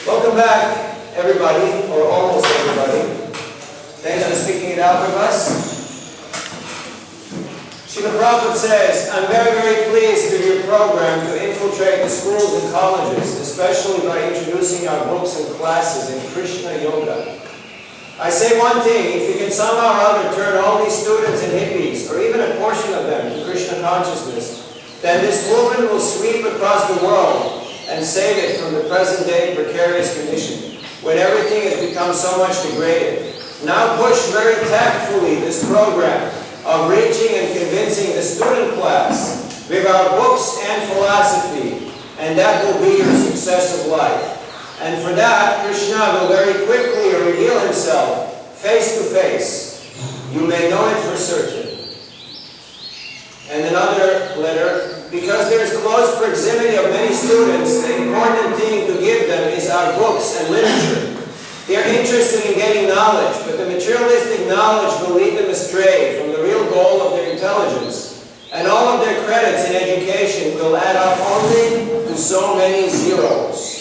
Welcome back, everybody, or almost everybody. Thanks for sticking it out with us. Srila Prabhupada says, I'm very, very pleased with your program to infiltrate the schools and colleges, especially by introducing our books and classes in Krishna Yoga. I say one thing, if you can somehow or other turn all these students and hippies, or even a portion of them, to Krishna consciousness, then this movement will sweep across the world and save it from the present day precarious condition, when everything has become so much degraded. Now push very tactfully this program of reaching and convincing the student class with our books and philosophy, and that will be your success of life. And for that, Krishna will very quickly reveal himself face to face. You may know it for certain. And another letter, because there is close proximity of many students, the important thing to give them is our books and literature. They are interested in getting knowledge, but the materialistic knowledge will lead them astray from the real goal of their intelligence. And all of their credits in education will add up only to so many zeros.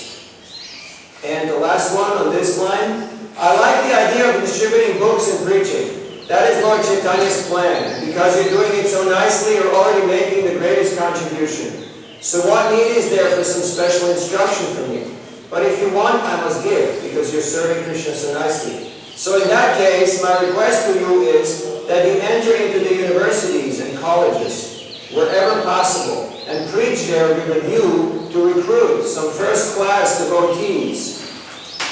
And the last one on this line, I like the idea of distributing books and preaching. That is Lord Chaitanya's plan. Because you're doing it so nicely, you're already making the greatest contribution. So what need is there for some special instruction from you? But if you want, I must give, because you're serving Krishna so nicely. So in that case, my request to you is that you enter into the universities and colleges, wherever possible, and preach there with a view to recruit some first-class devotees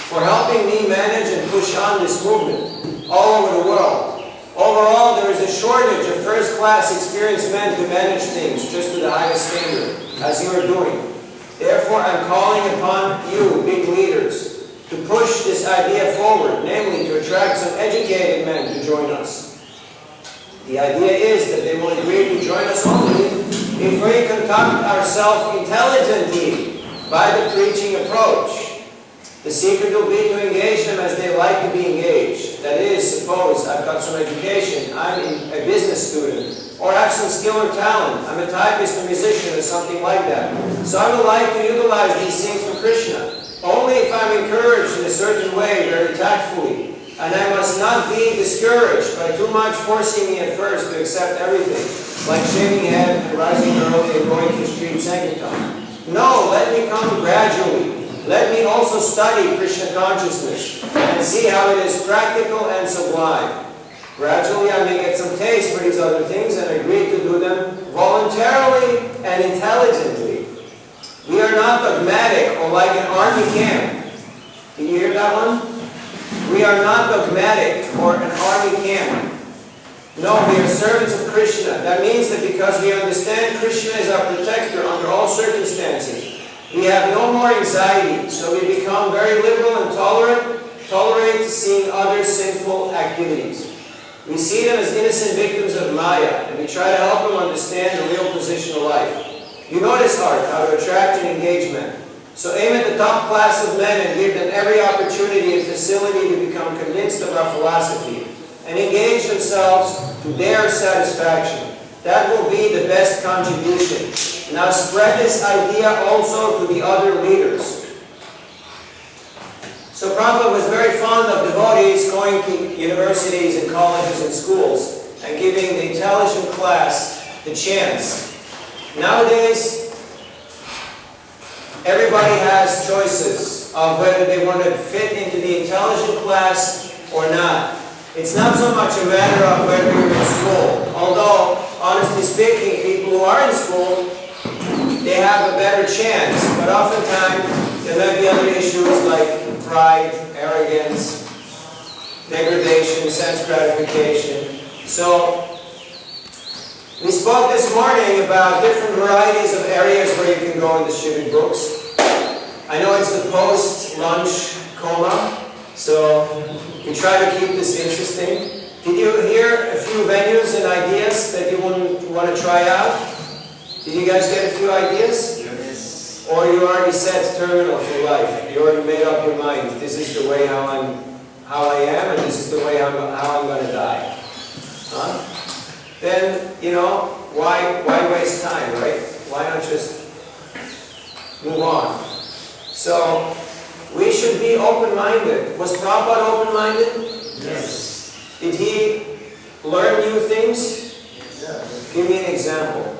for helping me manage and push on this movement all over the world. Overall, there is a shortage of first-class experienced men to manage things just to the highest standard, as you are doing. Therefore, I'm calling upon you, big leaders, to push this idea forward, namely to attract some educated men to join us. The idea is that they will agree to join us only if we conduct ourselves intelligently by the preaching approach. The secret will be to engage them as they like to be engaged. That is, suppose I've got some education, I'm a business student, or I have some skill or talent, I'm a typist or musician or something like that. So I would like to utilize these things for Krishna, only if I'm encouraged in a certain way, very tactfully. And I must not be discouraged by too much forcing me at first to accept everything, like shaving head and rising early and going to street Sankirtan. No, let me come gradually. Let me also study Krishna consciousness and see how it is practical and sublime. Gradually I may get some taste for these other things and agree to do them voluntarily. and intelligently. We are not dogmatic or like an army camp. Did you hear that one? We are not dogmatic or an army camp. No, we are servants of Krishna. That means that because we understand Krishna is our protector under all circumstances, we have no more anxiety, so we become very liberal and tolerate seeing other sinful activities. We see them as innocent victims of Maya, and we try to help them understand the real position of life. You know this art, how to attract and engage men. So aim at the top class of men and give them every opportunity and facility to become convinced of our philosophy and engage themselves to their satisfaction. That will be the best contribution. Now spread this idea also to the other leaders. So Prabhupada was very fond of devotees going to universities and colleges and schools and giving the intelligent class the chance. Nowadays, everybody has choices of whether they want to fit into the intelligent class or not. It's not so much a matter of whether you're in school. Although, honestly speaking, people who are in school, they have a better chance. But oftentimes, there may be other issues like pride, arrogance, degradation, sense gratification. So, we spoke this morning about different varieties of areas where you can go in the Shivid books. I know it's the post-lunch coma, so we try to keep this interesting. Did you hear a few venues and ideas that you want to try out? Did you guys get a few ideas? Yes. Or you already set terminal for life? You already made up your mind. This is the way how I am, and this is the way how I'm going to die. Huh? Then, you know, why waste time, right? Why not just move on? So, we should be open-minded. Was Prabhupada open-minded? Yes. Did he learn new things? Yes. Give me an example.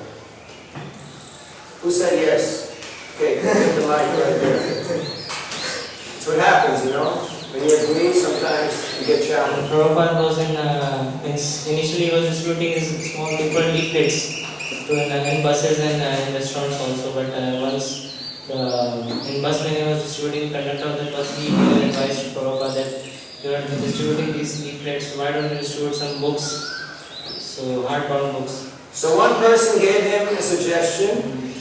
Who said yes? Okay, get the mic right there. That's what happens, you know? When you agree, sometimes you get challenged. Prabhupada was initially he was distributing his small paper leaflets in buses and in restaurants also, but once in bus when he was distributing, the conductor of the bus, he advised Prabhupada that you are distributing these leaflets, why don't you distribute some books, so hardbound books. So one person gave him a suggestion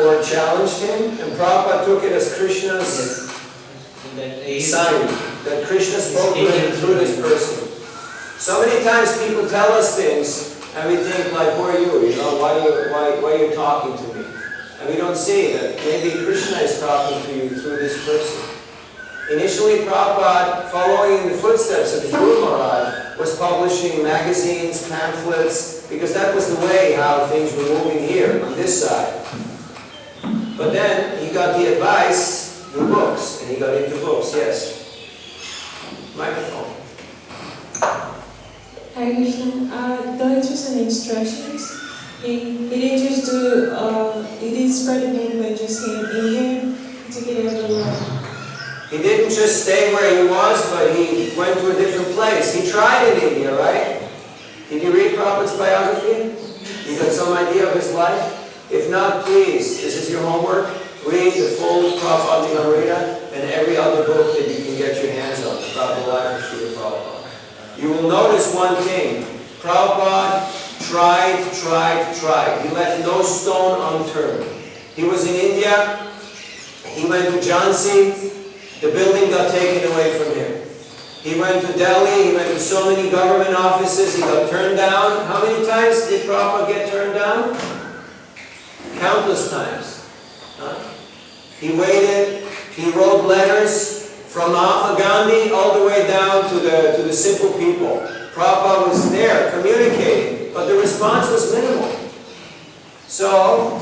or challenged him, and Prabhupada took it as Krishna's sign that Krishna spoke to him through this person. So many times people tell us things and we think like, who are you? You know, why are you talking to me? And we don't see that maybe Krishna is talking to you through this person. Initially, Prabhupada, following in the footsteps of the Guru Maharaj, was publishing magazines, pamphlets, because that was the way how things were moving here on this side. But then he got the advice, do books, and he got into books, yes. Microphone. Hare Krishna, though it was an instructions, he didn't just do, he didn't spread the movement just here in India, he took it everywhere. He didn't just stay where he was, but he went to a different place. He tried in India, right? Did you read Prabhupada's biography? You got some idea of his life? If not, please, this is your homework. Read the full Prabhupada Lilamrita and every other book that you can get your hands on about the life of Srila Prabhupada. You will notice one thing. Prabhupada tried. He left no stone unturned. He was in India. He went to Jhansi. The building got taken away from him. He went to Delhi. He went to so many government offices. He got turned down. How many times did Prabhupada get turned down? Countless times. He waited. He wrote letters from Mahatma Gandhi all the way down to the simple people. Prabhupada was there communicating, but the response was minimal. So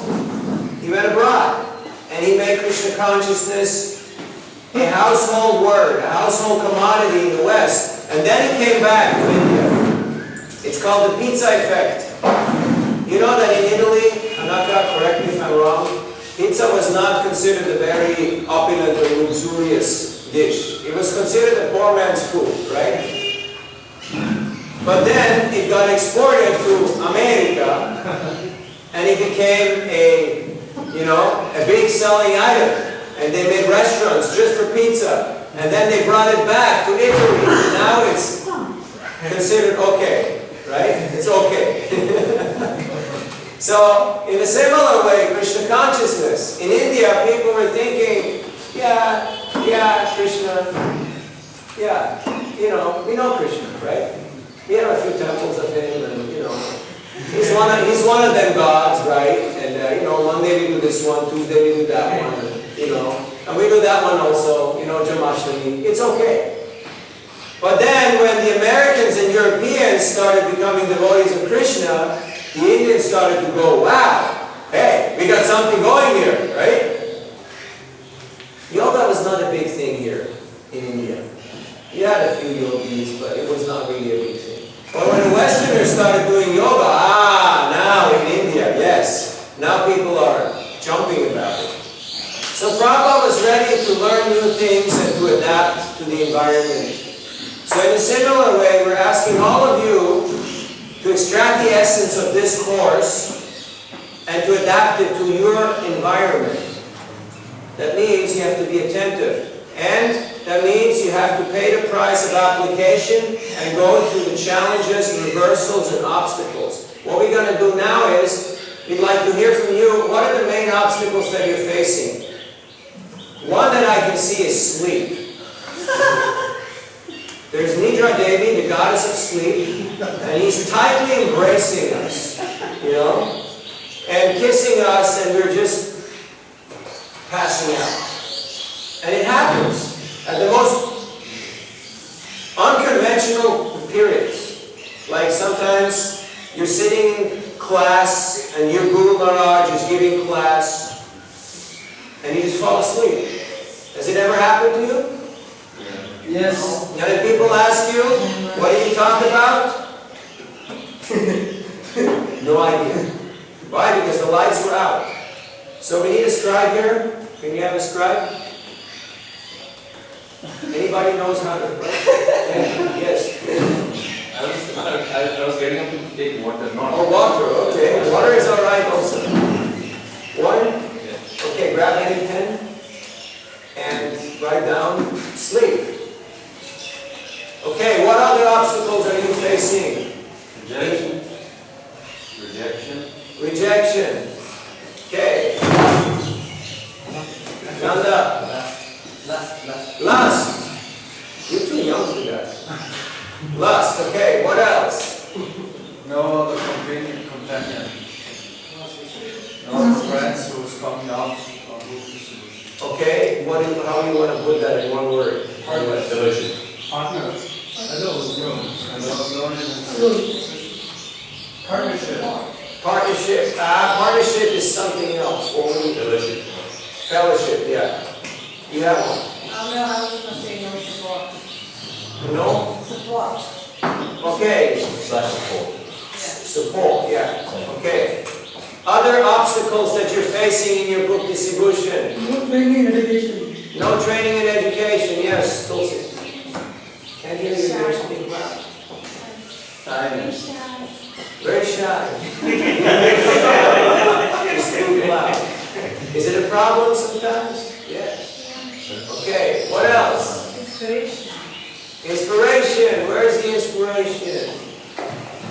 he went abroad and he made Krishna consciousness a household word, a household commodity in the West. And then he came back to India. It's called the pizza effect. You know that in Italy, Anaka, correct me if I'm wrong, pizza was not considered a very opulent or luxurious dish. It was considered a poor man's food, right? But then it got exported to America and it became a you know, a big selling item. And they made restaurants just for pizza. And then they brought it back to Italy. And now it's considered okay, right? It's okay. So, in a similar way, Krishna consciousness. In India, people were thinking, yeah, Krishna, yeah, you know, we know Krishna, right? We have a few temples of him, and, you know, he's one of them gods, right? And, you know, Monday we do this one, Tuesday we do that one, and, you know, and we do that one also, you know, Jamashtami. It's okay. But then, when the Americans and Europeans started becoming devotees of Krishna, the Indians started to go, wow, hey, we got something going here, right? Yoga was not a big thing here in India. You had a few yogis, but it was not really a big thing. But when the Westerners started doing yoga, now in India, yes, now people are jumping about it. So Prabhupada was ready to learn new things and to adapt to the environment. So in a similar way, we're asking all of you to extract the essence of this course and to adapt it to your environment. That means you have to be attentive. And that means you have to pay the price of application and go through the challenges, reversals, and obstacles. What we're going to do now is, we'd like to hear from you, what are the main obstacles that you're facing? One that I can see is sleep. There's Nidra Devi, the goddess of sleep, and he's tightly embracing us, you know, and kissing us, and we're just passing out. And it happens at the most unconventional periods. Like sometimes you're sitting in class and your Guru Maharaj is giving class and you just fall asleep. Has it ever happened to you? Yes. Now if people ask you, what did you talk about? No idea. Why? Because the lights were out. So we need a scribe here. Can you have a scribe? Anybody knows how to write? Yes. I was getting up to take water, not. Oh, water, okay. Water is alright also. Water? Yes. Okay, grab any pen and write down sleep. Okay, what other obstacles are you facing? Rejection. Rejection. Rejection. Okay. Nanda. Lust. You're too young for that. Lust, okay. What else? No other companion. No friends who's coming out. Okay, how do you want to put that in one word? Devotion. Partner. Partnership. Partnership. Partnership is something else. Devotion. Fellowship, yeah. You have one. No, I was going to say no support. No? Support. Okay. Support. Support, yeah. Okay. Other obstacles that you're facing in your book distribution? No training and education. No training and education, yes, Tulsi. Can't hear you very speak loud. Silence. Very shy. You speak loud. Is it a problem sometimes? Yes. Okay, what else? Inspiration. Inspiration. Where's the inspiration?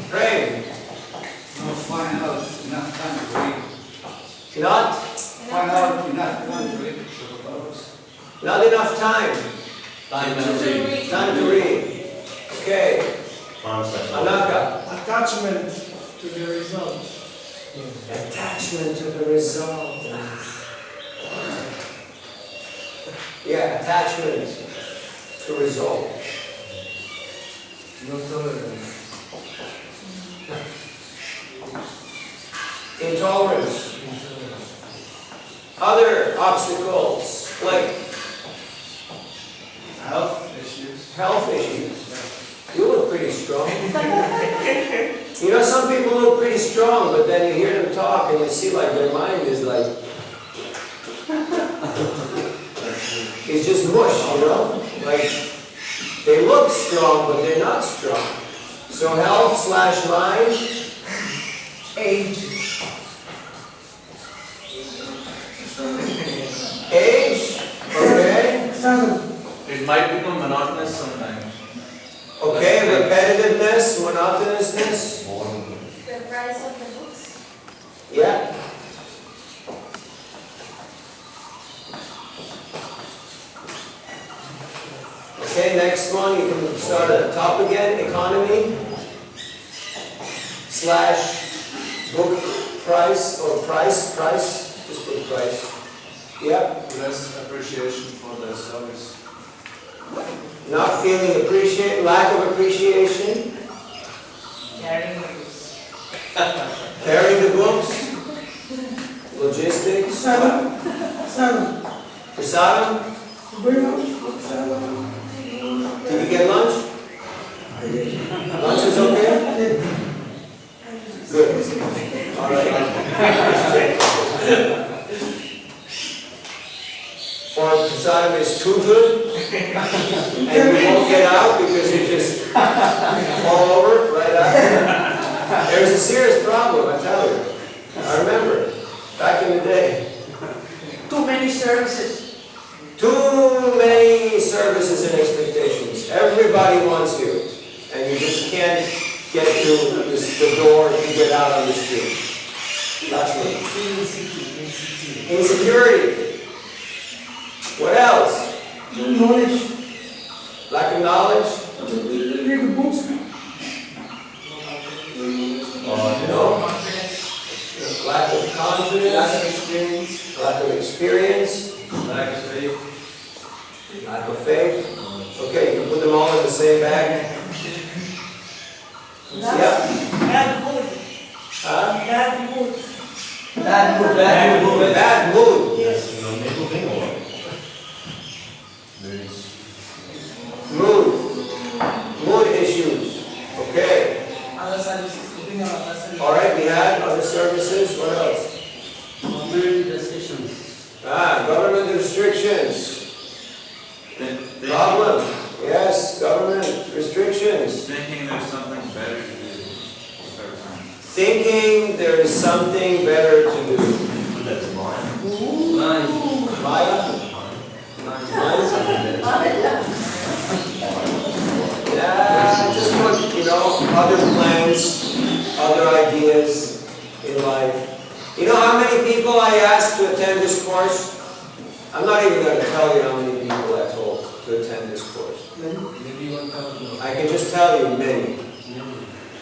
Prem. No, find out enough time to read. Not? Find out enough time to read the books. Not enough time. Time Time to read. Okay. Anaka. Attachment to the result. Attachment to the result. Yeah, attachment to result. No tolerance. Intolerance. Other obstacles like Health issues. health issues. You look pretty strong. You know, some people look pretty strong, but then you hear them talk and you see like their mind is like, it's just mush, you know? Like, they look strong, but they're not strong. So health/mind, age. It might become monotonous sometimes. Okay, repetitiveness, monotonousness. The price of the books. Yeah. Okay, next one, you can start at the top again. Economy / book price or price, just put price. Yeah. Less appreciation for the service. Not feeling lack of appreciation. Carrying the books. Carrying the books. Logistics. Salam. Prasadam. Going out. Salam. Did you get lunch? Lunch is okay? Good. All right. Or prasadam is too good, and you won't get out because you just fall over right after. There's a serious problem, I tell you. I remember, back in the day. Too many services. Too many services and expectations. Everybody wants you, and you just can't get to the door to get out on the street. That's right. Insecurity. What else? Knowledge. Lack of knowledge? Read the books. No. Lack of confidence. Lack of experience. Lack of experience. Lack of faith. Lack of faith. Okay, you can put them all in the same bag. Yeah. Bad mood. Huh? Bad mood. Bad mood. Yes. Mood issues. Okay. Other services. Keeping our other services. All right, we had other services. What else? Government restrictions. Government restrictions. Problem. Yes, government restrictions. Thinking there's something better to do. Thinking there is something better to do. Maya? Yeah, just put, other plans, other ideas in life. You know how many people I asked to attend this course? I'm not even going to tell you how many people I told to attend this course. Maybe 1,000. I can just tell you many.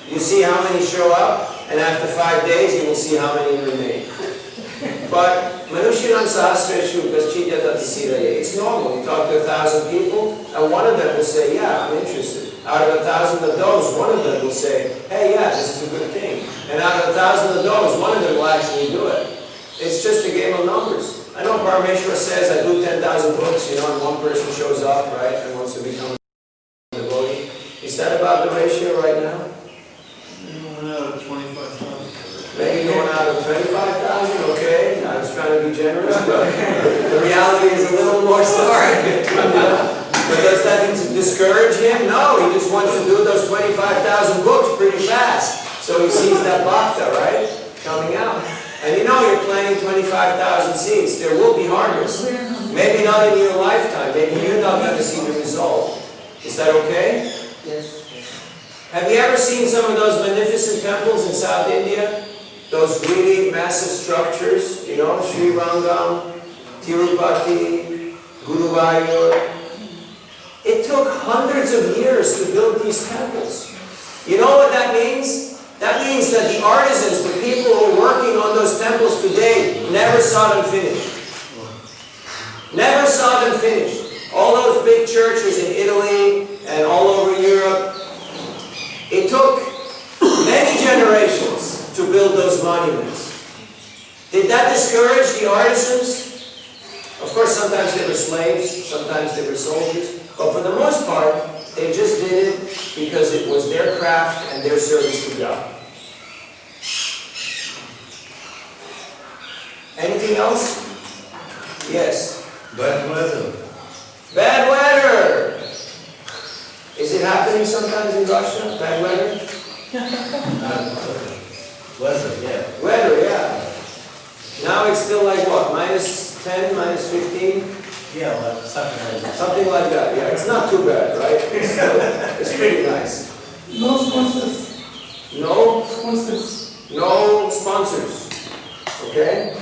You see how many show up, and after 5 days you will see how many remain. But Manushinam Sahasreshu Kaschidya Tatisiraya. It's normal. You talk to 1,000 people, and one of them will say, yeah, I'm interested. Out of 1,000 of those, one of them will say, hey, yeah, this is a good thing. And out of 1,000 of those, one of them will actually do it. It's just a game of numbers. I know Parameshwar says I do 10,000 books, and one person shows up, right, and wants to become a devotee. Is that about the ratio right now? No, 25,000. Maybe going out of 25,000, okay. I was trying to be generous, but the reality is a little more stark. But does that discourage him? No, he just wants to do those 25,000 books pretty fast. So he sees that bhakta, right, coming out. And you're planting 25,000 seeds. There will be harvest. Maybe not in your lifetime. Maybe you're not going to see the result. Is that okay? Yes. Have you ever seen some of those magnificent temples in South India? Those really massive structures, Sri Rangam, Tirupati, Guruvayur. It took hundreds of years to build these temples. You know what that means? That means that the artisans, the people who are working on those temples today, never saw them finished. Never saw them finished. All those big churches in Italy and all over Europe, it took many generations to build those monuments. Did that discourage the artisans? Of course, sometimes they were slaves, sometimes they were soldiers, but for the most part, they just did it because it was their craft and their service to God. Anything else? Yes. Bad weather. Bad weather! Is it happening sometimes in Russia? Bad weather? Weather, yeah. Weather, yeah. Now it's still like what? -10, -15? Yeah, well, something like that. Something like that, yeah. It's not too bad, right? It's pretty nice. No sponsors. No, Sponsors. no sponsors. Okay?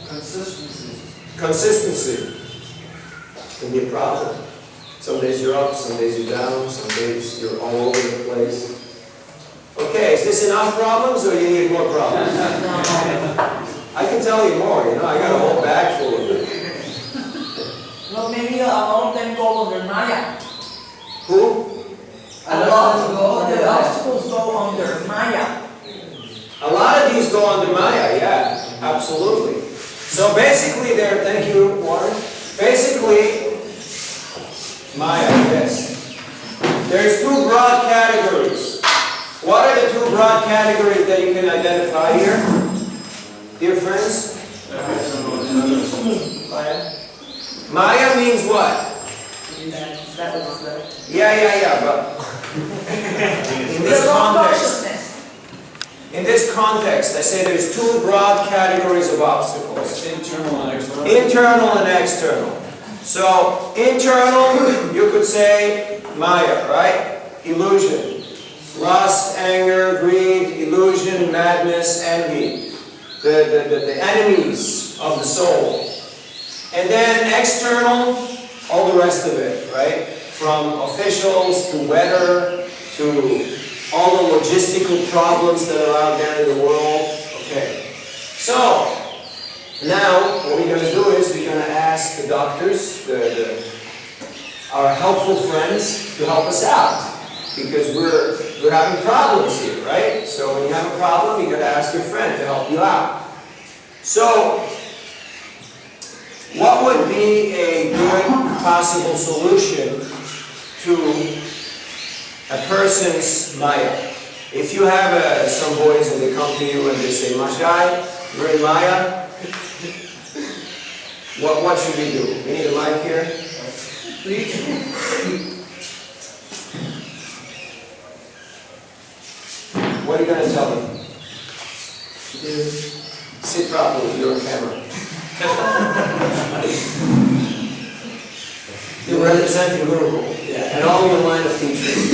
Consistency. Consistency can be a problem. Some days you're up, some days you're down, some days you're all over the place. Okay, is this enough problems or you need more problems? I can tell you more, you know, I got a whole bag full of it. No, maybe a lot of them go under Maya. Who? A lot go, the obstacles go under Maya. A lot of these go under Maya, yeah, absolutely. So basically there, thank you, Warren. Basically, Maya, yes. There's two broad categories. What are the two broad categories that you can identify here? Dear friends? Maya means what? Yeah, but in this context, I say there's two broad categories of obstacles. Internal and external. Internal and external. So, internal, you could say Maya, right? Illusion. Lust, anger, greed, illusion, madness, envy. The enemies of the soul. And then external, all the rest of it, right? From officials to weather to all the logistical problems that are out there in the world. Okay. So, now what we're going to do is we're going to ask the doctors, our helpful friends, to help us out. Because we're having problems here, right? So when you have a problem, you got to ask your friend to help you out. So, what would be a good possible solution to a person's Maya? If you have some boys and they come to you and they say, Mashai, you're in Maya, what should we do? We need a mic here? What are you going to tell them? Sit properly, you're on camera. You're representing Gurukul and all your line of teachers.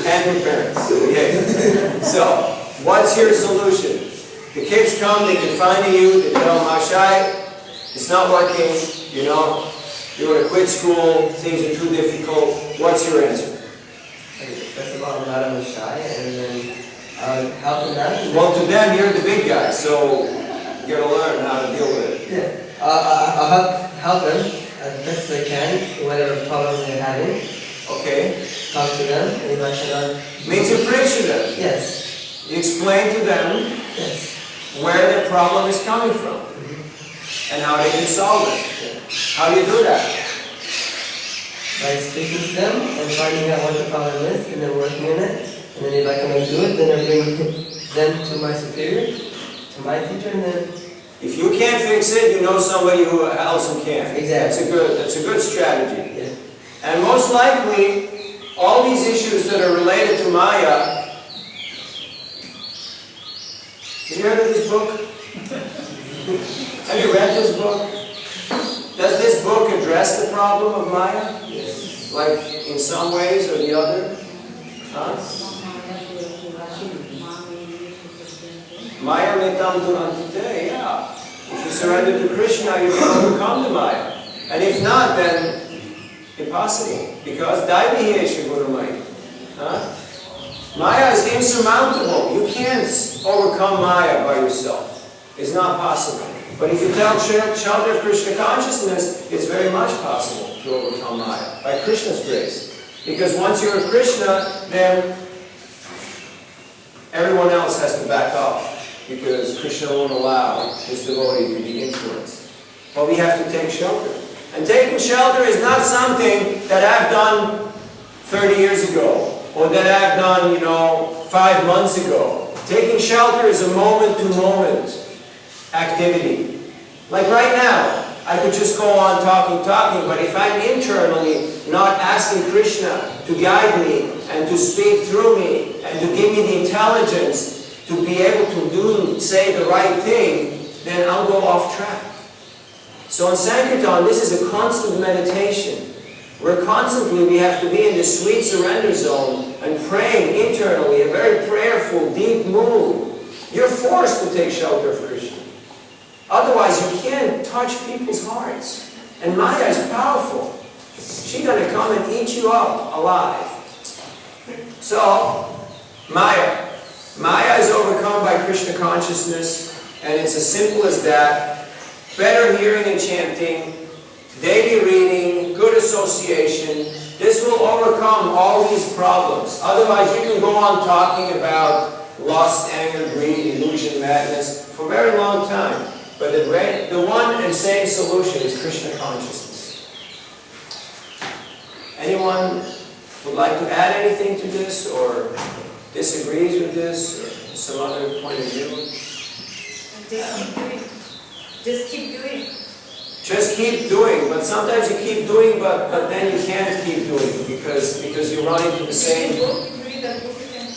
And your parents. Okay. So, what's your solution? The kids come, they confide in you, they tell Mashai, it's not working, you know, you want to quit school, things are too difficult. What's your answer? First of all, I'm not a Mashai, and then I would help them out. Well, to them, you're the big guy, so you got to learn how to deal with it. Yeah. I'll help them as best I can, whatever problem they're having. Okay? Talk to them, and if I cannot... Means you preach to them. Yes. You explain to them Yes. where their problem is coming from and how they can solve it. Yeah. How do you do that? By speaking to them and finding out what the problem is, and then working on it. And then if I cannot do it, then I bring them to my superior, to my teacher, and then... If you can't fix it, you know somebody who else who can. Exactly. That's a good strategy. Yeah. And most likely, all these issues that are related to Maya. Have you heard of this book? Have you read this book? Does this book address the problem of Maya? Yes. Like in some ways or the other? Huh? Maya metam durantite, yeah. If you surrender to Krishna, you can overcome the Maya. And if not, then impossible. Because Daivihesha Gurumai. Huh? Maya is insurmountable. You can't overcome Maya by yourself. It's not possible. But if you tell shelter of Krishna consciousness, it's very much possible to overcome Maya by Krishna's grace. Because once you're a Krishna, then everyone else has to back off. Because Krishna won't allow his devotee to be influenced. But we have to take shelter. And taking shelter is not something that I've done 30 years ago. Or that I've done, 5 months ago. Taking shelter is a moment-to-moment activity. Like right now, I could just go on talking, but if I'm internally not asking Krishna to guide me and to speak through me and to give me the intelligence to be able to say the right thing, then I'll go off track. So in Sankirtan, this is a constant meditation, where constantly we have to be in this sweet surrender zone and praying internally, a very prayerful, deep mood. You're forced to take shelter of Krishna. Otherwise, you can't touch people's hearts. And Maya is powerful. She's going to come and eat you up alive. So, Maya. Maya is overcome by Krishna consciousness, and it's as simple as that. Better hearing and chanting, daily reading, good association. This will overcome all these problems. Otherwise, you can go on talking about lust, anger, greed, illusion, madness for a very long time. But the one and same solution is Krishna consciousness. Anyone would like to add anything to this, or disagrees with this, or some other point of view? Just keep doing. Just keep doing. Just keep doing, but sometimes you keep doing, but then you can't keep doing because you run into the same. Read the book again.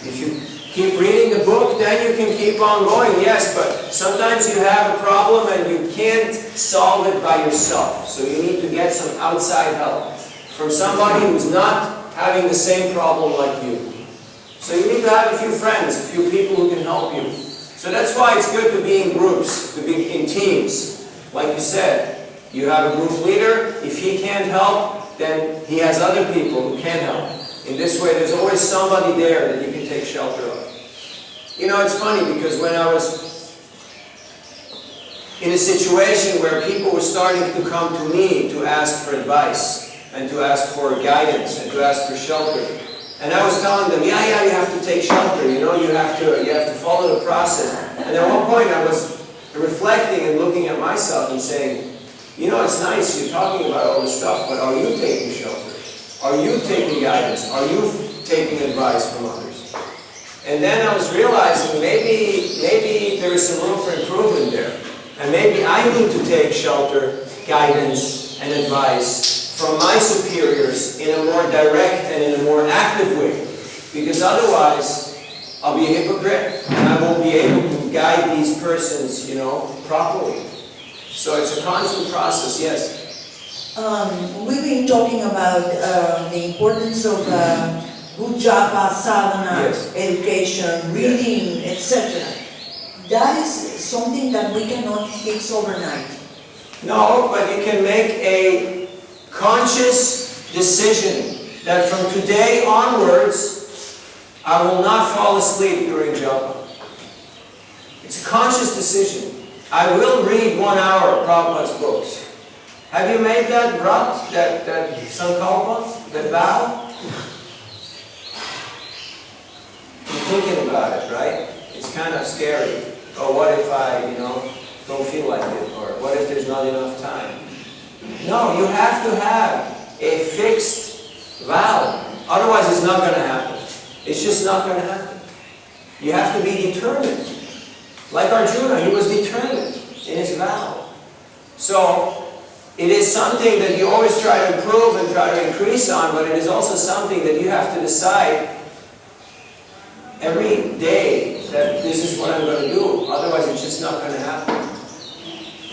If you keep reading the book, then you can keep on going, yes, but sometimes you have a problem and you can't solve it by yourself. So you need to get some outside help from somebody who's not having the same problem like you. So you need to have a few friends, a few people who can help you. So that's why it's good to be in groups, to be in teams. Like you said, you have a group leader. If he can't help, then he has other people who can help. In this way, there's always somebody there that you can take shelter of. You know, it's funny because when I was in a situation where people were starting to come to me to ask for advice and to ask for guidance and to ask for shelter, and I was telling them, yeah, you have to take shelter. You know, you have to follow the process. And at one point, I was reflecting and looking at myself and saying, you know, it's nice you're talking about all this stuff, but are you taking shelter? Are you taking guidance? Are you taking advice from others? And then I was realizing maybe there is some room for improvement there. And maybe I need to take shelter, guidance, and advice from my superiors in a more direct and in a more active way. Because otherwise, I'll be a hypocrite and I won't be able to guide these persons, you know, properly. So it's a constant process, yes. We've been talking about the importance of good japa, sadhana, Yes. education, reading, etc. That is something that we cannot fix overnight. No, but you can make a conscious decision that from today onwards, I will not fall asleep during japa. It's a conscious decision. I will read 1 hour of Prabhupada's books. Have you made that vrat, that sankalpa, that vow? You're thinking about it, right? It's kind of scary. Oh, what if I, you know, don't feel like it? Or what if there's not enough time? No, you have to have a fixed vow. Otherwise, it's not going to happen. It's just not going to happen. You have to be determined. Like Arjuna, he was determined in his vow. So, it is something that you always try to improve and try to increase on, but it is also something that you have to decide every day that this is what I'm going to do. Otherwise, it's just not going to happen.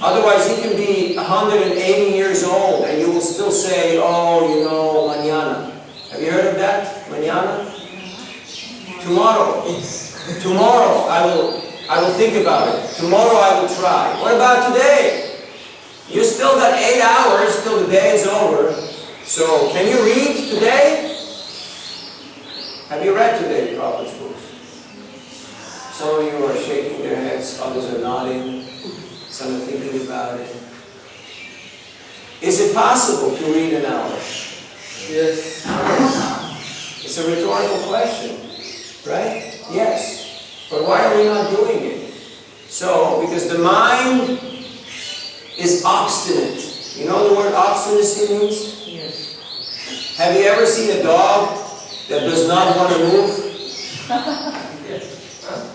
Otherwise, you can be 180 years old and you will still say, oh, you know, mañana. Have you heard of that? Mañana? Tomorrow. Tomorrow I will think about it. Tomorrow I will try. What about today? You still got 8 hours till the day is over. So, can you read today? Have you read today, Prabhupada's books? Some of you are shaking their heads, others are nodding, some are thinking about it. Is it possible to read an hour? Yes. It's a rhetorical question, right? Yes. But why are we not doing it? So, because the mind is obstinate. You know the word obstinacy means? Yes. Have you ever seen a dog that does not want to move?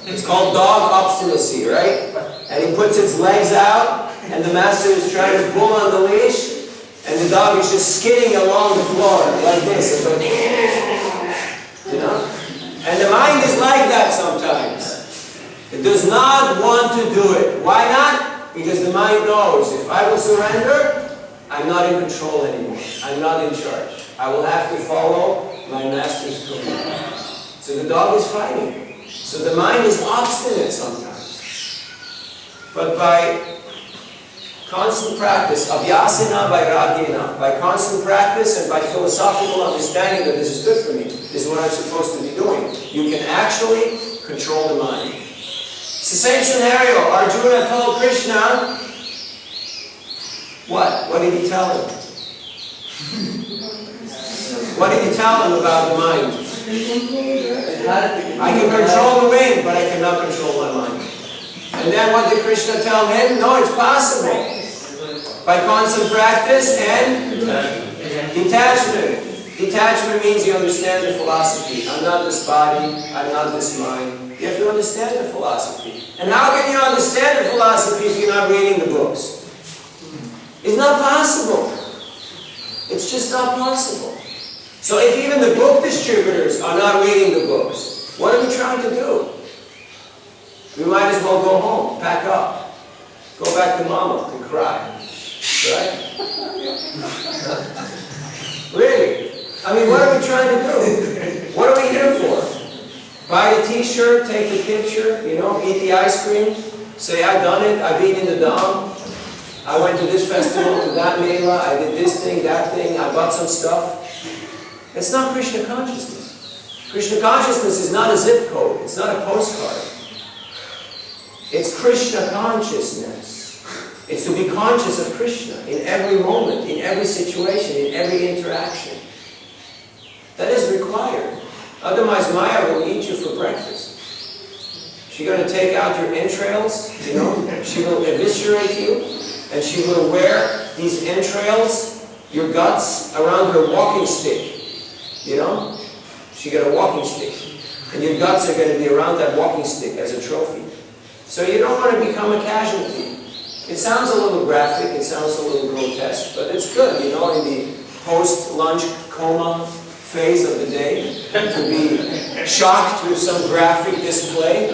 It's called dog obstinacy, right? And he puts its legs out, and the master is trying to pull on the leash, and the dog is just skidding along the floor like this. And goes, you know? And the mind is like that sometimes. It does not want to do it. Why not? Because the mind knows, if I will surrender, I'm not in control anymore. I'm not in charge. I will have to follow my master's command. So the dog is fighting. So the mind is obstinate sometimes. But by constant practice, abhyasena vairagyena, by constant practice and by philosophical understanding that this is good for me, this is what I'm supposed to be doing, you can actually control the mind. It's the same scenario. Arjuna told Krishna, what? What did he tell him? What did he tell him about the mind? I can control the wind, but I cannot control my mind. And then what did Krishna tell him? No, it's possible. By constant practice and detachment. Detachment means you understand the philosophy. I'm not this body, I'm not this mind. You have to understand the philosophy. And how can you understand the philosophy if you're not reading the books? It's not possible. It's just not possible. So if even the book distributors are not reading the books, what are we trying to do? We might as well go home, pack up, go back to mama and cry. Right? Really? I mean, what are we trying to do? What are we here for? Buy the t-shirt, take the picture, you know, eat the ice cream, say, I've done it, I've eaten in the Dham, I went to this festival, to that mela, I did this thing, that thing, I bought some stuff. It's not Krishna consciousness. Krishna consciousness is not a zip code, it's not a postcard. It's Krishna consciousness. It's to be conscious of Krishna in every moment, in every situation, in every interaction. That is required. Otherwise, Maya will eat you for breakfast. She's going to take out your entrails, you know, she will eviscerate you, and she will wear these entrails, your guts, around her walking stick. You know? She got a walking stick. And your guts are going to be around that walking stick as a trophy. So you don't want to become a casualty. It sounds a little graphic, it sounds a little grotesque, but it's good, you know, in the post-lunch coma phase of the day, to be shocked with some graphic display.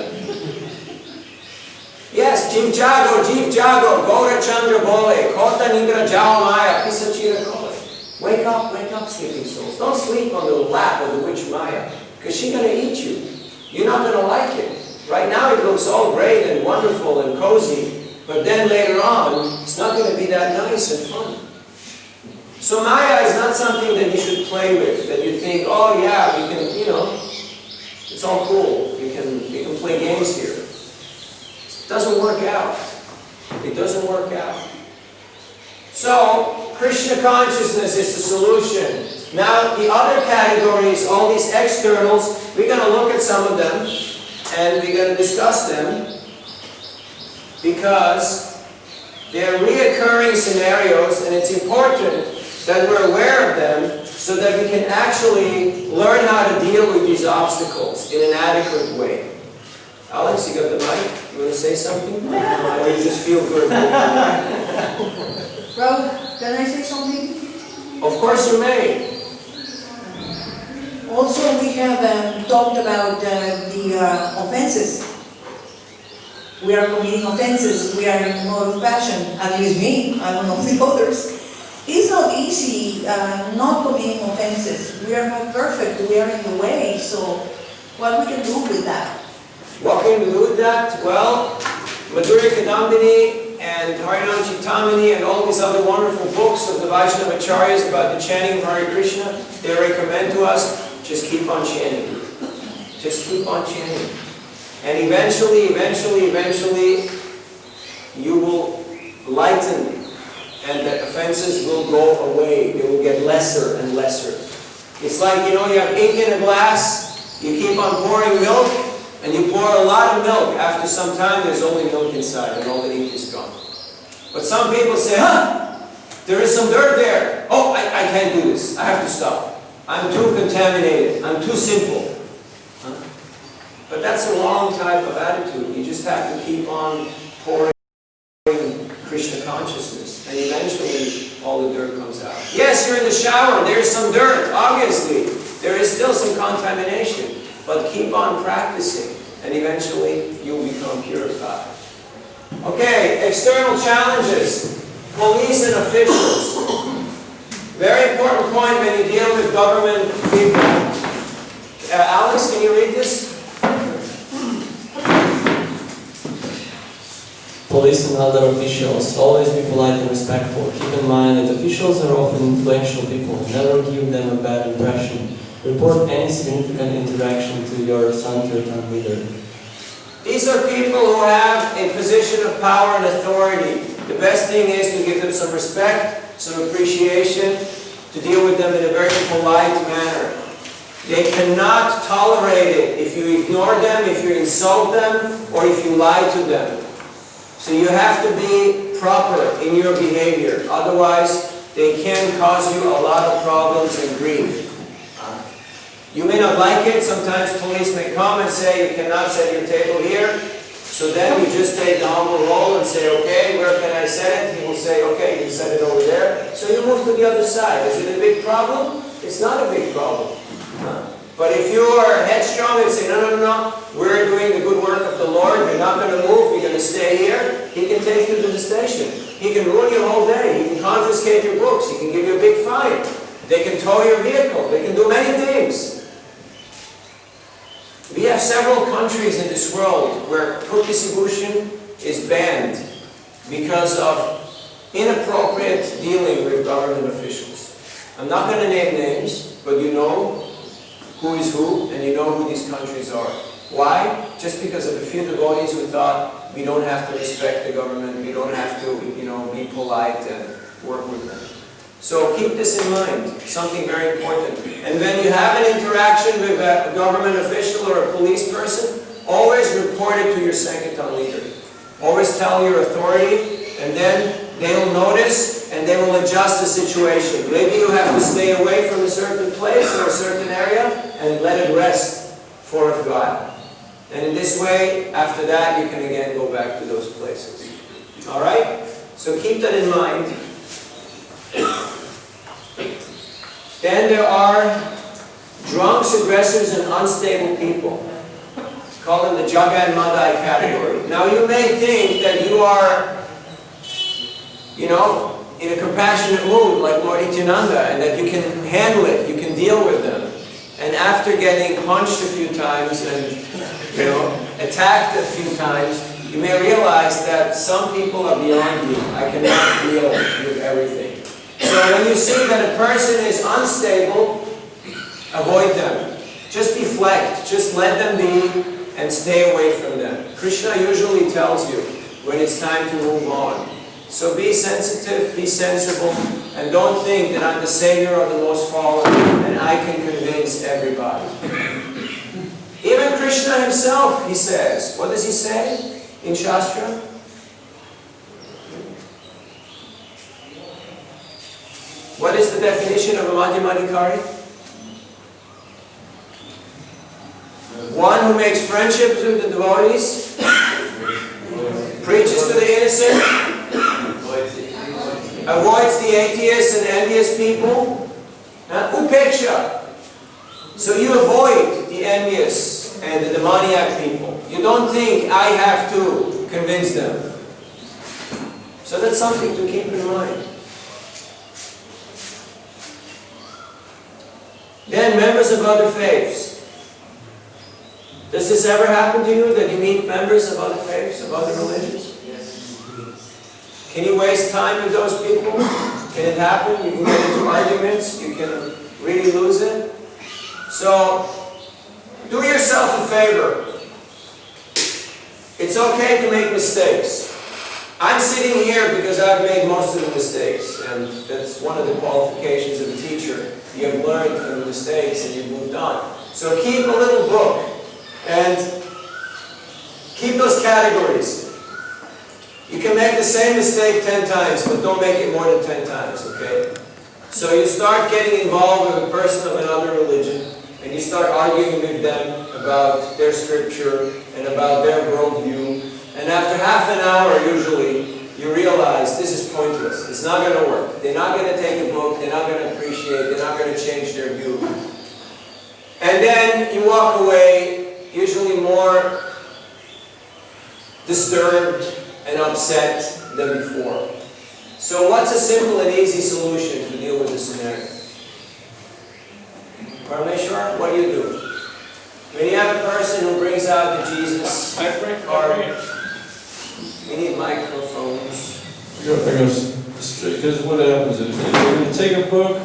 Yes, Jiv Jago, Gaura Chandra Bole, Kota Nigra Jao Maya, Pisachira Kole. Wake up, sleeping souls. Don't sleep on the lap of the witch Maya, because she's going to eat you. You're not going to like it. Right now it looks all great and wonderful and cozy, but then later on, it's not going to be that nice and fun. So Maya is not something that you should play with, that you think, oh yeah, we can, you know, it's all cool. We can play games here. It doesn't work out. It doesn't work out. So, Krishna consciousness is the solution. Now, the other categories, all these externals, we're going to look at some of them, and we're going to discuss them, because they're reoccurring scenarios, and it's important that we're aware of them so that we can actually learn how to deal with these obstacles in an adequate way. Alex, you got the mic? You want to say something? Or you just feel good? Rob, can I say something? Of course you may. Also, we have talked about the offenses. We are committing offenses. We are in a mode of passion. At least me. I don't know the others. It's not easy not committing offenses. We are not perfect. We are in the way. So, what we can do with that? What can we do with that? Well, Madhurya Kadambini and Harinam Chittamani and all these other wonderful books of the Vaishnava Acharyas about the chanting of Hare Krishna, they recommend to us, just keep on chanting. Just keep on chanting. And eventually, you will lighten and the offenses will go away. They will get lesser and lesser. It's like, you know, you have ink in a glass, you keep on pouring milk, and you pour a lot of milk. After some time, there's only milk inside, and all the ink is gone. But some people say, there is some dirt there. Oh, I can't do this. I have to stop. I'm too contaminated. I'm too sinful. But that's a wrong type of attitude. You just have to keep on pouring Krishna consciousness, and eventually all the dirt comes out. Yes, you're in the shower, there's some dirt, obviously. There is still some contamination, but keep on practicing, and eventually you'll become purified. Okay, external challenges. Police and officials. Very important point when you deal with government people. Alex, can you read this? Police and other officials, always be polite and respectful. Keep in mind that officials are often influential people. Never give them a bad impression. Report any significant interaction to your Sankirtan leader. These are people who have a position of power and authority. The best thing is to give them some respect, some appreciation, to deal with them in a very polite manner. They cannot tolerate it if you ignore them, if you insult them, or if you lie to them. So you have to be proper in your behavior. Otherwise, they can cause you a lot of problems and grief. You may not like it. Sometimes police may come and say, you cannot set your table here. So then you just take the humble role and say, okay, where can I set it? He will say, okay, you can set it over there. So you move to the other side. Is it a big problem? It's not a big problem. But if you are headstrong and say, no, no, no, no, we're doing the good work of the Lord, you're not going to move, you're going to stay here, he can take you to the station. He can ruin your whole day. He can confiscate your books. He can give you a big fine. They can tow your vehicle. They can do many things. We have several countries in this world where Turkisibushin is banned because of inappropriate dealing with government officials. I'm not going to name names, but you know who is who, and you know who these countries are. Why? Just because of a few devotees who thought we don't have to respect the government, we don't have to, be polite and work with them. So keep this in mind, something very important. And when you have an interaction with a government official or a police person, always report it to your Sankirtan leader. Always tell your authority, and then they will notice and they will adjust the situation. Maybe you have to stay away from a certain place or a certain area and let it rest for a while. And in this way, after that, you can again go back to those places. Alright? So keep that in mind. Then there are drunks, aggressors, and unstable people. Call them the Jaga and Madai category. Now you may think that you are, in a compassionate mood like Lord Nityananda, and that you can handle it, you can deal with them. And after getting punched a few times and, attacked a few times, you may realize that some people are beyond me. I cannot deal with everything. So when you see that a person is unstable, avoid them. Just deflect. Just let them be and stay away from them. Krishna usually tells you when it's time to move on. So be sensitive, be sensible, and don't think that I'm the savior of the most fallen and I can convince everybody. Even Krishna himself, he says, what does he say in Shastra? What is the definition of a Madhyamadikari? One who makes friendships with the devotees, preaches to the innocent, avoids the atheists and envious people. Upeksha. So you avoid the envious and the demoniac people. You don't think I have to convince them. So that's something to keep in mind. Then members of other faiths. Does this ever happen to you, that you meet members of other faiths, of other religions? Yes. Can you waste time with those people? Can it happen? You can get into arguments. You can really lose it. So, do yourself a favor. It's okay to make mistakes. I'm sitting here because I've made most of the mistakes, and that's one of the qualifications of a teacher. You have learned from the mistakes and you've moved on. So keep a little book and keep those categories. You can make the same mistake 10 times, but don't make it more than 10 times, okay? So you start getting involved with a person of another religion, and you start arguing with them about their scripture and about their worldview. And after half an hour, usually, you realize this is pointless. It's not going to work. They're not going to take a book. They're not going to appreciate. They're not going to change their view. And then you walk away, usually more disturbed and upset than before. So what's a simple and easy solution to deal with this scenario? Parmeshwar, what do you do? When you have a person who brings out the Jesus card, we need microphones. I guess because what happens is if they're going to take a book,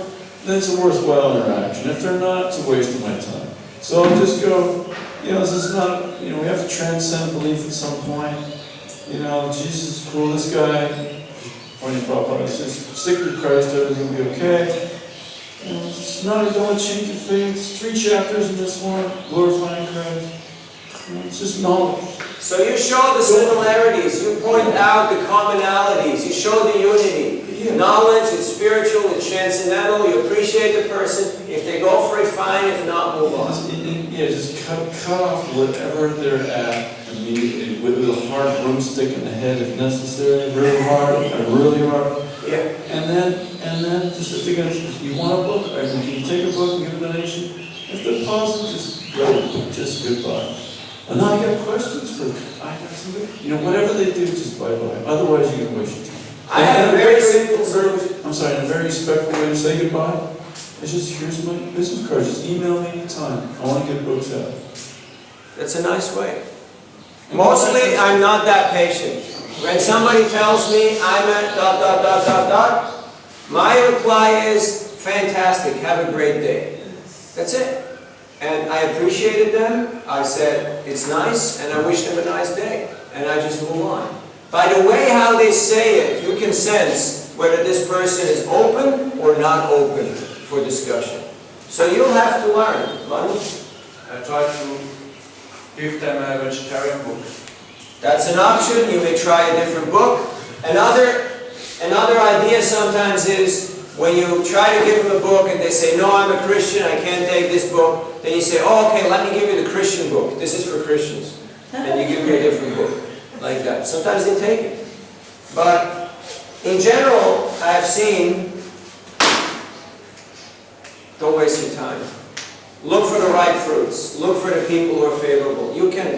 then it's a worthwhile interaction. If they're not, it's a waste of my time. So I'll just go, this is not, we have to transcend belief at some point. Jesus is cool, this guy, pointing Prabhupada, says, stick with Christ, everything will be okay. It's not, don't change your faith. It's 3 chapters in this one, glorifying Christ. It's just knowledge. So you show the similarities, you point out the commonalities, you show the unity. Knowledge, it's spiritual, it's transcendental, you appreciate the person. If they go for it, fine, if not, move on. Just cut off whatever they're at immediately with a hard broomstick in the head if necessary, really hard, really hard. Yeah. And then just if they're gonna, you want a book, or can you take a book and give a donation? If they're positive, just go, just goodbye. And now I got questions for, I got somebody, whatever they do, just bye-bye. Otherwise you're gonna waste your time. I have a very simple solution. I'm sorry, in a very respectful way to say goodbye. It's just, here's my business card, just email me anytime. I want to get books out. That's a nice way. Mostly, I'm not that patient. When somebody tells me I'm at ... my reply is, fantastic, have a great day. That's it. And I appreciated them, I said, it's nice, and I wish them a nice day. And I just move on. By the way how they say it, you can sense whether this person is open or not open for discussion. So you'll have to learn. Manu? I try to give them a vegetarian book. That's an option. You may try a different book. Another idea sometimes is when you try to give them a book and they say, no, I'm a Christian, I can't take this book. Then you say, oh, okay, let me give you the Christian book. This is for Christians. And you give them a different book. Like that. Sometimes they take it. But in general, I've seen, don't waste your time. Look for the right fruits. Look for the people who are favorable. You can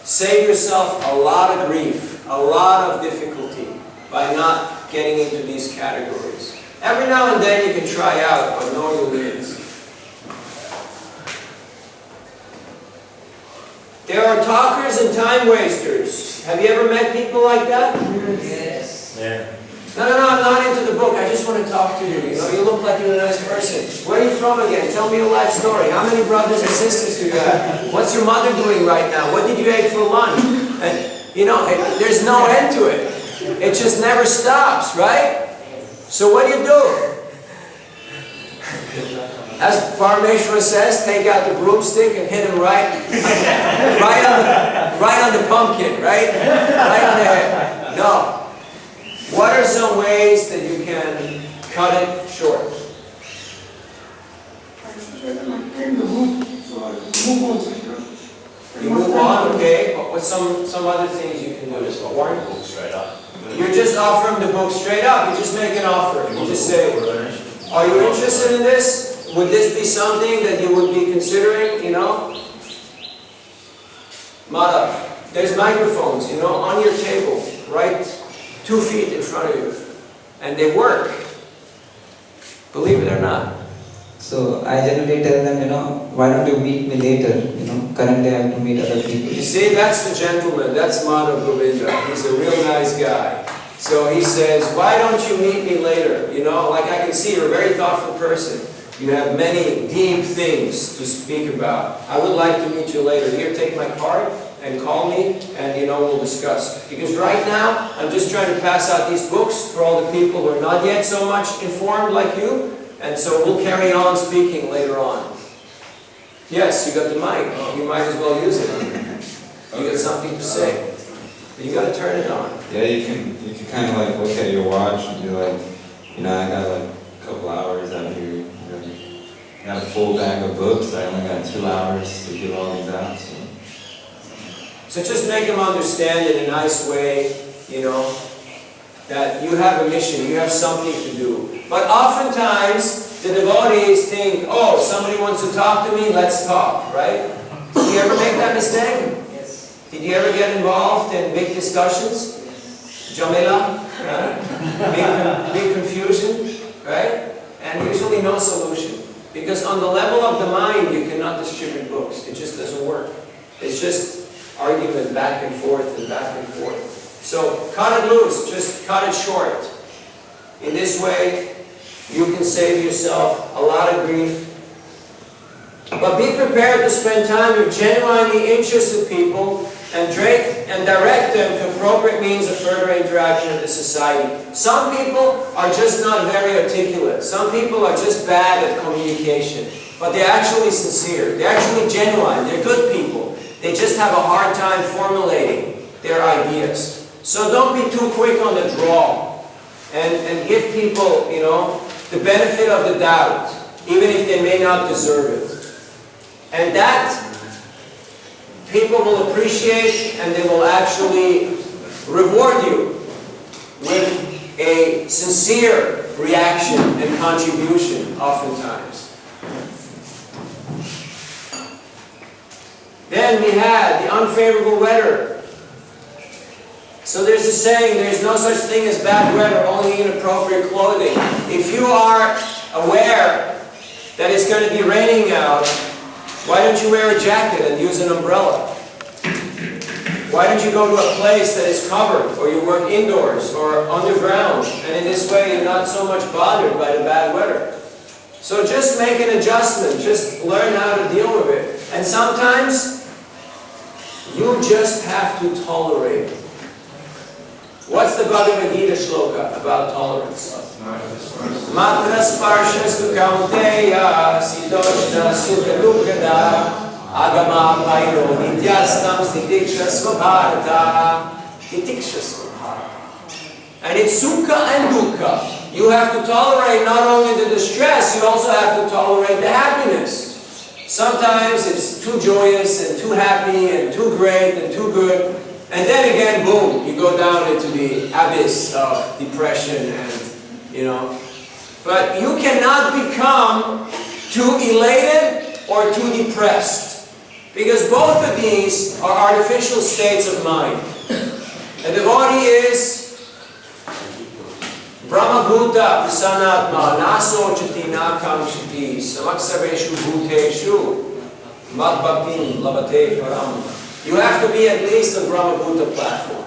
save yourself a lot of grief, a lot of difficulty by not getting into these categories. Every now and then you can try out, but know your limits. There are talkers and time wasters. Have you ever met people like that? Yes. Yeah. No, I'm not into the book. I just want to talk to you. You look like you're a nice person. Where are you from again? Tell me your life story. How many brothers and sisters do you have? What's your mother doing right now? What did you eat for lunch? And, there's no end to it. It just never stops, right? So what do? As Parmeshwar says, take out the broomstick and hit him right on the pumpkin, right? Right on the head. No. What are some ways that you can cut it short? You move on, okay? But what's some other things you can do? Just offer the book straight up. You just offer him the book straight up. You just make an offer. You just say, are you interested in this? Would this be something that you would be considering, Mara, there's microphones, on your table, right 2 feet in front of you. And they work. Believe it or not. So I generally tell them, why don't you meet me later? Currently I have to meet other people. You see, that's the gentleman. That's Madhav Govinda. He's a real nice guy. So he says, why don't you meet me later? Like I can see you're a very thoughtful person. You have many deep things to speak about. I would like to meet you later. Here, take my card and call me and we'll discuss. Because right now, I'm just trying to pass out these books for all the people who are not yet so much informed like you. And so we'll carry on speaking later on. Yes, you got the mic. You might as well use it. You got something to say. But you got to turn it on. Yeah, you can kind of look at your watch and be like, I got a couple hours out here. I got a full bag of books. I only got 2 hours to give all these out. So just make them understand in a nice way, that you have a mission, you have something to do. But oftentimes, the devotees think, oh, somebody wants to talk to me, let's talk, right? Did you ever make that mistake? Yes. Did you ever get involved in big discussions? Yes. Jamila, big confusion, right? And usually no solution. Because on the level of the mind, you cannot distribute books. It just doesn't work. It's just argument back and forth and back and forth. So cut it loose, just cut it short. In this way, you can save yourself a lot of grief. But be prepared to spend time with genuinely interested people and direct them to appropriate means of further interaction in the society. Some people are just not very articulate. Some people are just bad at communication. But they're actually sincere. They're actually genuine. They're good people. They just have a hard time formulating their ideas. So don't be too quick on the draw. And give people, you know, the benefit of the doubt, even if they may not deserve it. And that people will appreciate, and they will actually reward you with a sincere reaction and contribution oftentimes. Then we had the unfavorable weather. So there's a saying, there's no such thing as bad weather, only inappropriate clothing. If you are aware that it's going to be raining out, why don't you wear a jacket and use an umbrella? Why don't you go to a place that is covered, or you work indoors or underground, and in this way you're not so much bothered by the bad weather. So just make an adjustment, just learn how to deal with it. And sometimes you just have to tolerate it. What's the Bhagavad Gita shloka about tolerance? Matra sparshas kaunteya sitoshna sukha dukkada agama pairo nityastam titikshasva bharata. Titikshasva bharata. And it's sukha and dukkha. You have to tolerate not only the distress, you also have to tolerate the happiness. Sometimes it's too joyous and too happy and too great and too good. And then again, boom, you go down into the abyss of depression and, you know. But you cannot become too elated or too depressed. Because both of these are artificial states of mind. A devotee is Brahmabhuta Prasanatma Nasochati Nakamshati Samaksaveshu Bhuteshu Madbhaktin Labate Param. You have to be at least a Brahmabhuta platform.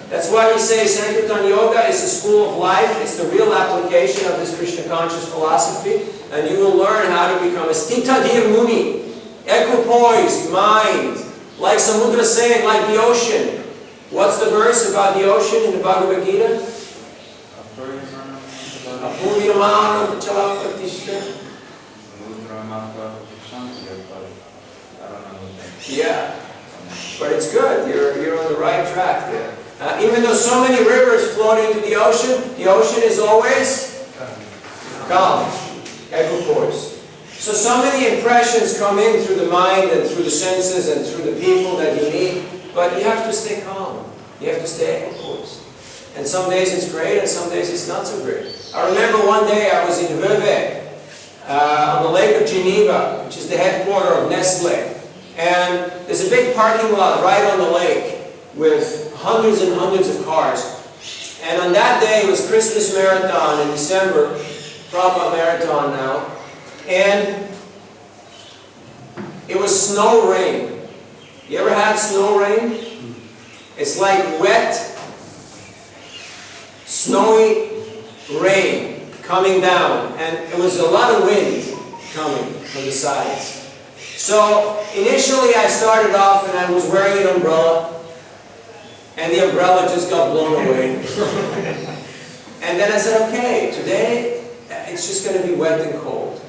That's why we say Sankirtan Yoga is the school of life. It's the real application of this Krishna conscious philosophy. And you will learn how to become a Stitadir Muni, equipoised mind, like Samudra saying, like the ocean. What's the verse about the ocean in the Bhagavad Gita? Yeah, but it's good. You're on the right track there. Even though so many rivers flow into the ocean is always calm, equipoised. So many impressions come in through the mind and through the senses and through the people that you meet, but you have to stay calm. You have to stay equipoised. And some days it's great, and some days it's not so great. I remember one day I was in Vevey, on the Lake of Geneva, which is the headquarters of Nestle. And there's a big parking lot right on the lake with hundreds and hundreds of cars. And on that day, it was Christmas Marathon in December, Prabhupada Marathon now. And it was snow rain. You ever had snow rain? It's like wet, snowy rain coming down. And it was a lot of wind coming from the sides. So initially I started off and I was wearing an umbrella, and the umbrella just got blown away. And then I said, okay, today it's just going to be wet and cold.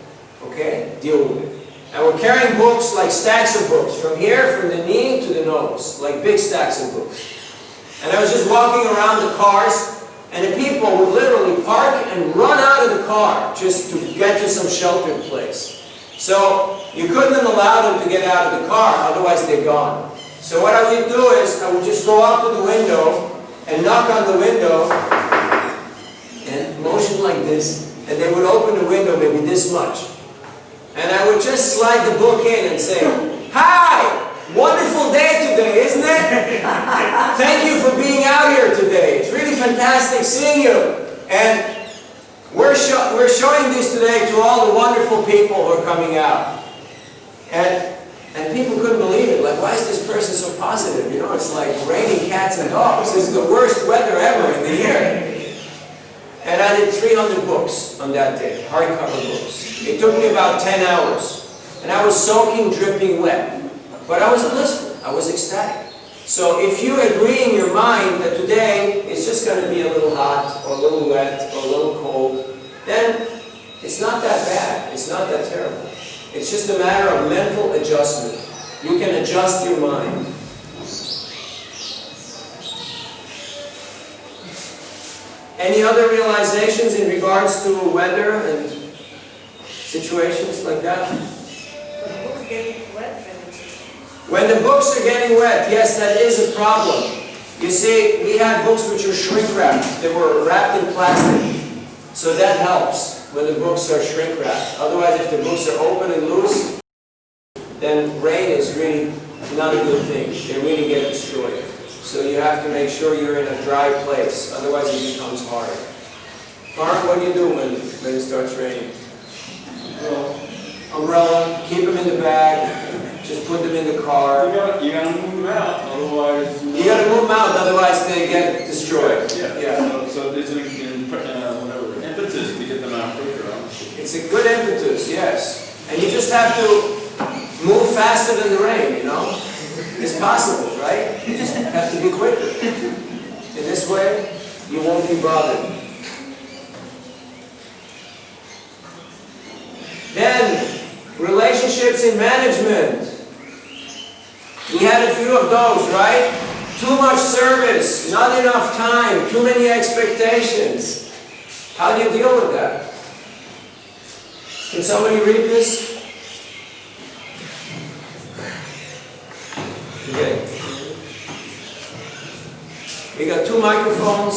Okay, deal with it. And we're carrying books, like stacks of books, from here, from the knee to the nose, like big stacks of books. And I was just walking around the cars, and the people would literally park and run out of the car just to get to some sheltered place. So you couldn't allow them to get out of the car, otherwise they're gone. So what I would do is, I would just go up to the window and knock on the window and motion like this, and they would open the window maybe this much. And I would just slide the book in and say, "Hi! Wonderful day today, isn't it? Thank you for being out here today. fantastic seeing you. And we're showing these today to all the wonderful people who are coming out. And people couldn't believe it. Like, why is this person so positive? You know, it's like raining cats and dogs. It's the worst weather ever in the year. And I did 300 books on that day, hardcover books. It took me about 10 hours. And I was soaking, dripping wet. But I was blissful. I was ecstatic. So if you agree in your mind that today it's just going to be a little hot, or a little wet, or a little cold, then it's not that bad. It's not that terrible. It's just a matter of mental adjustment. You can adjust your mind. Any other realizations in regards to weather and situations like that? When the books are getting wet, yes, that is a problem. You see, we had books which were shrink wrapped. They were wrapped in plastic. So that helps when the books are shrink wrapped. Otherwise, if the books are open and loose, then rain is really not a good thing. They really get destroyed. So you have to make sure you're in a dry place. Otherwise, it becomes hard. Mark, what do you do when it starts raining? Well, umbrella, keep them in the bag. Just put them in the car. You gotta move them out, otherwise... You gotta move them out, otherwise they get destroyed. Yeah. So there's an impetus to get them out quicker. It's a good impetus, yes. And you just have to move faster than the rain, you know? It's possible, right? You just have to be quicker. In this way, you won't be bothered. Then, relationships in management. We had a few of those, right? Too much service, not enough time, too many expectations. How do you deal with that? Can somebody read this? Okay. We got 2 microphones.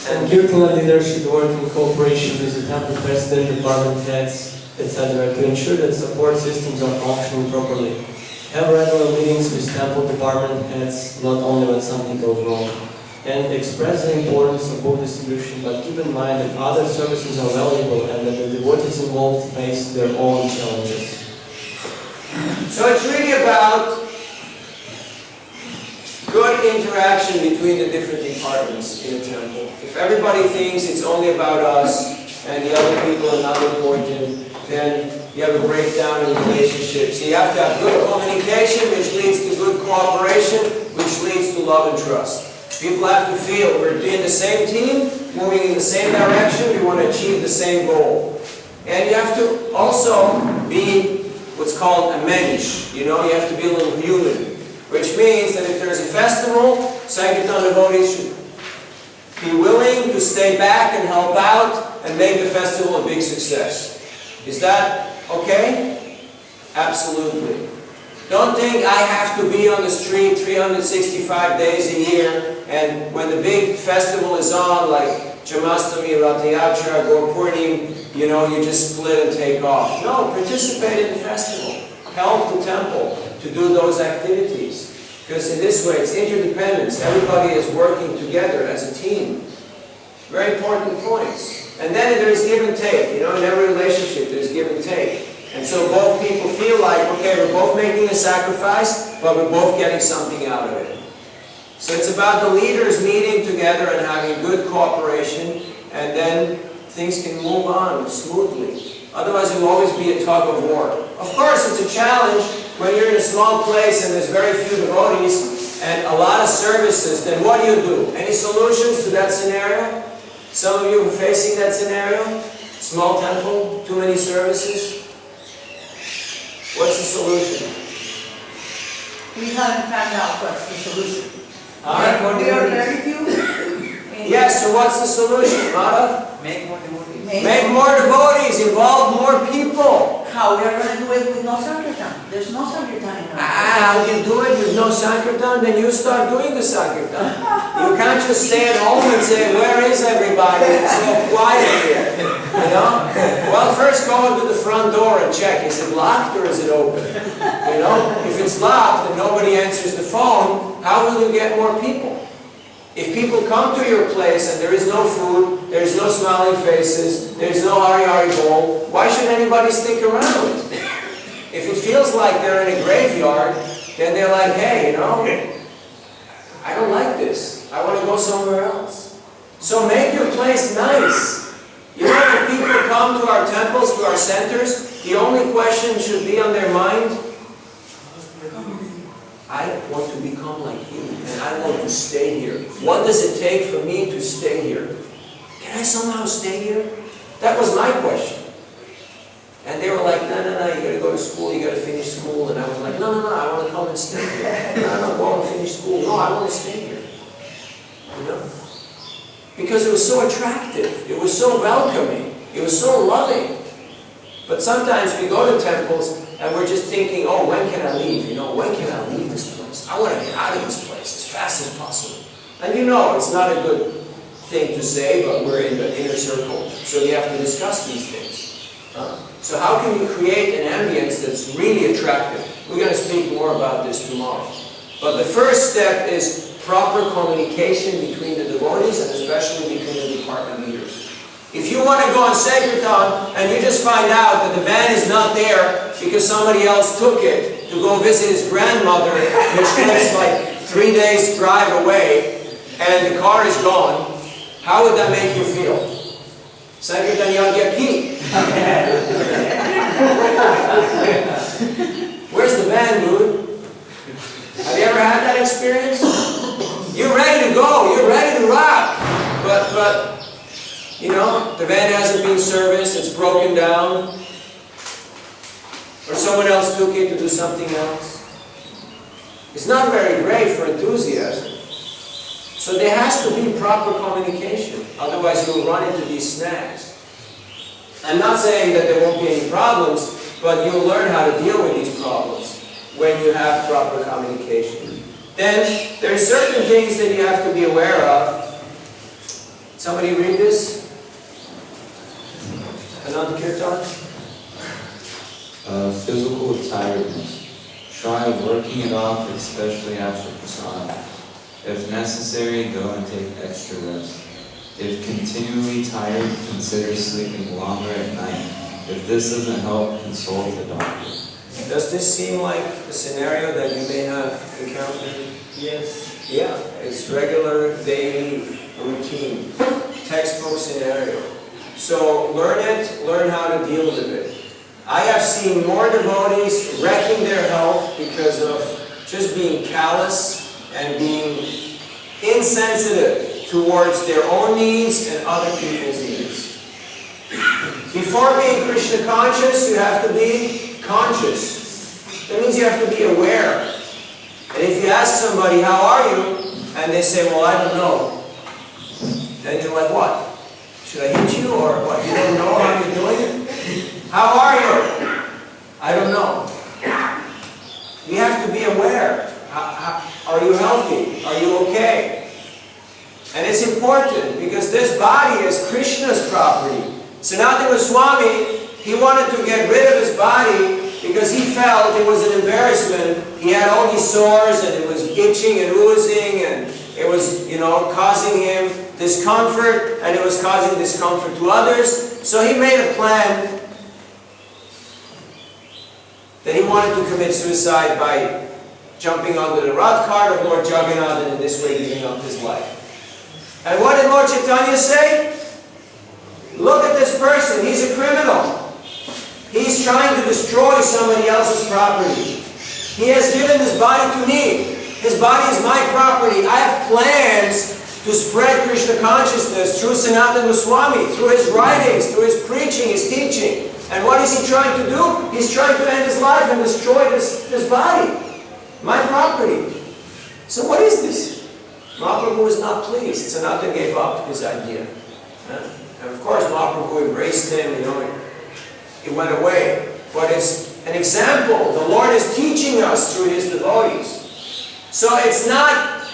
Sankirtan leaders should work in cooperation with the temple president, department heads, etc. to ensure that support systems are functioning properly. Have regular meetings with temple department heads, not only when something goes wrong. And express the importance of both distribution, but keep in mind that other services are valuable and that the devotees involved face their own challenges. So it's really about good interaction between the different departments in a temple. If everybody thinks it's only about us and the other people are not important, then you have a breakdown in relationships. So you have to have good communication, which leads to good cooperation, which leads to love and trust. People have to feel we're in the same team, moving in the same direction, we want to achieve the same goal. And you have to also be what's called a mensch. You know, you have to be a little human. Which means that if there's a festival, Sankirtan devotees should be willing to stay back and help out and make the festival a big success. Is that okay? Absolutely. Don't think I have to be on the street 365 days a year, and when the big festival is on, like Jamastami, Ratayatra, Gorpurnim, you know, you just split and take off. No, participate in the festival. Help the temple to do those activities. Because in this way, it's interdependence. Everybody is working together as a team. Very important points. And then there's give and take. You know, in every relationship, there's give and take. And so both people feel like, okay, we're both making a sacrifice, but we're both getting something out of it. So it's about the leaders meeting together and having good cooperation, and then things can move on smoothly. Otherwise, it will always be a tug of war. Of course, it's a challenge when you're in a small place and there's very few devotees and a lot of services. Then what do? Any solutions to that scenario? Some of you are facing that scenario? Small temple, too many services? What's the solution? We haven't found out what's the solution. We are very few. Yes, so what's the solution, Madhav? Make more devotees. Make more devotees, involve more people. How we are going to do it with no Sankirtan? There's no Sankirtan in our How you do it with no Sankirtan? Then you start doing the Sankirtan. You can't just stay at home and say, where is everybody? It's so quiet here. You know? Well, first go into the front door and check. Is it locked or is it open? You know? If it's locked and nobody answers the phone, how will you get more people? If people come to your place and there is no food, there is no smiling faces, there is no hari-hari bowl, why should anybody stick around? If it feels like they're in a graveyard, then they're like, hey, you know, I don't like this. I want to go somewhere else. So make your place nice. You know, when people come to our temples, to our centers, the only question should be on their mind, I want to become like you, and I want to stay here. What does it take for me to stay here? Can I somehow stay here? That was my question. And they were like, no, no, no, you got to go to school, you got to finish school. And I was like, no, no, no, I want to come and stay here. No, no, go and finish school. No, I want to stay here. You know? Because it was so attractive. It was so welcoming. It was so loving. But sometimes we go to temples and we're just thinking, oh, when can I leave? You know, when can I leave this place? I want to get out of this place as fast as possible. And you know, it's not a good thing to say, but we're in the inner circle, so you have to discuss these things. So how can you create an ambience that's really attractive? We're going to speak more about this tomorrow. But the first step is proper communication between the devotees and especially between the department leaders. If you want to go on Sankirtan and you just find out that the van is not there because somebody else took it to go visit his grandmother, which lives like 3 days drive away, and the car is gone, how would that make you feel? Sankirtan Yagya. Where's the van, dude? Have you ever had that experience? You're ready to go, you're ready to rock, but you know, the van hasn't been serviced, it's broken down, or someone else took it to do something else. It's not very great for enthusiasm. So there has to be proper communication, otherwise you'll run into these snags. I'm not saying that there won't be any problems, but you'll learn how to deal with these problems when you have proper communication. Then, there are certain things that you have to be aware of. Somebody read this? Anand Kirtan? Physical tiredness. Try working it off, especially after prasad. If necessary, go and take extra rest. If continually tired, consider sleeping longer at night. If this doesn't help, consult a doctor. Does this seem like a scenario that you may have encountered? Yes. Yeah, it's regular, daily, routine, textbook scenario. So learn it, learn how to deal with it. I have seen more devotees wrecking their health because of just being callous and being insensitive towards their own needs and other people's needs. Before being Krishna conscious, you have to be conscious. That means you have to be aware. And if you ask somebody, how are you? And they say, well, I don't know. Then you're like, what? Should I hit you or what? You don't know how you're doing it? How are you? I don't know. You have to be aware. Are you healthy? Are you okay? And it's important because this body is Krishna's property. Sanatana Goswami, he wanted to get rid of his body because he felt it was an embarrassment. He had all these sores and it was itching and oozing and it was, you know, causing him discomfort and it was causing discomfort to others. So he made a plan that he wanted to commit suicide by jumping onto the Rath cart of Lord Jagannath and in this way giving up his life. And what did Lord Chaitanya say? Look at this person, he's a criminal. He's trying to destroy somebody else's property. He has given his body to me. His body is my property. I have plans to spread Krishna consciousness through Sanatana Goswami, through his writings, through his preaching, his teaching. And what is he trying to do? He's trying to end his life and destroy this body. My property. So what is this? Mahaprabhu was not pleased. Sanatana gave up his idea. And of course Mahaprabhu embraced him, you know, he went away. But it's an example. The Lord is teaching us through his devotees. So it's not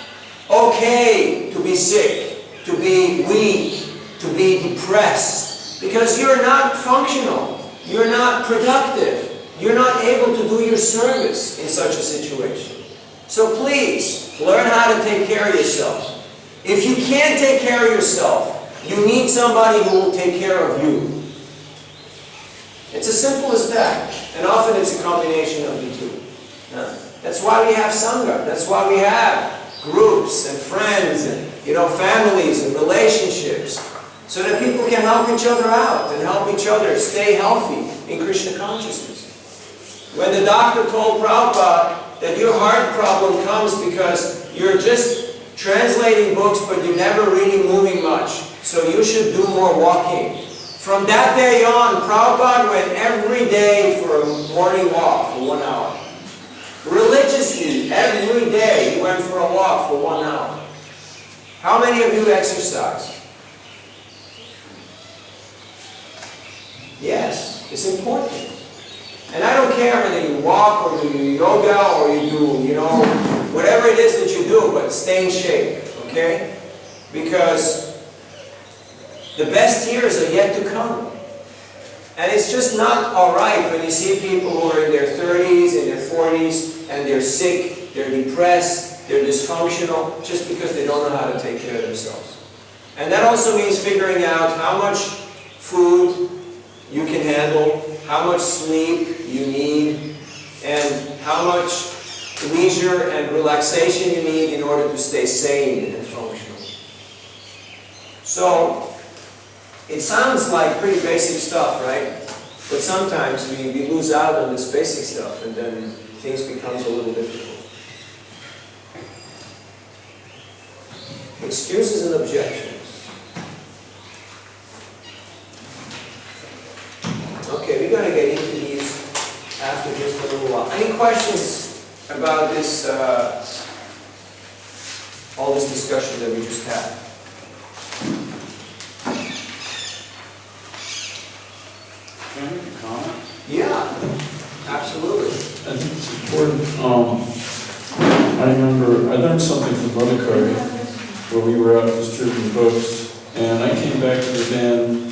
okay to be sick, to be weak, to be depressed, because you're not functional, you're not productive, you're not able to do your service in such a situation. So please, learn how to take care of yourself. If you can't take care of yourself, you need somebody who will take care of you. It's as simple as that. And often it's a combination of the two. That's why we have Sangha. That's why we have groups and friends and families and relationships, so that people can help each other out and help each other stay healthy in Krishna consciousness. When the doctor told Prabhupada that your heart problem comes because you're just translating books but you're never really moving much, so you should do more walking. From that day on, Prabhupada went every day for a morning walk for 1 hour. Religiously, every day he went for a walk for 1 hour. How many of you exercise? Yes, it's important. And I don't care whether you walk or you do yoga or you do, whatever it is that you do, but stay in shape, okay? Because the best years are yet to come. And it's just not all right when you see people who are in their 30s, in their 40s, and they're sick, they're depressed, they're dysfunctional, just because they don't know how to take care of themselves. And that also means figuring out how much food you can handle, how much sleep you need, and how much leisure and relaxation you need in order to stay sane and functional. So, it sounds like pretty basic stuff, right? But sometimes we lose out on this basic stuff, and then things becomes a little difficult. Excuses and objections. Okay, we're going to get into these after just a little while. Any questions about this, all this discussion that we just had? Can I make a comment? Yeah, absolutely. I think it's important. I remember I learned something from Madhukari where we were out distributing books, and I came back to the van,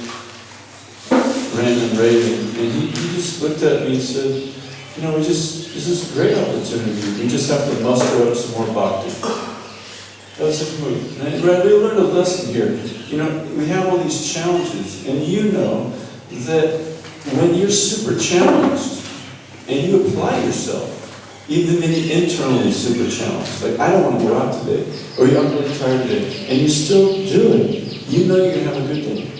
ranting and raving, and he just looked at me and said, this is a great opportunity. We just have to muster up some more bhakti. That was his move. And we learned a lesson here. We have all these challenges, and that when you're super challenged and you apply yourself, even when you're internally super challenged, like I don't want to go out today, or I'm really tired today, and you still do it, you're going to have a good day.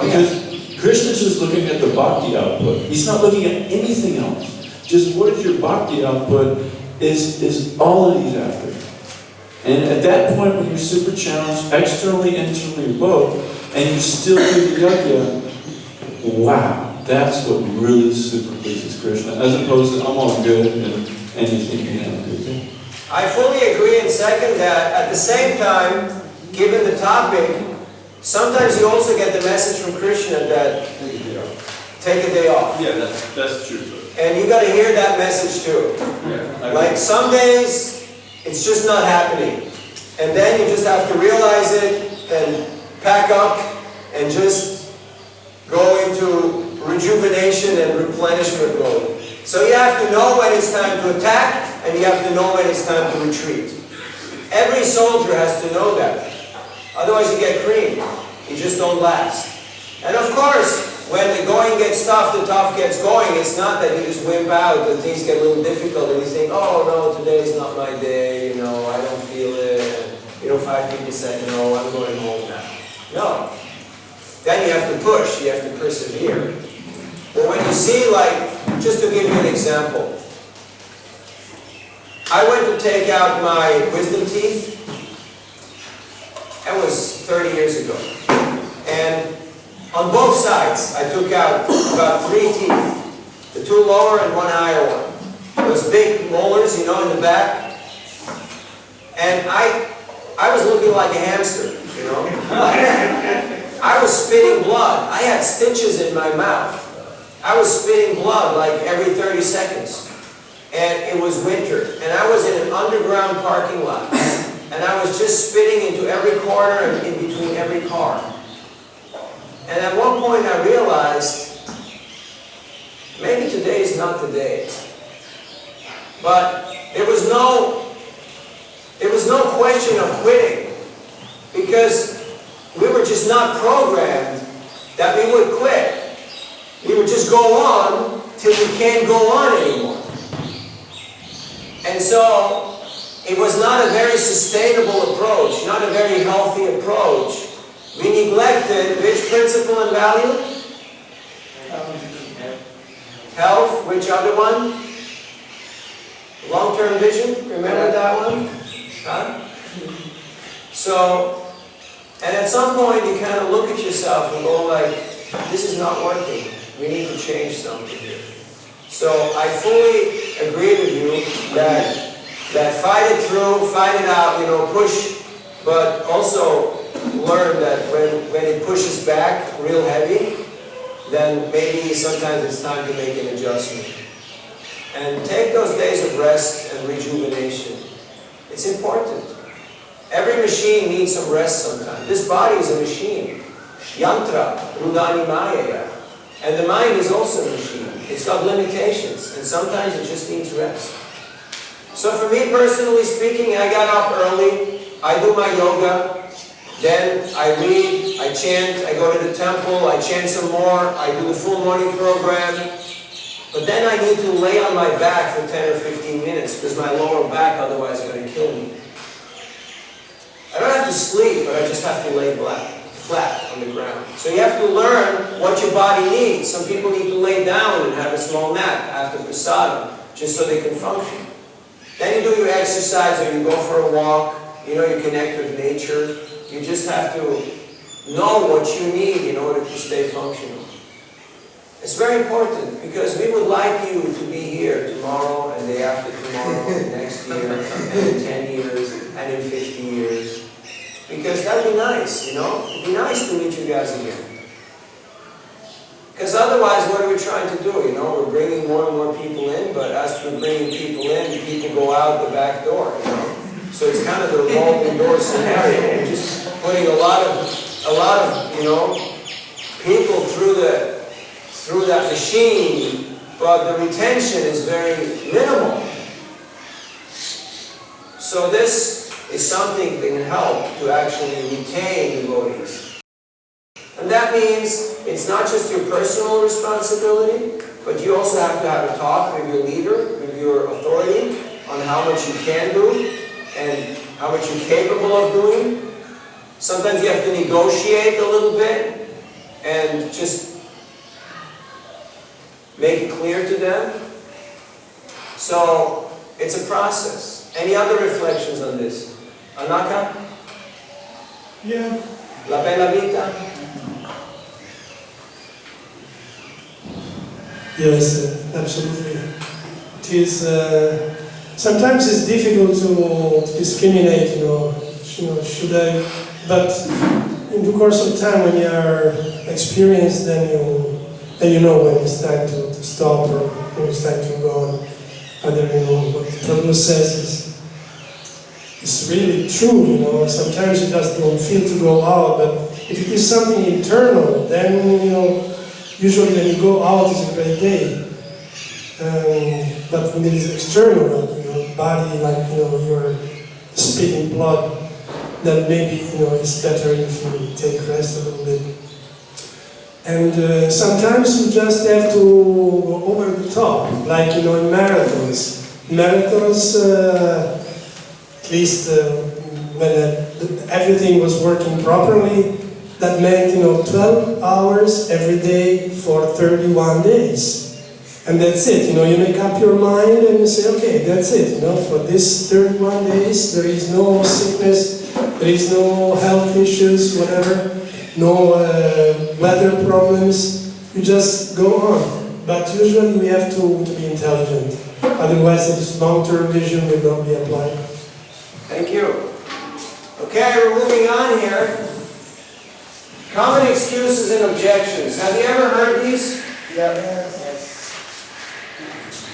Because Krishna's just looking at the bhakti output. He's not looking at anything else. Just what is your bhakti output is all that he's after. And at that point when you're super challenged, externally, internally, both, and you still do the yajna, wow. That's what really super pleases Krishna, as opposed to I'm all good and you think you have a good day. I fully agree and second that. At the same time, given the topic, sometimes you also get the message from Krishna that take a day off. Yeah, that's true. And you got to hear that message too. Yeah, like some days, it's just not happening. And then you just have to realize it and pack up and just go into rejuvenation and replenishment mode. So you have to know when it's time to attack, and you have to know when it's time to retreat. Every soldier has to know that. Otherwise you get creamed. You just don't last. And of course, when the going gets tough, the tough gets going. It's not that you just wimp out and things get a little difficult and you think, oh no, today's not my day, I don't feel it. And, 5 people say, no, I'm going home now. No. Then you have to push, you have to persevere. But when you see, just to give you an example, I went to take out my wisdom teeth. That was 30 years ago. And on both sides, I took out about 3 teeth. The 2 lower and 1 higher one. Those big molars, in the back. And I was looking like a hamster, I was spitting blood. I had stitches in my mouth. I was spitting blood like every 30 seconds. And it was winter. And I was in an underground parking lot. And I was just spitting into every corner and in between every car. And at one point I realized, maybe today is not the day. But there was no question of quitting. because we were just not programmed that we would quit. We would just go on till we can't go on anymore. And so, it was not a very sustainable approach, not a very healthy approach. We neglected which principle and value? Health. Which other one? Long-term vision. Remember that one? Huh? So, and at some point you kind of look at yourself and go like, this is not working. We need to change something here. So I fully agree with you that fight it through, fight it out, push, but also learn that when it pushes back real heavy, then maybe sometimes it's time to make an adjustment. And take those days of rest and rejuvenation. It's important. Every machine needs some rest sometimes. This body is a machine. Yantra, Rudani Maya. And the mind is also a machine. It's got limitations, and sometimes it just needs rest. So for me personally speaking, I got up early, I do my yoga, then I read, I chant, I go to the temple, I chant some more, I do the full morning program. But then I need to lay on my back for 10 or 15 minutes because my lower back otherwise is going to kill me. I don't have to sleep, but I just have to lay flat on the ground. So you have to learn what your body needs. Some people need to lay down and have a small nap after prasadam, just so they can function. Then you do your exercise or you go for a walk, you connect with nature. You just have to know what you need in order to stay functional. It's very important because we would like you to be here tomorrow and the day after tomorrow and next year and in 10 years and in 50 years. Because that would be nice, It'd be nice to meet you guys again. Because otherwise, what are we trying to do? We're bringing more and more people in, but as we're bringing people in, people go out the back door, So it's kind of the revolving door scenario. We're just putting a lot of people through that machine, but the retention is very minimal. So this is something that can help to actually retain devotees. And that means it's not just your personal responsibility, but you also have to have a talk with your leader, with your authority, on how much you can do and how much you're capable of doing. Sometimes you have to negotiate a little bit and just make it clear to them. So it's a process. Any other reflections on this? Anaka? Yeah. La Bella Vita? Yes, absolutely. It is. Sometimes it's difficult to discriminate. Should I? But in the course of time, when you are experienced, then you know when it's time to stop or when it's time to go on. Other, what the Prabhu says is really true. Sometimes you just don't feel to go out, but if it is something internal, then usually when you go out is a great day. But when it is external, like body, like you're spitting blood, then maybe it's better if you take rest a little bit. And sometimes you just have to go over the top, like in marathons. Marathons, at least when everything was working properly, that meant 12 hours every day for 31 days. And that's it, you make up your mind and you say, okay, that's it, for this 31 days, there is no sickness, there is no health issues, whatever, no weather problems, you just go on. But usually we have to be intelligent, otherwise this long-term vision will not be applied. Thank you. Okay, we're moving on here. Common excuses and objections. Have you ever heard these? Yeah.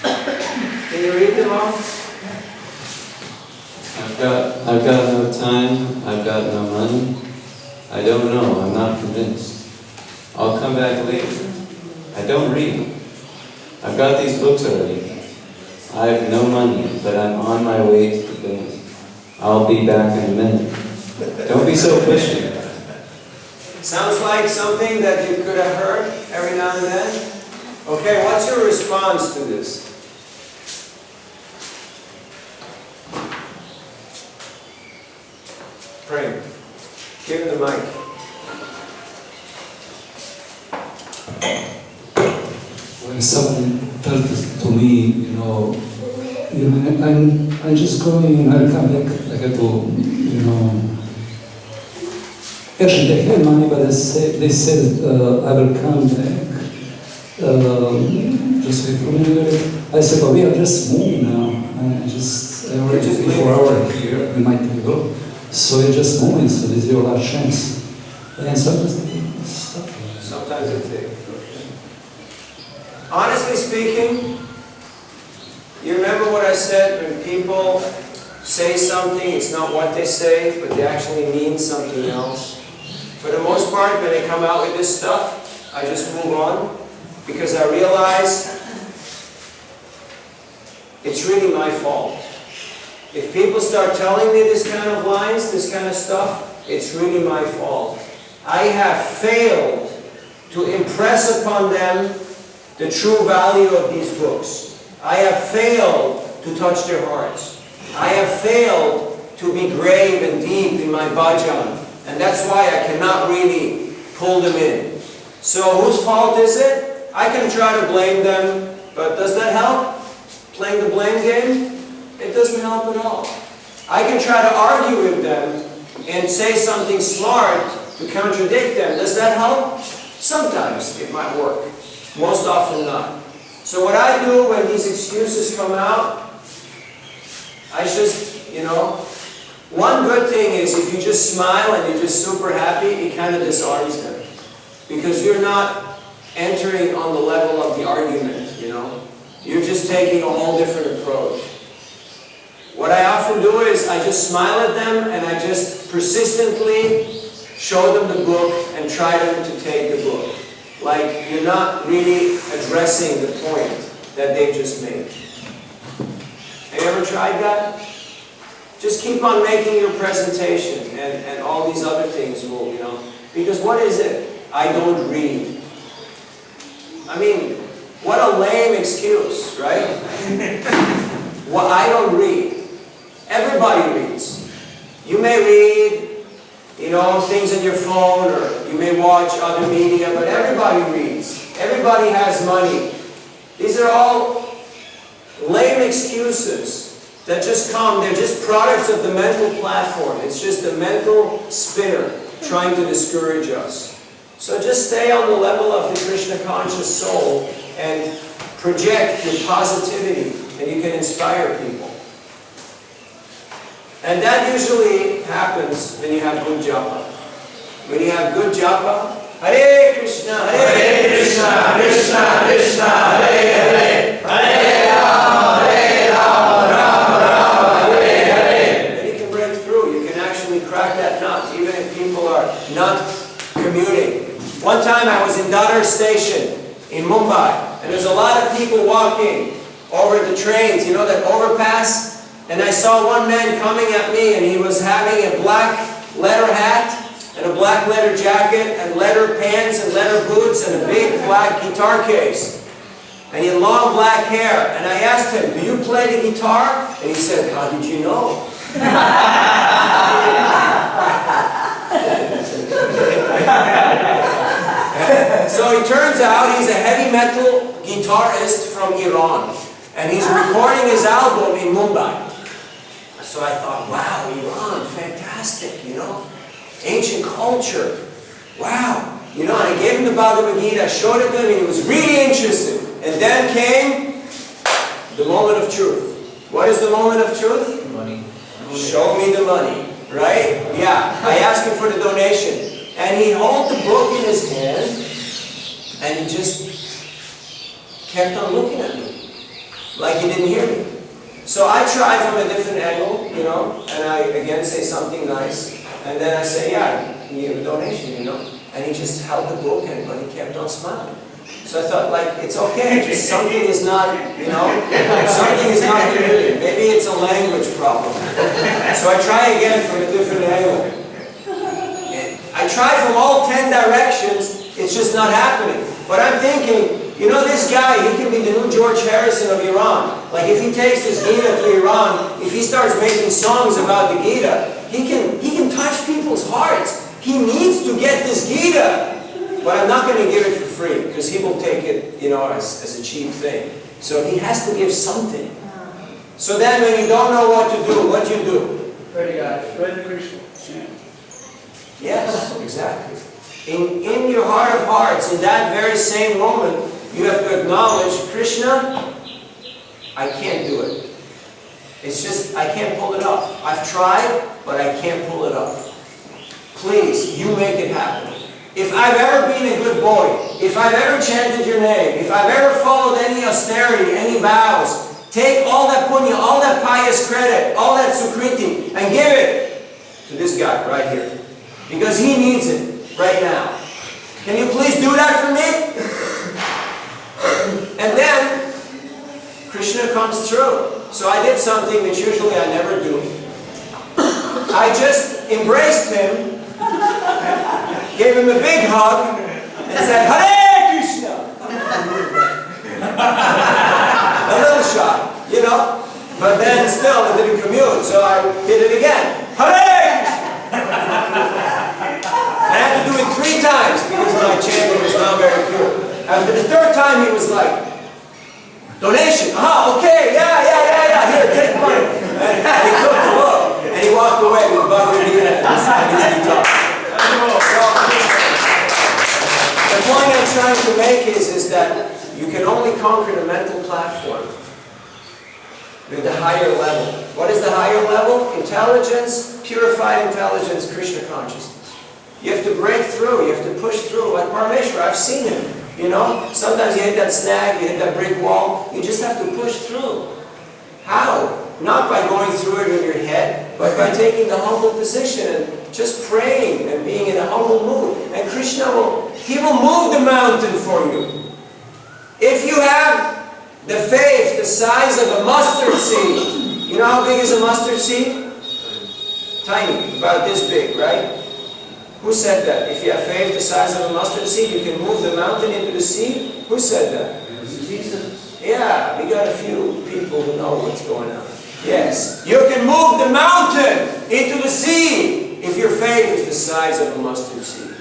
Can you read them off? I've got no time, I've got no money. I don't know, I'm not convinced. I'll come back later. I don't read. I've got these books already. I have no money, but I'm on my way to the bank. I'll be back in a minute. Don't be so pushy. Sounds like something that you could have heard every now and then? Okay, what's your response to this? Pray. Give him the mic. When someone tells to me, I'm just going, I'll come back, like I do, actually they had money, but they said I will come back. Just wait for me. I said, but we are just moving now. I already 4 hours here in my table. So you're just moving, so this is your last chance. And sometimes they stop. Sometimes it takes. Honestly speaking, you remember what I said when people say something, it's not what they say, but they actually mean something else. For the most part, when they come out with this stuff, I just move on because I realize it's really my fault. If people start telling me this kind of lines, this kind of stuff, it's really my fault. I have failed to impress upon them the true value of these books. I have failed to touch their hearts. I have failed to be grave and deep in my bhajan. And that's why I cannot really pull them in. So whose fault is it? I can try to blame them, but does that help? Playing the blame game? It doesn't help at all. I can try to argue with them and say something smart to contradict them. Does that help? Sometimes it might work. Most often not. So what I do when these excuses come out, I just, one good thing is if you just smile and you're just super happy, it kind of disarms them. Because you're not entering on the level of the argument, You're just taking a whole different approach. What I often do is I just smile at them and I just persistently show them the book and try them to take the book. Like you're not really addressing the point that they've just made. Have you ever tried that? Just keep on making your presentation and all these other things will, Because what is it? I don't read. I mean, what a lame excuse, right? Well, I don't read. Everybody reads. You may read, things on your phone, or you may watch other media, but everybody reads. Everybody has money. These are all lame excuses that just come. They're just products of the mental platform. It's just a mental spinner trying to discourage us. So just stay on the level of the Krishna conscious soul and project your positivity, and you can inspire people. And that usually happens when you have good japa. When you have good japa, Hare Krishna, Hare Krishna, Krishna Krishna, Hare Hare, Hare Rama, Rama Rama, Hare Hare. Then you can break through. You can actually crack that nut, even if people are not commuting. One time I was in Dadar station in Mumbai, and there's a lot of people walking over the trains, that overpass. And I saw one man coming at me, and he was having a black leather hat and a black leather jacket and leather pants and leather boots and a big black guitar case. And he had long black hair. And I asked him, "Do you play the guitar?" And he said, "How did you know?" So it turns out he's a heavy metal guitarist from Iran. And he's recording his album in Mumbai. So I thought, wow, Iran, fantastic, ancient culture. Wow. And I gave him the Bhagavad Gita, I showed it to him, and he was really interested. And then came the moment of truth. What is the moment of truth? Money. Show me the money, right? Yeah, I asked him for the donation. And he held the book in his hand, and he just kept on looking at me, like he didn't hear me. So I try from a different angle, and I again say something nice, and then I say, yeah, you give a donation, and he just held the book, but he kept on smiling. So I thought, it's okay, just something is not, something is not familiar. Maybe it's a language problem. So I try again from a different angle. tried from all 10 directions, it's just not happening. But I'm thinking, you know, this guy, he can be the new George Harrison of Iran. Like if he takes this Gita to Iran, if he starts making songs about the Gita, he can touch people's hearts. He needs to get this Gita. But I'm not going to give it for free, because he will take it, you know, as a cheap thing. So he has to give something. So then when you don't know what to do, what do you do? Pray to God. Pray to Krishna. Yes, exactly. In your heart of hearts, in that very same moment, you have to acknowledge, Krishna, I can't do it. It's just, I can't pull it off. I've tried, but I can't pull it off. Please, you make it happen. If I've ever been a good boy, if I've ever chanted your name, if I've ever followed any austerity, any vows, take all that punya, all that pious credit, all that sukriti, and give it to this guy right here. Because he needs it right now. Can you please do that for me? And then, Krishna comes through. So I did something which usually I never do. I just embraced him, gave him a big hug, and said, Hare Krishna! A little shy, you know? But then still it didn't commute, so I did it again. Hare Krishna! I had to do it 3 times because my chanting was not very pure. After the 3rd time he was like, donation, okay, yeah, here, take money. And he took the book, and he walked away with the Bhagavad Gita and his guitar. The point I'm trying to make is that you can only conquer the mental platform with the higher level. What is the higher level? Intelligence, purified intelligence, Krishna consciousness. You have to break through, you have to push through. Like Parmeshwar, I've seen him. You know, sometimes you hit that snag, you hit that brick wall, you just have to push through. How? Not by going through it in your head, but by taking the humble position and just praying and being in a humble mood. And Krishna will move the mountain for you. If you have the faith the size of a mustard seed, you know how big is a mustard seed? Tiny, about this big, right? Who said that? If you have faith the size of a mustard seed, you can move the mountain into the sea? Who said that? Jesus. Yeah, we got a few people who know what's going on. Yes, you can move the mountain into the sea if your faith is the size of a mustard seed.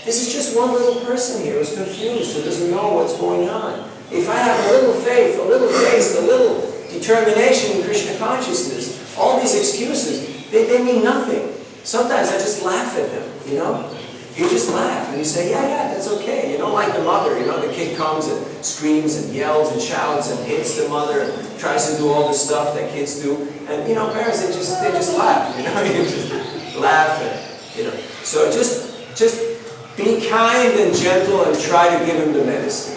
This is just one little person here who's confused, who doesn't know what's going on. If I have a little faith, a little taste, a little determination in Krishna consciousness, all these excuses, they mean nothing. Sometimes I just laugh at them, you know? You just laugh and you say, yeah, that's okay. You don't like the mother, you know, the kid comes and screams and yells and shouts and hits the mother and tries to do all the stuff that kids do. And, you know, parents, they just laugh, you know? You just laugh and, you know. So just be kind and gentle and try to give him the medicine.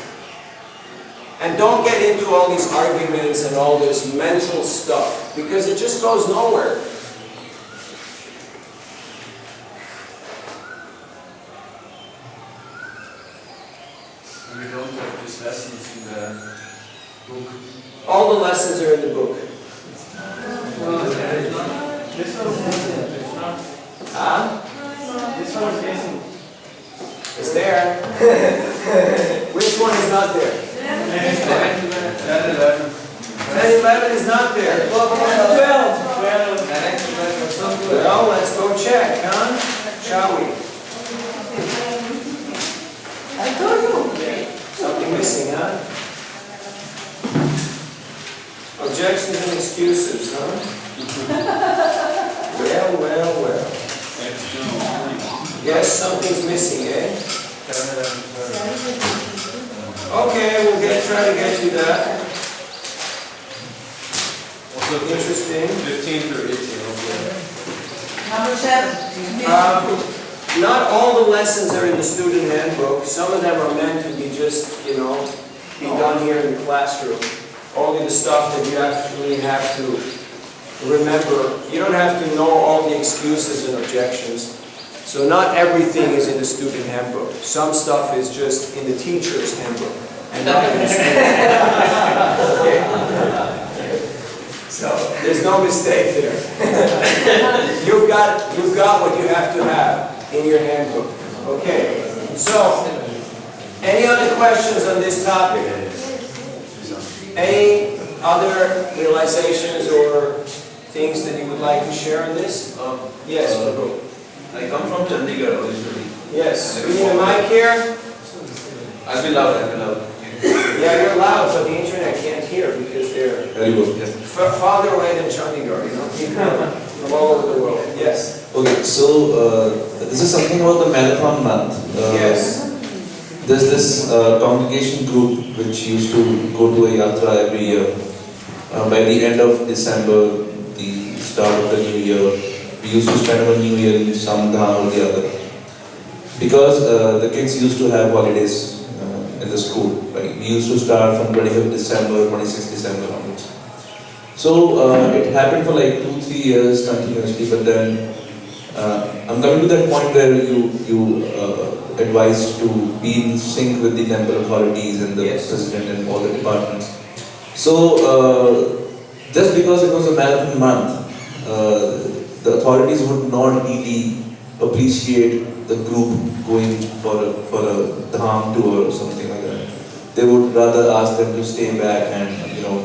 And don't get into all these arguments and all this mental stuff, because it just goes nowhere. We don't have these lessons in the book. All the lessons are in the book. This one is missing. It's not. Huh? This one is missing. It's there. Which one is not there? 10-11 is not there. 12. Well, let's go check, huh? Shall we? I told you. Something missing, huh? Objections and excuses, huh? Well. Yes, something's missing, eh? Okay, we'll try to get you that. Also interesting. 15 through 18. Number 7. Not all the lessons are in the student handbook. Some of them are meant to be just, you know, be done here in the classroom. Only the stuff that you actually have to remember. You don't have to know all the excuses and objections. So not everything is in the student handbook. Some stuff is just in the teacher's handbook and not in the student handbook. Okay? So there's no mistake there. You've got what you have to have. in your handbook. Okay, so, any other questions on this topic? Any other realizations or things that you would like to share on this? Yes, Prabhu. I come from Chandigarh originally. Yes, we need a mic here. I'll be loud, I'll be loud. Yeah, you're loud, but the internet can't hear because they're Very good, yes. farther away than Chandigarh, you know, people from all over the world. Yes. Okay, so this is something about the marathon month. Yes. There's this congregation group which used to go to a yatra every year. By the end of December, the start of the new year, we used to spend our new year in some dham or the other. Because the kids used to have holidays in the school. Right? We used to start from 25th December, 26th December onwards. So it happened for like 2-3 years continuously, but then I'm coming to that point where you advised to be in sync with the temple authorities and the president and all the departments. So just because it was a marathon month, the authorities would not really appreciate the group going for a dham tour or something like that. They would rather ask them to stay back and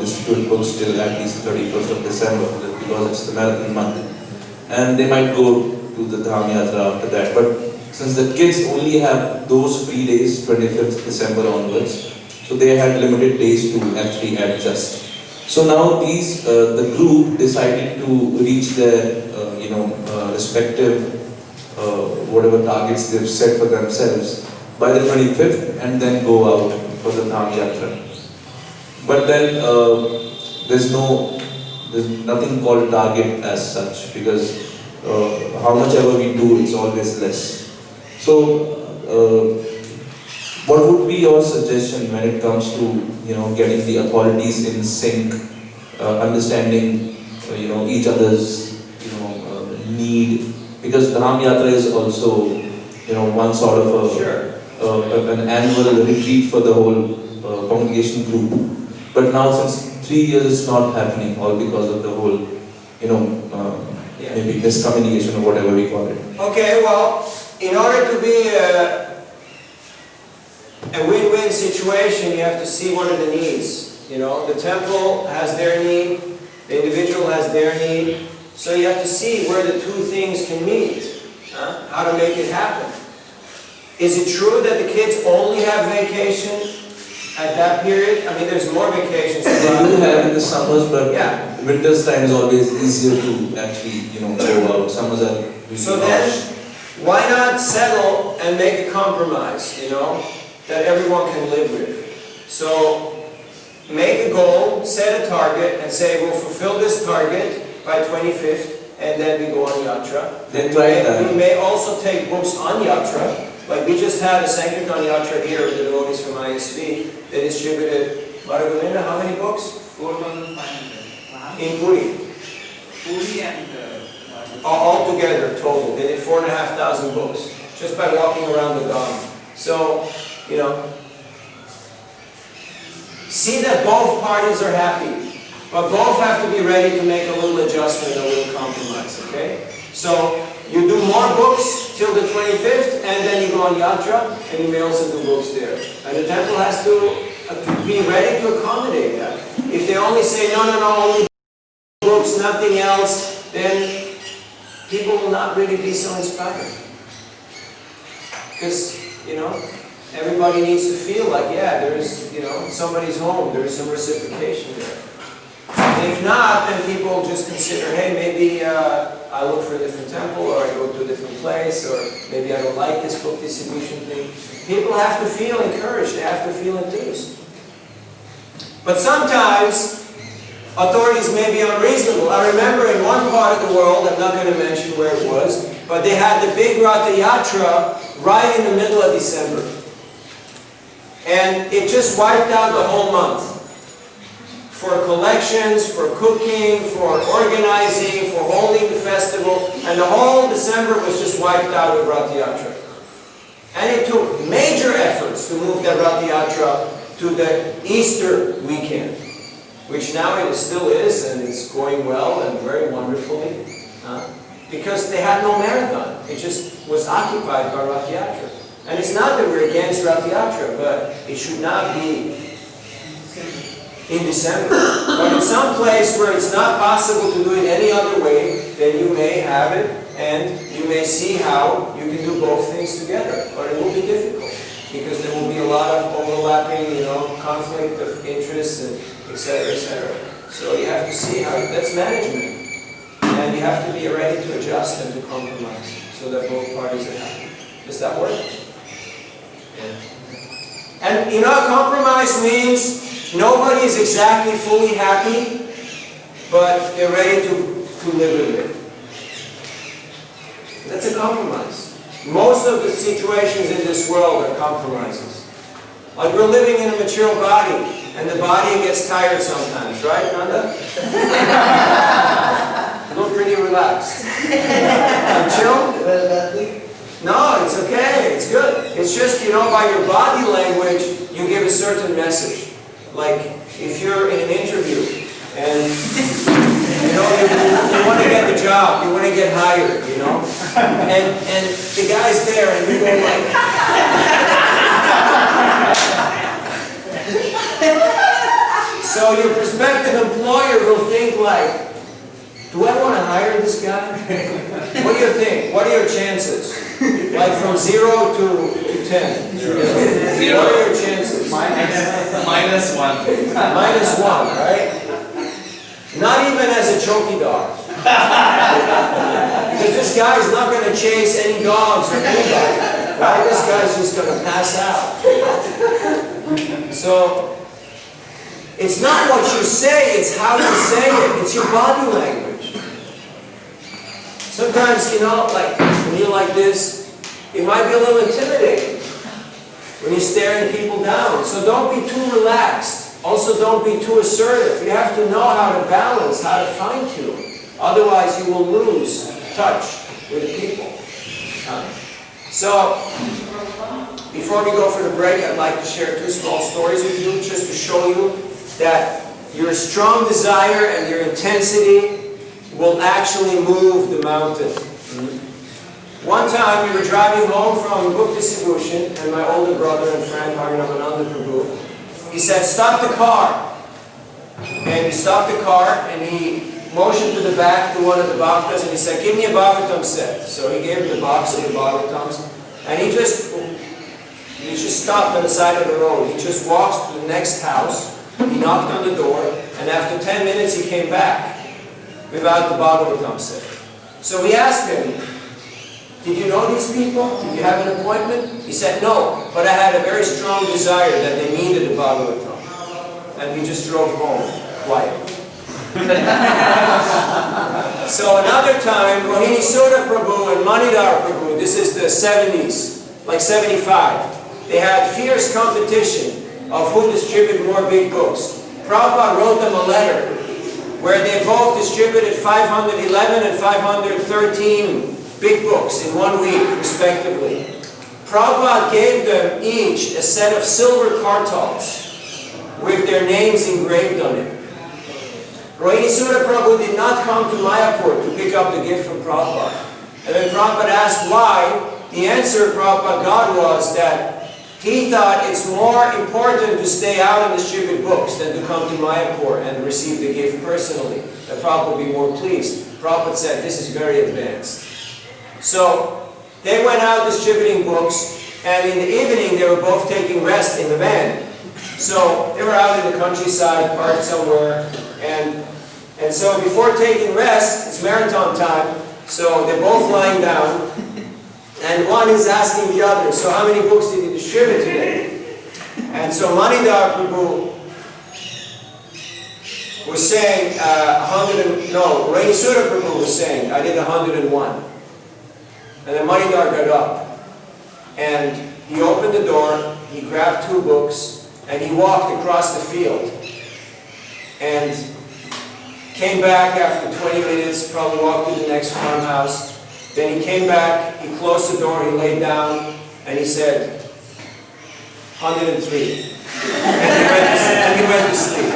distribute books till at least 31st of December because it's the marathon month. And they might go to the dham yatra after that. But since the kids only have those free days, 25th December onwards, so they had limited days to actually adjust. So now the group decided to reach their respective whatever targets they've set for themselves by the 25th and then go out for the dham yatra. But then there's nothing called target as such because how much ever we do, it's always less. So what would be your suggestion when it comes to getting the authorities in sync, understanding each other's need, because Dham Yatra is also one sort of an annual retreat for the whole congregation group. But now since 3 years it's not happening, all because of the whole maybe miscommunication or whatever we call it. Okay, well, in order to be a win-win situation, you have to see what are the needs. The temple has their need, the individual has their need, so you have to see where the two things can meet, how to make it happen. Is it true that the kids only have vacation at that period? I mean, there's more vacations. They do have in the summers, but winter's time is always easier to actually go out. Summers are really So then, why not settle and make a compromise, that everyone can live with? So, make a goal, set a target, and say we'll fulfill this target by 25th, and then we go on yatra. We may also take books on yatra, like we just had a Sankirtan yatra here with the devotees from ISV. They distributed, Bharagovinda, how many books? 4,500. In Puri. Puri and all together, total. They did 4,500 books, just by walking around the Dham. So, see that both parties are happy, but both have to be ready to make a little adjustment, a little compromise, okay? So, you do more books till the 25th, and then you go on yatra, and you may also do books there. And the temple has to be ready to accommodate that. If they only say, no, only books, nothing else, then people will not really be so inspired. Because, everybody needs to feel like, there is, somebody's home, there is some reciprocation there. And if not, then people just consider, hey, maybe I look for a different temple, or I go to a different place, or maybe I don't like this book distribution thing. People have to feel encouraged, they have to feel enthused. But sometimes, authorities may be unreasonable. I remember in one part of the world, I'm not going to mention where it was, but they had the big Ratha Yatra right in the middle of December. And it just wiped out the whole month. For collections, for cooking, for organizing, for holding the festival, and the whole December was just wiped out with Ratha Yatra. And it took major efforts to move the Ratha Yatra to the Easter weekend, which now it still is, and it's going well and very wonderfully. because they had no marathon. It just was occupied by Rath Yatra. And it's not that we're against Rath Yatra, but it should not be in December. But in some place where it's not possible to do it any other way, then you may have it, and you may see how you can do both things together. But it will be difficult, because there will be a lot of overlapping, conflict of interests, and etc., etc. So you have to see how, that's management. And you have to be ready to adjust and to compromise, so that both parties are happy. Does that work? Yeah. And compromise means nobody is exactly fully happy, but they're ready to live with it. That's a compromise. Most of the situations in this world are compromises. Like we're living in a material body, and the body gets tired sometimes, right, Nanda? You look pretty relaxed. You chill? No, it's okay, it's good. It's just, by your body language, you give a certain message. Like, if you're in an interview, and, you want to get the job, you want to get hired, and the guy's there, and you go like... So your prospective employer will think like, do I want to hire this guy? What do you think? What are your chances? Like from 0 to 10? Zero. What are your chances? Minus one. Minus one, right? Not even as a choky dog. Because this guy is not going to chase any dogs or anybody. Right? This guy's just going to pass out. So, it's not what you say, it's how you say it. It's your body language. Sometimes, like, when you're like this, it might be a little intimidating when you're staring people down. So don't be too relaxed. Also, don't be too assertive. You have to know how to balance, how to fine-tune. Otherwise, you will lose touch with the people. So, before we go for the break, I'd like to share 2 small stories with you, just to show you that your strong desire and your intensity will actually move the mountain. One time, we were driving home from book distribution, and my older brother and friend, Harinavananda Prabhu, he said, "Stop the car." And he stopped the car, and he motioned to the back to one of the bhaktas, and he said, "Give me a Bhagavatam set." So he gave him the box of the Bhagavatams, and he just stopped on the side of the road. He just walked to the next house, he knocked on the door, and after 10 minutes he came back without the Bhagavatam set. So we asked him, "Did you know these people? Did you have an appointment?" He said, "No, but I had a very strong desire that they needed the Bhagavatam." And we just drove home quiet. So another time, Rohini Sudha Prabhu and Manidhar Prabhu, this is the 70s, like 75, they had fierce competition of who distributed more big books. Prabhupada wrote them a letter where they both distributed 511 and 513 big books in 1 week, respectively. Prabhupada gave them each a set of silver kartals with their names engraved on it. Rohini Sudha Prabhu did not come to Mayapur to pick up the gift from Prabhupada. And when Prabhupada asked why, the answer Prabhupada got was that he thought it's more important to stay out and distribute books than to come to Mayapur and receive the gift personally. That Prabhupada would be more pleased. Prabhupada said, this is very advanced. So, they went out distributing books, and in the evening they were both taking rest in the van. So, they were out in the countryside, parked somewhere, and so before taking rest, it's marathon time, so they're both lying down, and one is asking the other, so how many books did you distribute today? And so Manidhar Prabhu was saying, Rohini Sudha Prabhu was saying, I did 101. And then Manidhar got up, and he opened the door, he grabbed 2 books, and he walked across the field, and came back after 20 minutes, probably walked to the next farmhouse. Then he came back, he closed the door, he laid down, and he said, 103. And he went to sleep.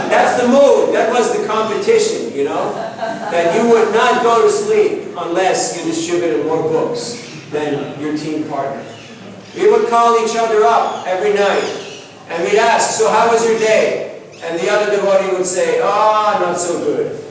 That's the mood. That was the competition, That you would not go to sleep unless you distributed more books than your team partner. We would call each other up every night, and we'd ask, so how was your day? And the other devotee would say, oh, not so good.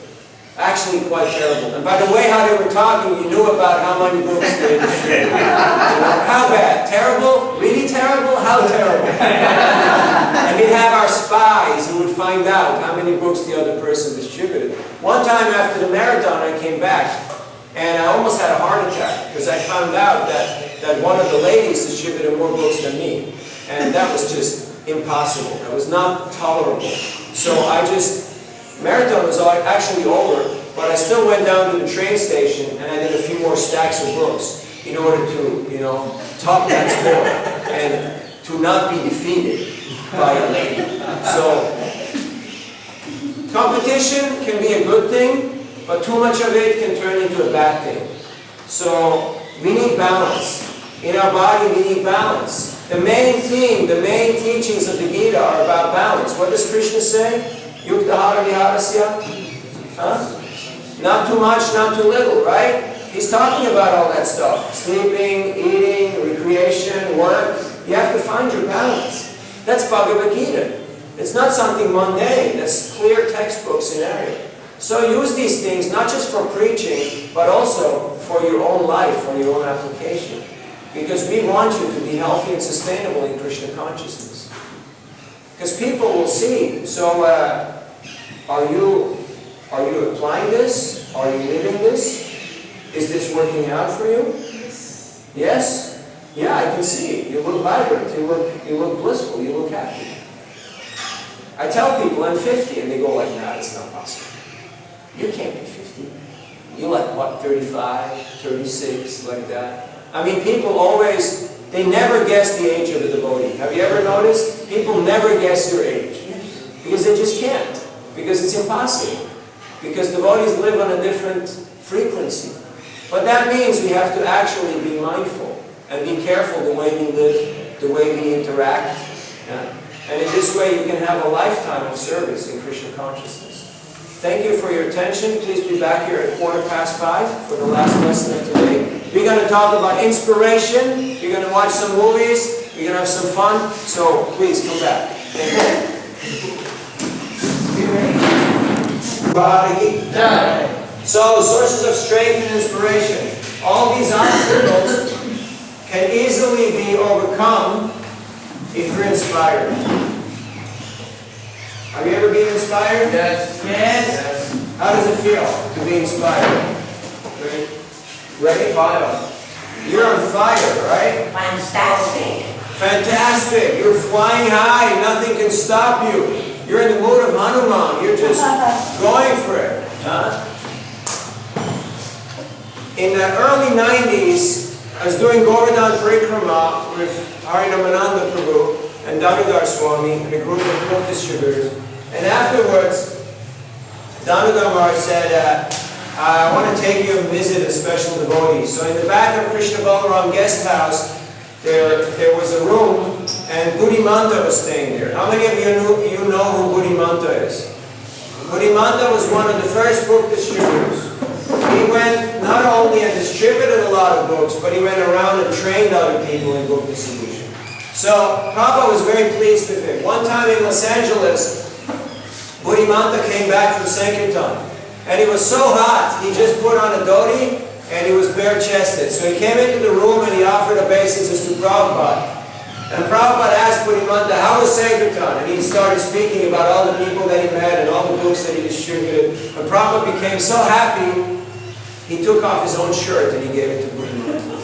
Actually, quite terrible. And by the way how they were talking, you knew about how many books they had distributed. How bad? Terrible? Really terrible? How terrible? And we'd have our spies who would find out how many books the other person distributed. One time after the marathon, I came back, and I almost had a heart attack, because I found out that one of the ladies distributed more books than me. And that was just impossible. That was not tolerable. So marathon was actually over, but I still went down to the train station and I did a few more stacks of books in order to, top that score and to not be defeated by a lady. So, competition can be a good thing, but too much of it can turn into a bad thing. So, we need balance. In our body, we need balance. The main theme, the main teachings of the Gita are about balance. What does Krishna say? Yuktahara viharasya? Huh? Not too much, not too little, right? He's talking about all that stuff. Sleeping, eating, recreation, work. You have to find your balance. That's Bhagavad Gita. It's not something mundane. That's clear textbook scenario. So use these things not just for preaching, but also for your own life, for your own application. Because we want you to be healthy and sustainable in Krishna consciousness. Because people will see. So, are you applying this? Are you living this? Is this working out for you? Yes. Yes? Yeah, I can see. You look vibrant. You look blissful. You look happy. I tell people I'm 50, and they go like, nah, it's not possible. You can't be 50. You're like, what, 35, 36, like that. I mean, people always, they never guess the age of a devotee. Have you ever noticed? People never guess your age. Because they just can't. Because it's impossible. Because devotees live on a different frequency. But that means we have to actually be mindful and be careful the way we live, the way we interact. Yeah? And in this way you can have a lifetime of service in Krishna consciousness. Thank you for your attention. Please be back here at 5:15 for the last lesson of today. We're going to talk about inspiration. We're going to watch some movies. We're going to have some fun. So please come back. Thank you. So, sources of strength and inspiration. All these obstacles can easily be overcome if you're inspired. Have you ever been inspired? Yes. Yes. How does it feel to be inspired? Ready? Fire. You're on fire, right? Fantastic. Fantastic. You're flying high. Nothing can stop you. You're in the mood of Hanuman. You're just going for it. Huh? In the early 90s, I was doing Govardhan Parikrama with Harinamananda Prabhu and Damodar Swami and a group of book distributors. And afterwards, Damodar Maharaj said, I want to take you and visit a special devotee. So in the back of Krishna Balaram guest house, there was a room, and Buddhimanta was staying there. How many of you know who Buddhimanta is? Buddhimanta was one of the first book distributors. He went not only and distributed a lot of books, but he went around and trained other people in book distribution. So Prabhupada was very pleased with him. One time in Los Angeles, Buddhimanta came back from Sankirtan. And he was so hot, he just put on a dhoti and he was bare-chested. So he came into the room and he offered obeisances to Prabhupada. And Prabhupada asked Buddhimanta, how was Sankirtan? And he started speaking about all the people that he met and all the books that he distributed. And Prabhupada became so happy, he took off his own shirt and he gave it to Buddhimanta.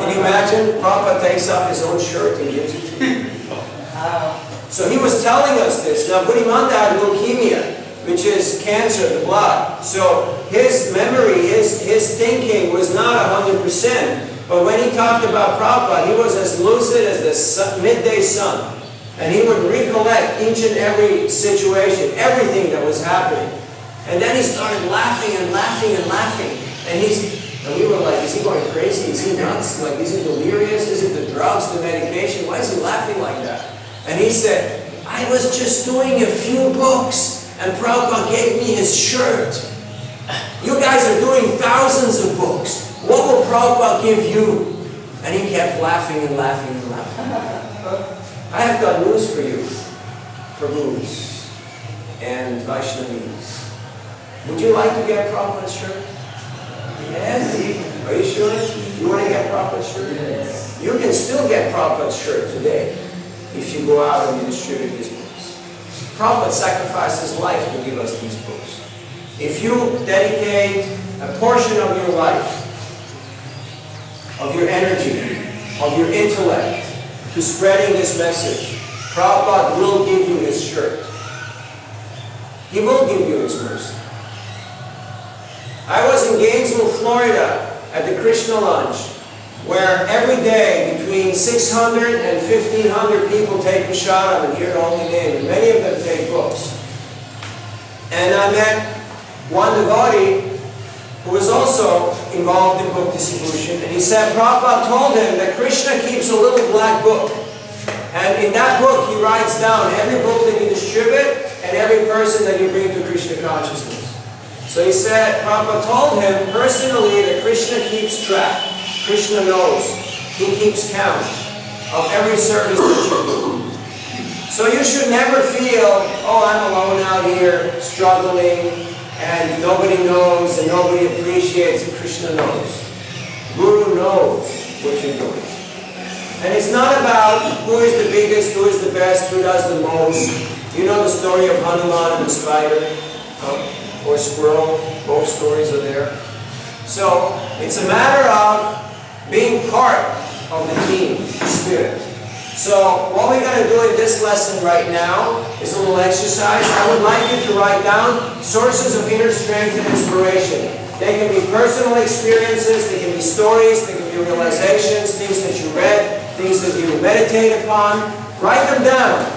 Can you imagine? Prabhupada takes off his own shirt and gives it to him. So he was telling us this. Now Buddhimanta had leukemia, which is cancer of the blood. So his memory, his thinking was not 100%. But when he talked about Prabhupada, he was as lucid as the midday sun. And he would recollect each and every situation, everything that was happening. And then he started laughing and laughing and laughing. And we were like, is he going crazy? Is he nuts? Like, is he delirious? Is it the drugs, the medication? Why is he laughing like that? And he said, I was just doing a few books, and Prabhupada gave me his shirt. You guys are doing thousands of books. What will Prabhupada give you? And he kept laughing and laughing and laughing. I have got news for you, Prabhus and Vaishnavis. Would you like to get Prabhupada's shirt? Yes. Are you sure? You want to get Prabhupada's shirt? Yes. You can still get Prabhupada's shirt today if you go out and you distribute these books. Prabhupada sacrificed his life to give us these books. If you dedicate a portion of your life, of your energy, of your intellect to spreading this message, Prabhupada will give you his shirt. He will give you his mercy. I was in Gainesville, Florida at the Krishna Lunch, where every day between 600 and 1,500 people take prashadam and hear the holy name, and many of them take books. And I met one devotee who was also involved in book distribution, and he said Prabhupada told him that Krishna keeps a little black book, and in that book he writes down every book that you distribute and every person that you bring to Krishna consciousness. So he said Prabhupada told him personally that Krishna keeps track, Krishna knows, he keeps count of every service that you do. So you should never feel, oh, I'm alone out here struggling, and nobody knows and nobody appreciates, and Krishna knows. Guru knows what you're doing. And it's not about who is the biggest, who is the best, who does the most. You know the story of Hanuman and the spider, or squirrel, both stories are there. So it's a matter of being part of the team spirit. So what we're going to do in this lesson right now is a little exercise. I would like you to write down sources of inner strength and inspiration. They can be personal experiences, they can be stories, they can be realizations, things that you read, things that you meditate upon. Write them down.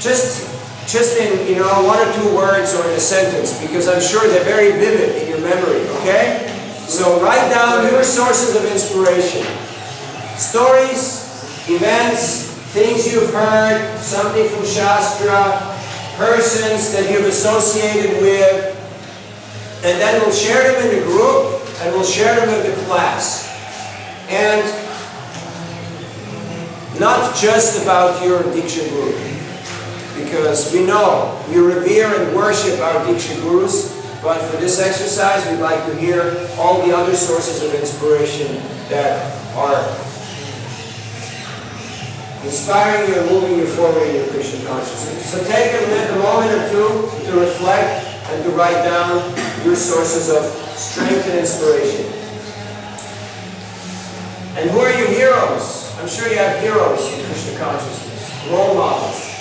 Just in, one or two words or in a sentence, because I'm sure they're very vivid in your memory, okay? So write down your sources of inspiration. Stories, events, things you've heard, something from Shastra, persons that you've associated with, and then we'll share them in the group, and we'll share them with the class. And not just about your Diksha guru, because we know we revere and worship our Diksha gurus, but for this exercise we'd like to hear all the other sources of inspiration that are inspiring you and moving you forward in your Krishna consciousness. So take a moment or two to reflect and to write down your sources of strength and inspiration. And who are your heroes? I'm sure you have heroes in Krishna consciousness, role models.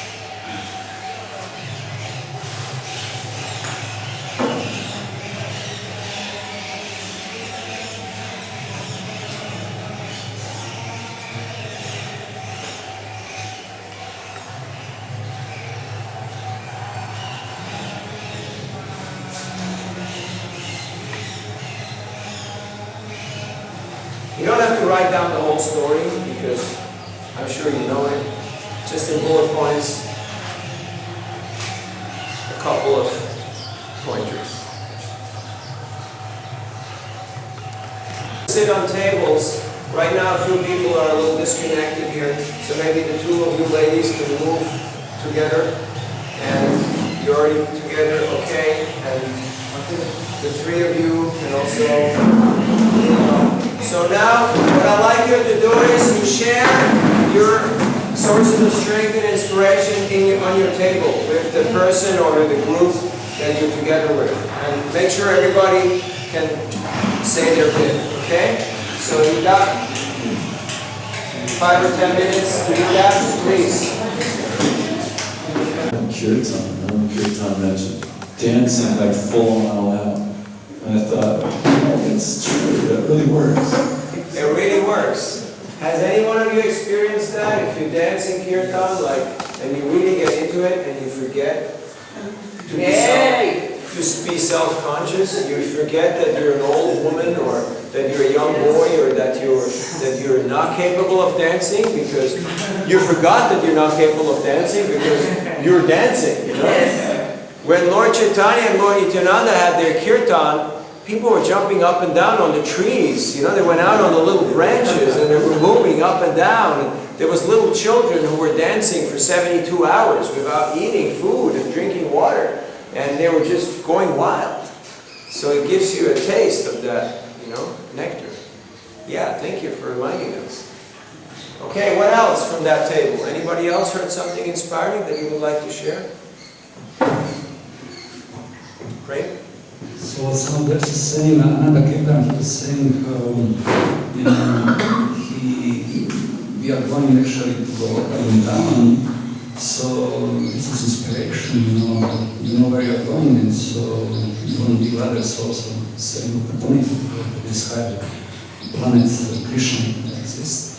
You don't have to write down the whole story because I'm sure you know it. Just in bullet points, a couple of pointers. Sit on tables. Right now a few people are a little disconnected here, so maybe the two of you ladies can move together, and you're already together, okay, and the three of you can also. So now, what I'd like you to do is you share your sources of strength and inspiration on your table with the person or the group that you're together with. And make sure everybody can say their bit, okay? So you got 5 or 10 minutes to do that, please. Kirtan mentioned dancing like full on all out. And I thought, it's true, that really works. It really works. Has any one of you experienced that? If you dance in Kirtan, and you really get into it and you forget to be self-conscious, you forget that you're an old woman or that you're a young boy or that you're not capable of dancing because you forgot that you're not capable of dancing because you're dancing, you know? Yes. When Lord Chaitanya and Lord Nityananda had their kirtan, people were jumping up and down on the trees. You know, they went out on the little branches and they were moving up and down. And there was little children who were dancing for 72 hours without eating food and drinking water. And they were just going wild. So it gives you a taste of that, you know, nectar. Yeah, thank you for reminding us. Okay, what else from that table? Anybody else heard something inspiring that you would like to share? Pray. So some verse is saying, another Kirtan, he was saying, you know, we are going actually to go up and down. So this is inspiration, you know where you are going, and so you want to give others also the same opportunity to describe the planet Krishna exists.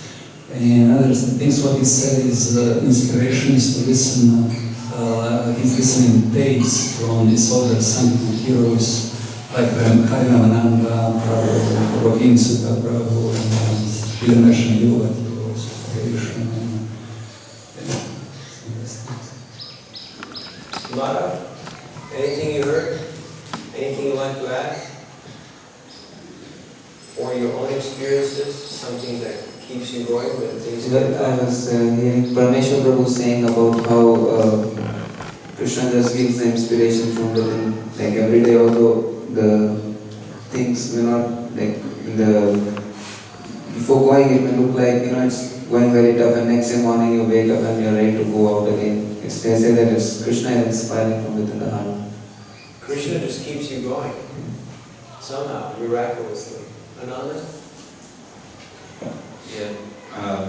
And other things what he said is inspiration is to listen, he's listening tapes from these other Sankirtan heroes like Harinavananda, Prabhu, Ravin Sutta Prabhu, and International Yoga heroes, inspiration. Mara, anything you heard? Anything you'd like to add? Or your own experiences? Something that keeps you going when things Well, I was hearing Parameshwar Prabhu saying about how Krishna just gives the inspiration from within. Like every day, although the things may not, like in the before going, it may look like, you know, it's going very tough, and next day morning you wake up and you're ready to go out again. They say that it's Krishna is inspiring from within the heart. Krishna just keeps you going. Somehow, miraculously. Ananda? Yeah,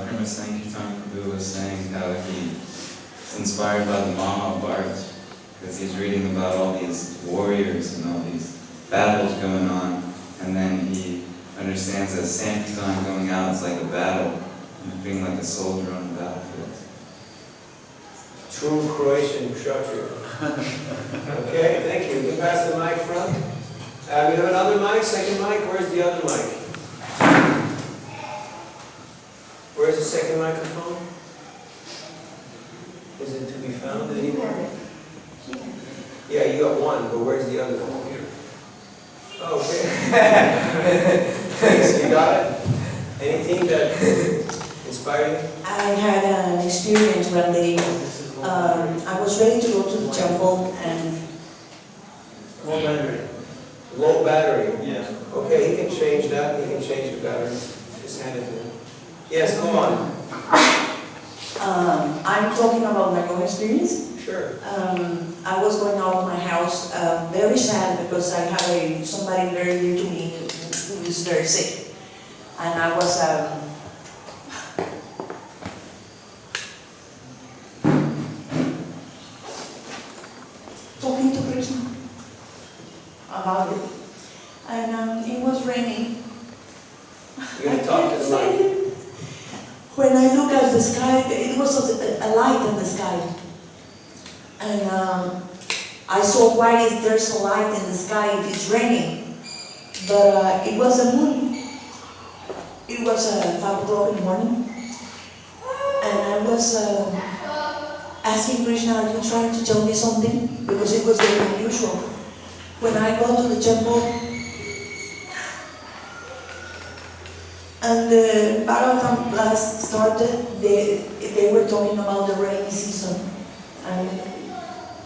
Prima Sankirtan Prabhu was saying how he's inspired by the Mahabharata because he's reading about all these warriors and all these battles going on, and then he understands that Sankirtan going out is like a battle, and being like a soldier on the battlefield. True Croatian Kshatriya. Okay, thank you. You can pass the mic from. We have another mic, second mic. Where's the other mic? Where's the second microphone? Is it to be found anywhere? Yeah, you got one, but where's the other one? Here. Okay. Thanks, you got it? Anything that inspired you? I had an experience one day. I was ready to go to the temple and... Low battery. Low battery? Yeah. Okay, he can change that. He can change the battery. Just hand it to him. Yes, go on. I'm talking about my own experience. Sure. I was going out of my house, very sad because I have somebody very dear to me who is very sick. And I was talking to Krishna about it. And it was raining. You're going to talk to the mic. When I look at the sky, it was a light in the sky. And I saw why is there's a light in the sky if it's raining. But it was a moon. It was 5 o'clock in the morning. And I was asking Krishna, are you trying to tell me something? Because it was very unusual. When I go to the temple, and the Bhagavatam class started, they were talking about the rainy season and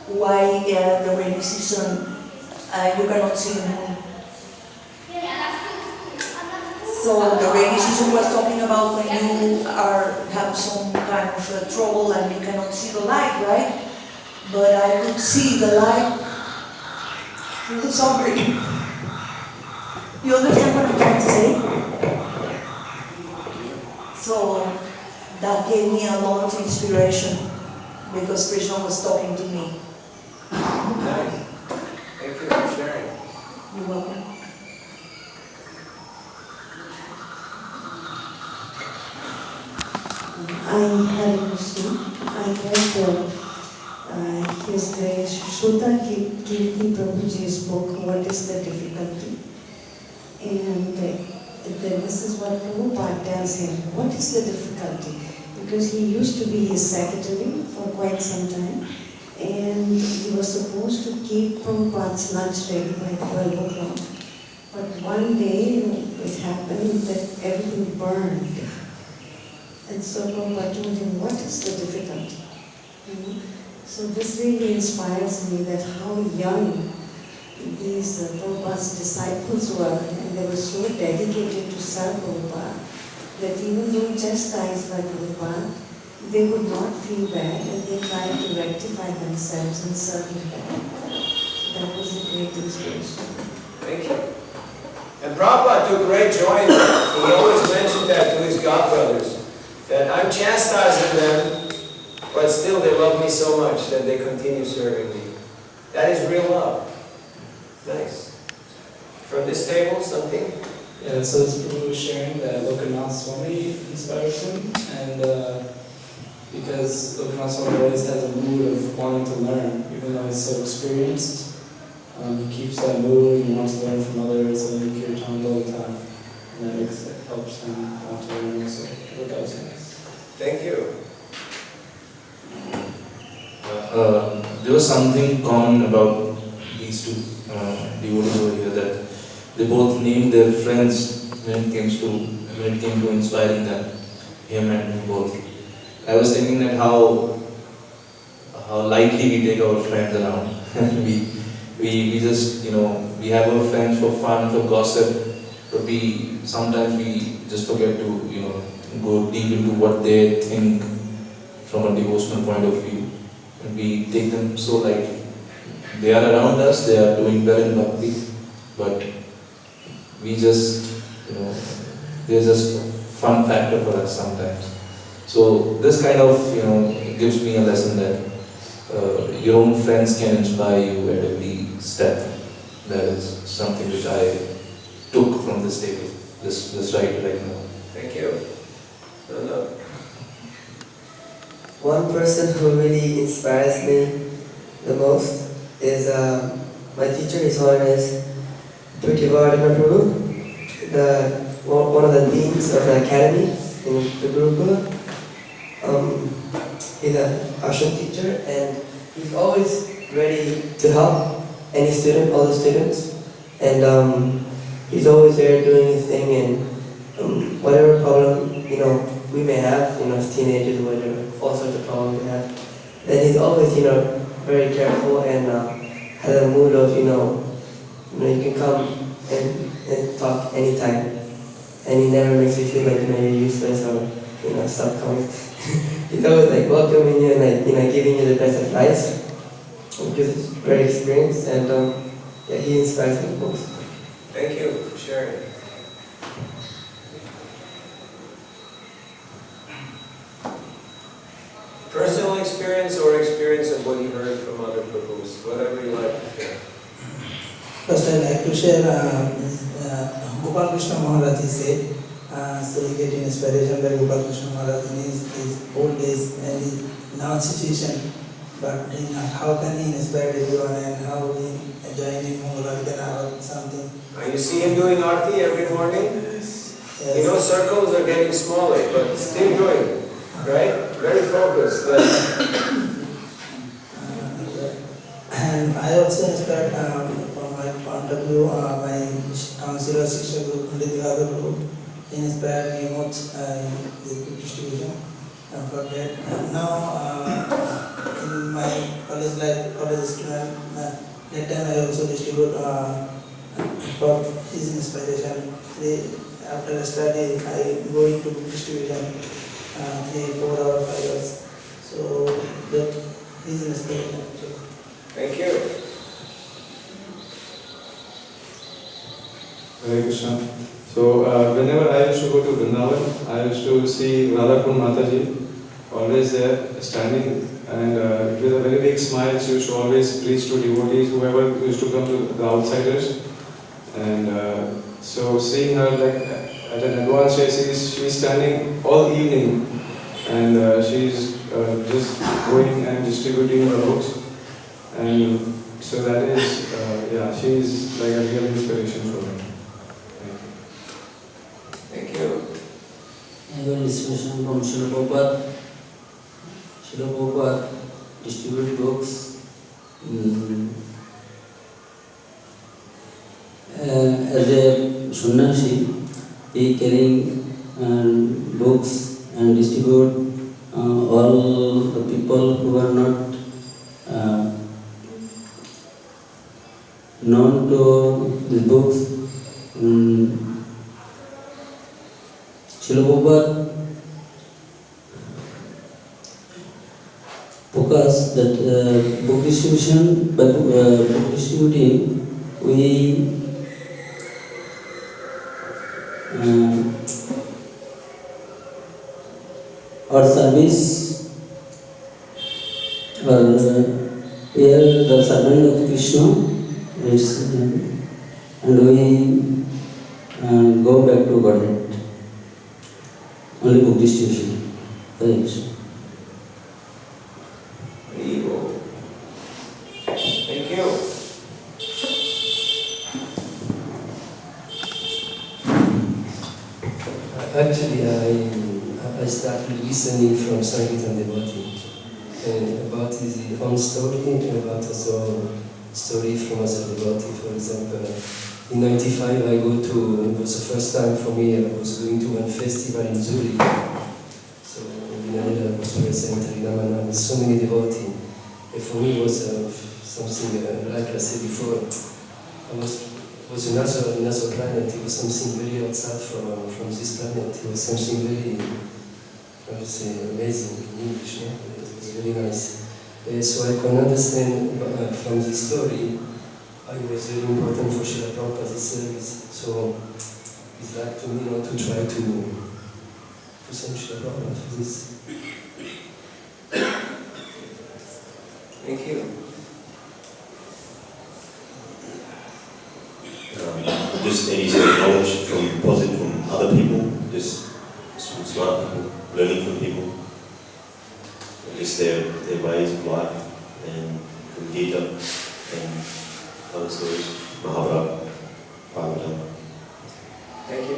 why the rainy season you cannot see the moon. So the rainy season was talking about when you have some kind of trouble and you cannot see the light, right? But I could see the light through the suffering. You understand what I'm trying to say? So that gave me a lot of inspiration because Krishna was talking to me. Nice. Thank you for sharing. You're welcome. I had a question. I read his Sutta Kirti Prabhuji's book, What is the Difficulty? And then this is what Prabhupada tells him. What is the difficulty? Because he used to be his secretary for quite some time. and he was supposed to keep Prabhupada's lunch ready by 12 o'clock. But one day it happened that everything burned. And so Prabhupada told him, what is the difficulty? So this really inspires me that how young these Prabhupada's disciples were, and they were so dedicated to serve Prabhupada that even though chastised by Prabhupada, they would not feel bad and they tried to rectify themselves and serve him back. That was a great inspiration. Thank you. And Prabhupada took great joy in that. He always mentioned that to his godbrothers, that I'm chastising them, but still they love me so much that they continue serving me. That is real love. Nice. From this table, something? Yeah, so it's Prabhu sharing that Lokanath Swami inspires him, and because Lokanath Swami always has a mood of wanting to learn, even though he's so experienced. He keeps that mood, he wants to learn from others, and he kirtans all the time. And that helps him want to learn, so that was nice. Thank you. There was something common about these two devotees over here, that they both named their friends when it came to inspiring them, him and me both. I was thinking that how lightly we take our friends around. we just, we have our friends for fun, for gossip, but sometimes we just forget to, go deep into what they think from a devotional point of view. And we take them so lightly. They are around us, they are doing well in bhakti, but we just, they're just a fun factor for us sometimes. So this kind of, gives me a lesson that your own friends can inspire you at every step. That is something which I took from this table, this right now. Thank you. No. One person who really inspires me the most is my teacher, His Holiness Prithivardhana Prabhu, one of the deans of the academy in the Gurukula. He's an ashram teacher, and he's always ready to help any student, all the students, and he's always there doing his thing, and whatever problem we may have, as teenagers, whatever, all sorts of problems we have, then he's always very careful and has a mood of you can come and talk anytime, and he never makes you feel like you're useless or stop coming. He's always like welcoming you and giving you the best advice, because he's very experienced, and he inspires me most. Thank you for sharing. Personal experience or experience of what you heard from other Prabhus, whatever you like to share. First, I'd like to share Gopal Krishna Maharaj said, so he get inspiration by Gopal Krishna Maharaj in his old days and his now situation. But how can he inspire everyone, and how he join in Mangalartana or something? You see him doing arti every morning? Yes. Circles are getting smaller, but still doing, right? Very focused. And I also inspired from my point of view, my counselor, Shiksha Guru, Pandit Vibhav Guru, inspired me much in the distribution. For that, now in my college life, college student, that time I also distribute for his inspiration. After study, I go into distribution 3, 4 hours, 5 hours. So that is inspiration. Thank you. Hare Krishna. So whenever I used to go to Vrindavan, I used to see Radhakund Mataji always there standing, and with a very big smile she used to always preach to devotees, whoever used to come to the outsiders. And so seeing her at an advanced age, she's standing all evening, and she's just going and distributing the books. And so that is, she's like a real inspiration for me. Thank you. I got inspiration from Srila Prabhupada. Srila Prabhupada distribute books. As a sannyasi, he carrying books and distribute all the people who are not known to the books. Srila Prabhupada focus that book distribution, by book distributing, we our service, we are the servant of Krishna, and we go back to Godhead. Only book distribution. Thanks. Thank you. Actually, I started listening from Sankirtan devotee about his own story and about also story from other devotee. For example, in '95 I go to, it was the first time for me, I was going to one festival in Zurich. So in Manila I was present in Ramana with so many devotees. And for me it was something, like I said before, was another planet. It was something very outside from this planet. It was something very, I would say, amazing in English. No? It was very nice. So I can understand from this story how it was very important for Srila Prabhupada's service. So it's like to me not to try to send Srila Prabhupada for this. Thank you. Just any sort of knowledge from positive from other people, just from smart people, learning from people, just their ways of life, and from Gita and other stories, Mahabharata, Bhagavatam. Thank you.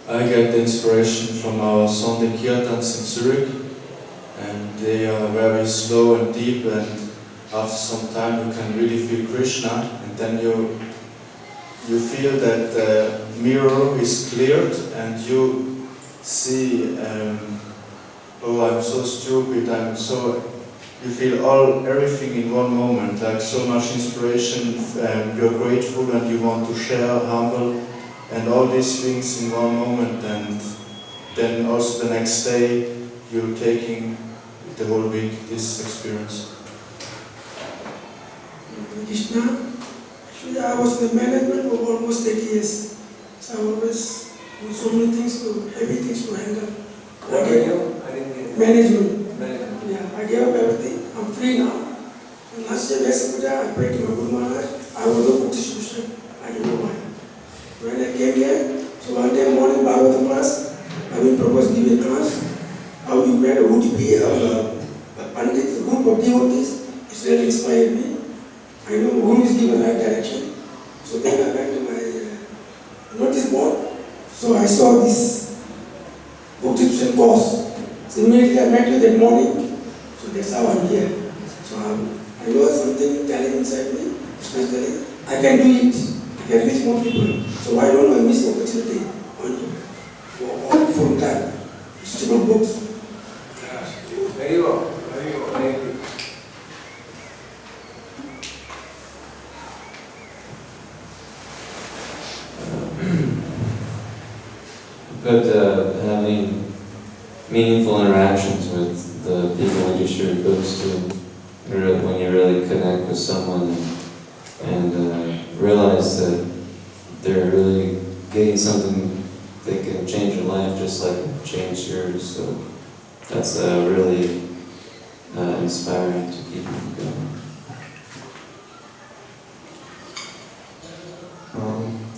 I get the inspiration from our Sankirtans in Zurich, and they are very slow and deep, and after some time you can really feel Krishna, and then you feel that the mirror is cleared and you see, oh, I'm so stupid, you feel everything in one moment, like so much inspiration, you're grateful and you want to share, humble, and all these things in one moment, and then also the next day you're taking the whole week this experience. Krishna. Actually, I was in the management for almost 8 years. So I always do so many things, heavy things to handle. What are you? I didn't get it. Management. Management. Yeah, I gave up everything. I'm free now. And last year, I prayed to my Guru Maharaj. I will do book distribution. I don't know why. When I came here, so one day morning, Bhagavatam class, I will propose give a class. How you made a UDP, a Pandit, a group of devotees. It's really inspired me. I know Guru is given right direction. So then I went to my notice board. So I saw this book distribution course. So immediately I met you that morning. So that's how I'm here. So I know something telling inside me, especially I can do it. I can reach more people. So why don't I miss the opportunity for all full time distribute books? Very well. Very well. Thank you. But having meaningful interactions with the people we distribute books to, when you really connect with someone and realize that they're really getting something that can change your life just like it changed yours. So that's really inspiring to keep going.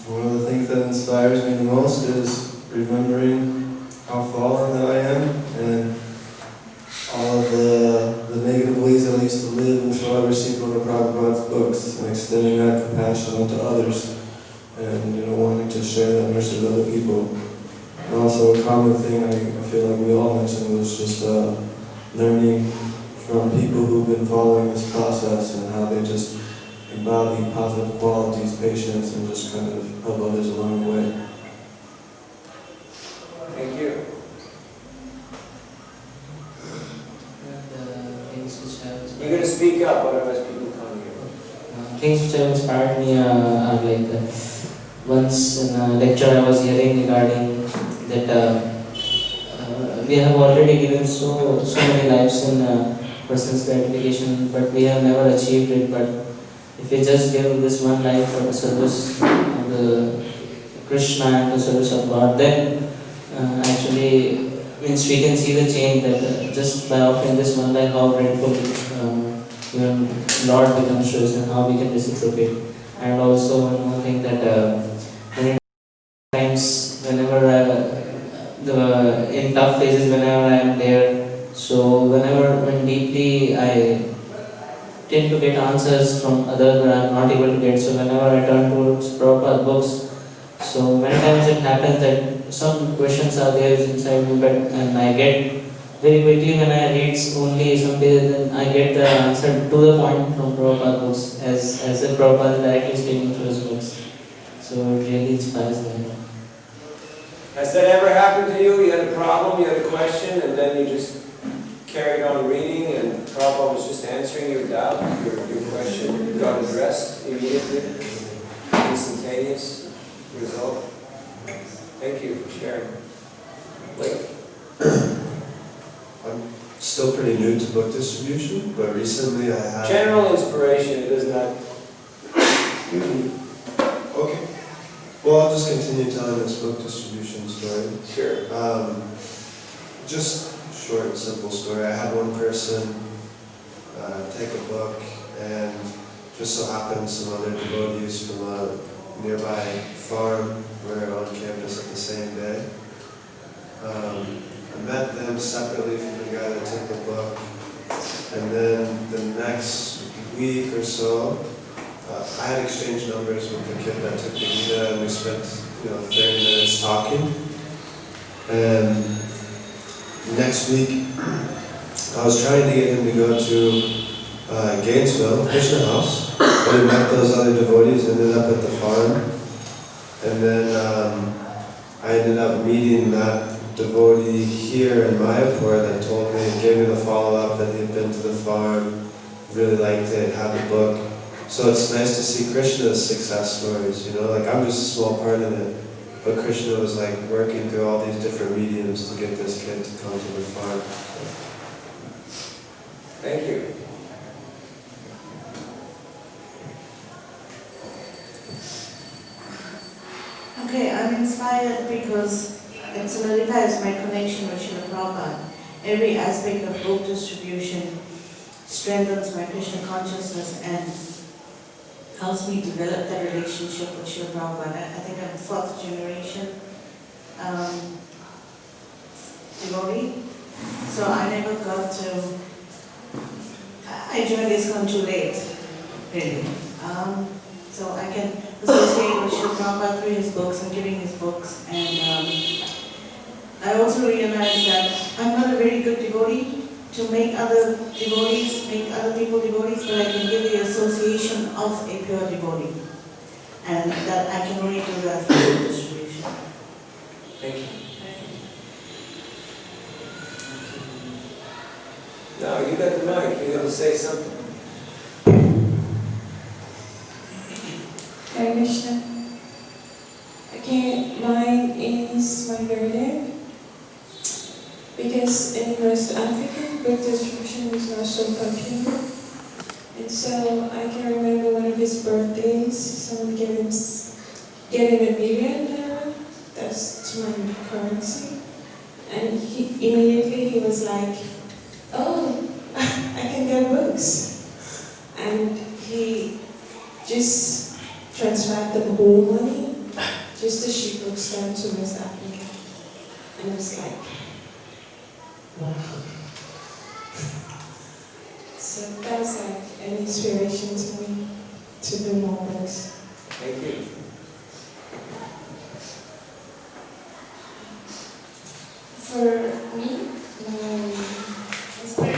One of the things that inspires me the most is remembering how fallen I am and all of the negative ways I used to live until I received one of Prabhupada's books, and extending that compassion onto others, and wanting to share that message with other people. And also a common thing I feel like we all mentioned was just learning from people who've been following this process and how they just embody positive qualities, patience, and just kind of help others along the way. Thank you. You're going to speak up, otherwise people can't hear. Things which have inspired me are like once in a lecture I was hearing regarding that we have already given so many lives in personal gratification, but we have never achieved it. But if we just give this one life for the service of the Krishna and the service of God, then actually means we can see the change that just by offering this one life, how grateful even Lord becomes to us and how we can reciprocate. And also one more thing that many times whenever in tough phases, whenever I am there, so when deeply I tend to get answers from others but I am not able to get, so whenever I turn towards Prabhupada books, so many times it happens that some questions are there inside me, but and I get very quickly when I read only some pages, then I get the answer to the point from Prabhupada books, as if Prabhupada is directly speaking through his books. So it really inspires me. Has that ever happened to you? You had a problem, you had a question, and then you just carried on reading, and Prabhupada was just answering your doubt, your question got addressed immediately, instantaneous result. Thank you for sharing. Wait. I'm still pretty new to book distribution, but recently I have... General inspiration, it is not... Okay. Well, I'll just continue telling this book distribution story. Sure. Just short and simple story. I had one person take a book, and just so happened some other devotees from a nearby farm were on campus at the same day. I met them separately from the guy that took the book, and then the next week or so, I had exchanged numbers with the kid that took the Gita, and we spent 30 minutes talking. And next week, I was trying to get him to go to Gainesville, Krishna House, but he met those other devotees, ended up at the farm, and then I ended up meeting that devotee here in Mayapur that told me, gave me the follow-up that he had been to the farm, really liked it, had the book. So it's nice to see Krishna's success stories, like I'm just a small part of it, but Krishna was like working through all these different mediums to get this kid to come to the farm. Thank you. Okay, I'm inspired because it solidifies my connection with Srila Prabhupada. Every aspect of book distribution strengthens my Krishna consciousness and helps me develop that relationship with Srila Prabhupada. I think I'm fourth generation devotee, so I never got to, I joined ISKCON too late, really. So I can associate with Srila Prabhupada through his books and giving his books, and I also realized that I'm not a very good devotee to make other devotees, make other people devotees, but I can give the association of a pure devotee. And that I can only do that through distribution. Thank you. Now, you got the mic, you're going to say something. Hare Krishna. Okay, mine is my birthday. Because in West Africa, book distribution was not so popular. And so I can remember one of his birthdays, someone gave him $1 million, that's to my currency. And he was like, oh, I can get books. And he just transferred the whole money just to ship books down to West Africa. And I was like, wow. So that's like an inspiration to me to do more books. Thank you. For me, my inspiration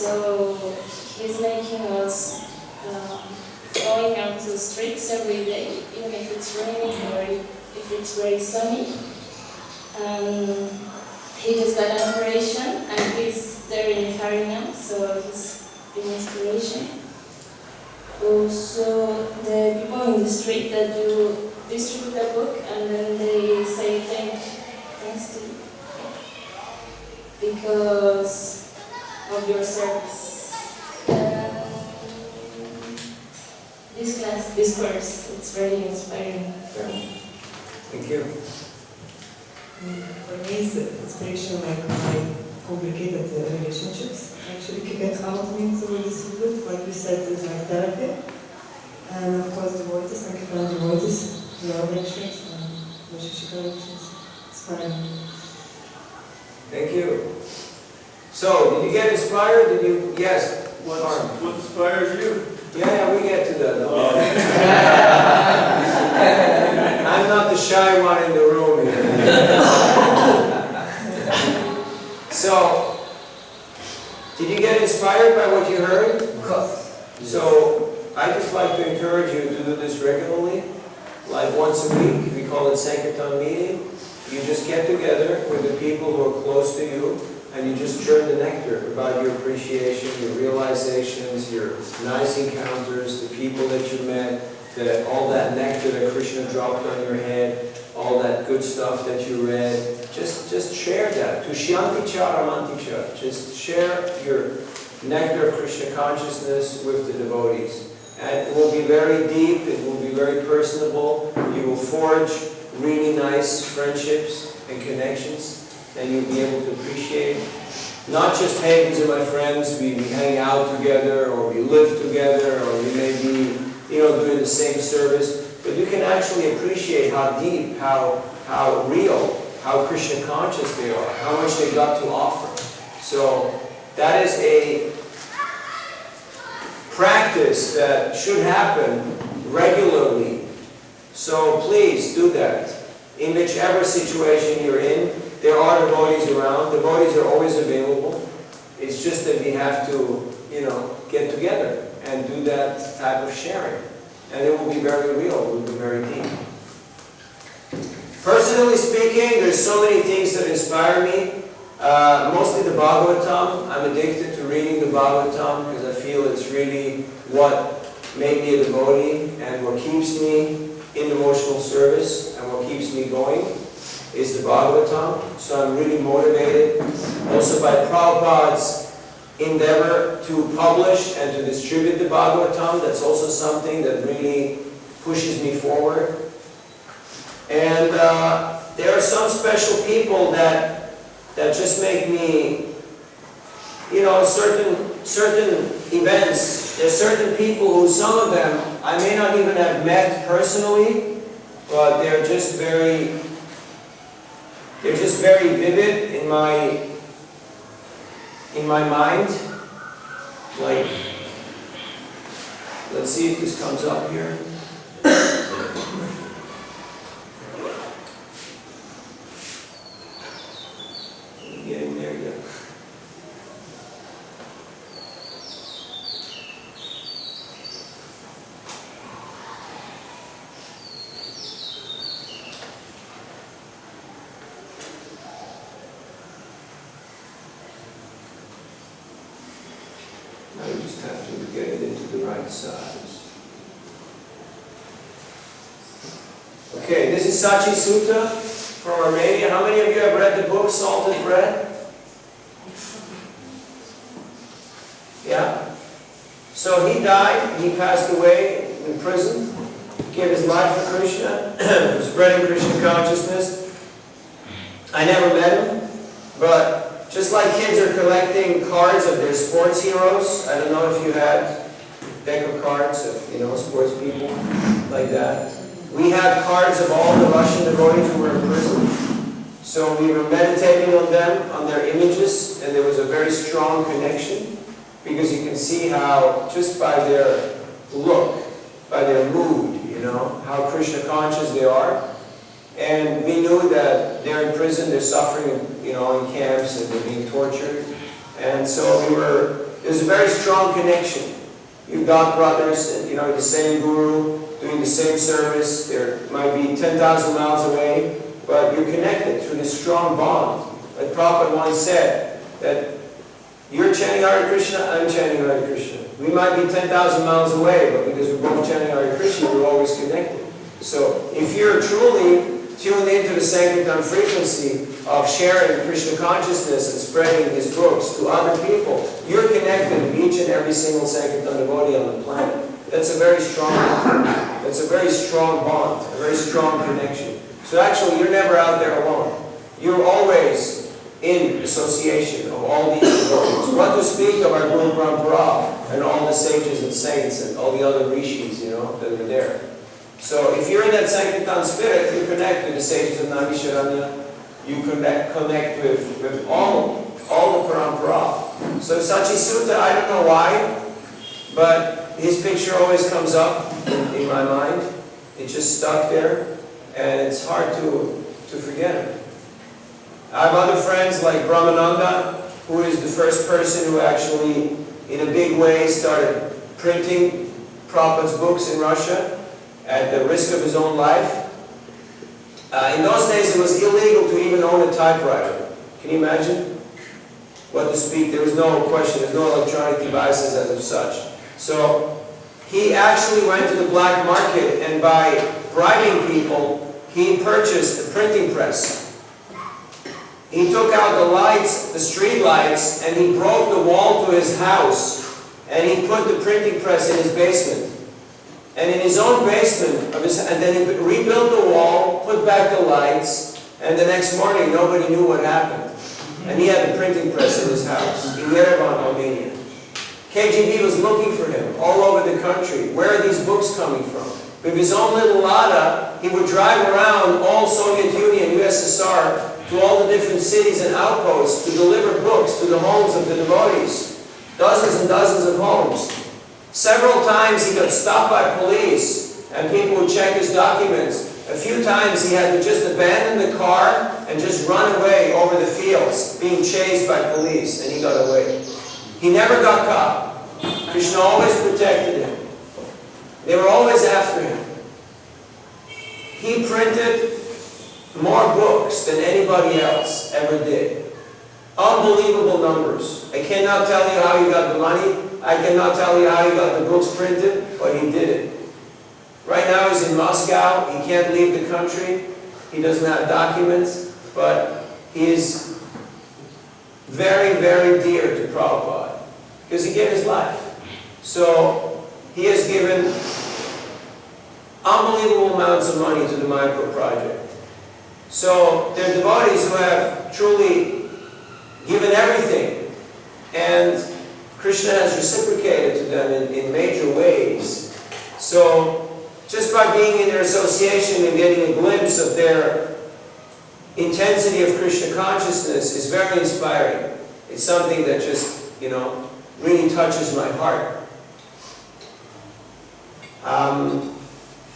So he's making us going out to the streets every day, even if it's raining or if it's very sunny. He just got an operation and he's there in Cari now, so he's been inspiration. Also, the people in the street that do distribute the book and then they say thanks to you because of your service. This course, it's very inspiring for me. Thank you. For me, it's inspiration like my complicated relationships. Actually, can help me to distribute, like you said, is my therapy. And of course, devotees, Sankirtan devotees, love lectures and relationship lectures. Inspiring me. Thank you. So, did you get inspired? Did you? Yes. What inspires you? Yeah, we get to that. I'm not the shy one in the room here. So, did you get inspired by what you heard? Of course. So, I just like to encourage you to do this regularly, like once a week. We call it Sankirtan meeting. You just get together with the people who are close to you, and you just churn the nectar about your appreciation, your realizations, your nice encounters, the people that you met, all that nectar that Krishna dropped on your head, all that good stuff that you read. Just share that. Tushyanti charamanti cha. Just share your nectar of Krishna consciousness with the devotees. And it will be very deep, it will be very personable. You will forge really nice friendships and connections. And you'll be able to appreciate not just, hey, these are my friends, we hang out together, or we live together, or we may be, doing the same service, but you can actually appreciate how deep, how real, how Krishna conscious they are, how much they got to offer. So that is a practice that should happen regularly. So please do that. In whichever situation you're in, there are devotees around. Devotees are always available. It's just that we have to, get together and do that type of sharing. And it will be very real, it will be very deep. Personally speaking, there's so many things that inspire me. Mostly the Bhagavatam. I'm addicted to reading the Bhagavatam because I feel it's really what made me a devotee and what keeps me in devotional service and what keeps me going is the Bhagavatam. So I'm really motivated also by Prabhupada's endeavor to publish and to distribute the Bhagavatam. That's also something that really pushes me forward. And there are some special people that just make me, certain events. There's certain people who, some of them, I may not even have met personally, but they're just very vivid in my mind. Like, let's see if this comes up here. Getting there yet. Now you just have to get it into the right size. Okay, this is Sachi Sutta from Romania. How many of you have read the book Salted Bread? Yeah? So he died, he passed away in prison, gave his life for Krishna, spreading Krishna consciousness. I never met him, but just like kids are collecting cards of their sports heroes, I don't know if you had a deck of cards of, sports people like that. We had cards of all the Russian devotees who were in prison. So we were meditating on them, on their images, and there was a very strong connection because you can see how, just by their look, by their mood, how Krishna conscious they are. And we knew that they're in prison, they're suffering, in camps, and they're being tortured. And so we were there's a very strong connection. You've got brothers, and the same guru, doing the same service. There might be 10,000 miles away, but you're connected through this strong bond. Like Prabhupada once said, that you're chanting Hare Krishna, I'm chanting Hare Krishna. We might be 10,000 miles away, but because we're both chanting Hare Krishna, we're always connected. So if you're truly tuned into the Sankirtan frequency of sharing Krishna consciousness and spreading his books to other people, you're connected with each and every single Sankirtan devotee on the planet. That's a very strong bond, a very strong connection. So actually, you're never out there alone. You're always in association of all these devotees. What to speak of our Guru Parampara and all the sages and saints and all the other rishis, that are there. So if you're in that Sankirtan spirit, you connect with the sages of Naimisharanya, you connect with all the Parampara. So Sachi Sutta, I don't know why, but his picture always comes up in my mind. It just stuck there, and it's hard to forget him. I have other friends like Brahmananda, who is the first person who actually, in a big way, started printing Prabhupada's books in Russia at the risk of his own life. In those days, it was illegal to even own a typewriter. Can you imagine? What to speak? There was no question. There's no electronic devices as of such. So he actually went to the black market, and by bribing people, he purchased a printing press. He took out the lights, the street lights, and he broke the wall to his house, and he put the printing press in his basement. And in his own basement, and then he rebuilt the wall, put back the lights, and the next morning nobody knew what happened. And he had the printing press in his house in Yerevan, Romania. KGB was looking for him all over the country. Where are these books coming from? With his own little Lada, he would drive around all Soviet Union, USSR, to all the different cities and outposts to deliver books to the homes of the devotees. Dozens and dozens of homes. Several times he got stopped by police and people would check his documents. A few times he had to just abandon the car and just run away over the fields, being chased by police, and he got away. He never got caught. Krishna always protected him. They were always after him. He printed more books than anybody else ever did. Unbelievable numbers. I cannot tell you how he got the money. I cannot tell you how he got the books printed, but he did it. Right now he's in Moscow. He can't leave the country. He doesn't have documents, but he is very, very dear to Prabhupada because he gave his life. So he has given unbelievable amounts of money to the Mayapur project. So there are devotees who have truly given everything, and Krishna has reciprocated to them in major ways. So just by being in their association and getting a glimpse of their intensity of Krishna consciousness is very inspiring. It's something that just, really touches my heart.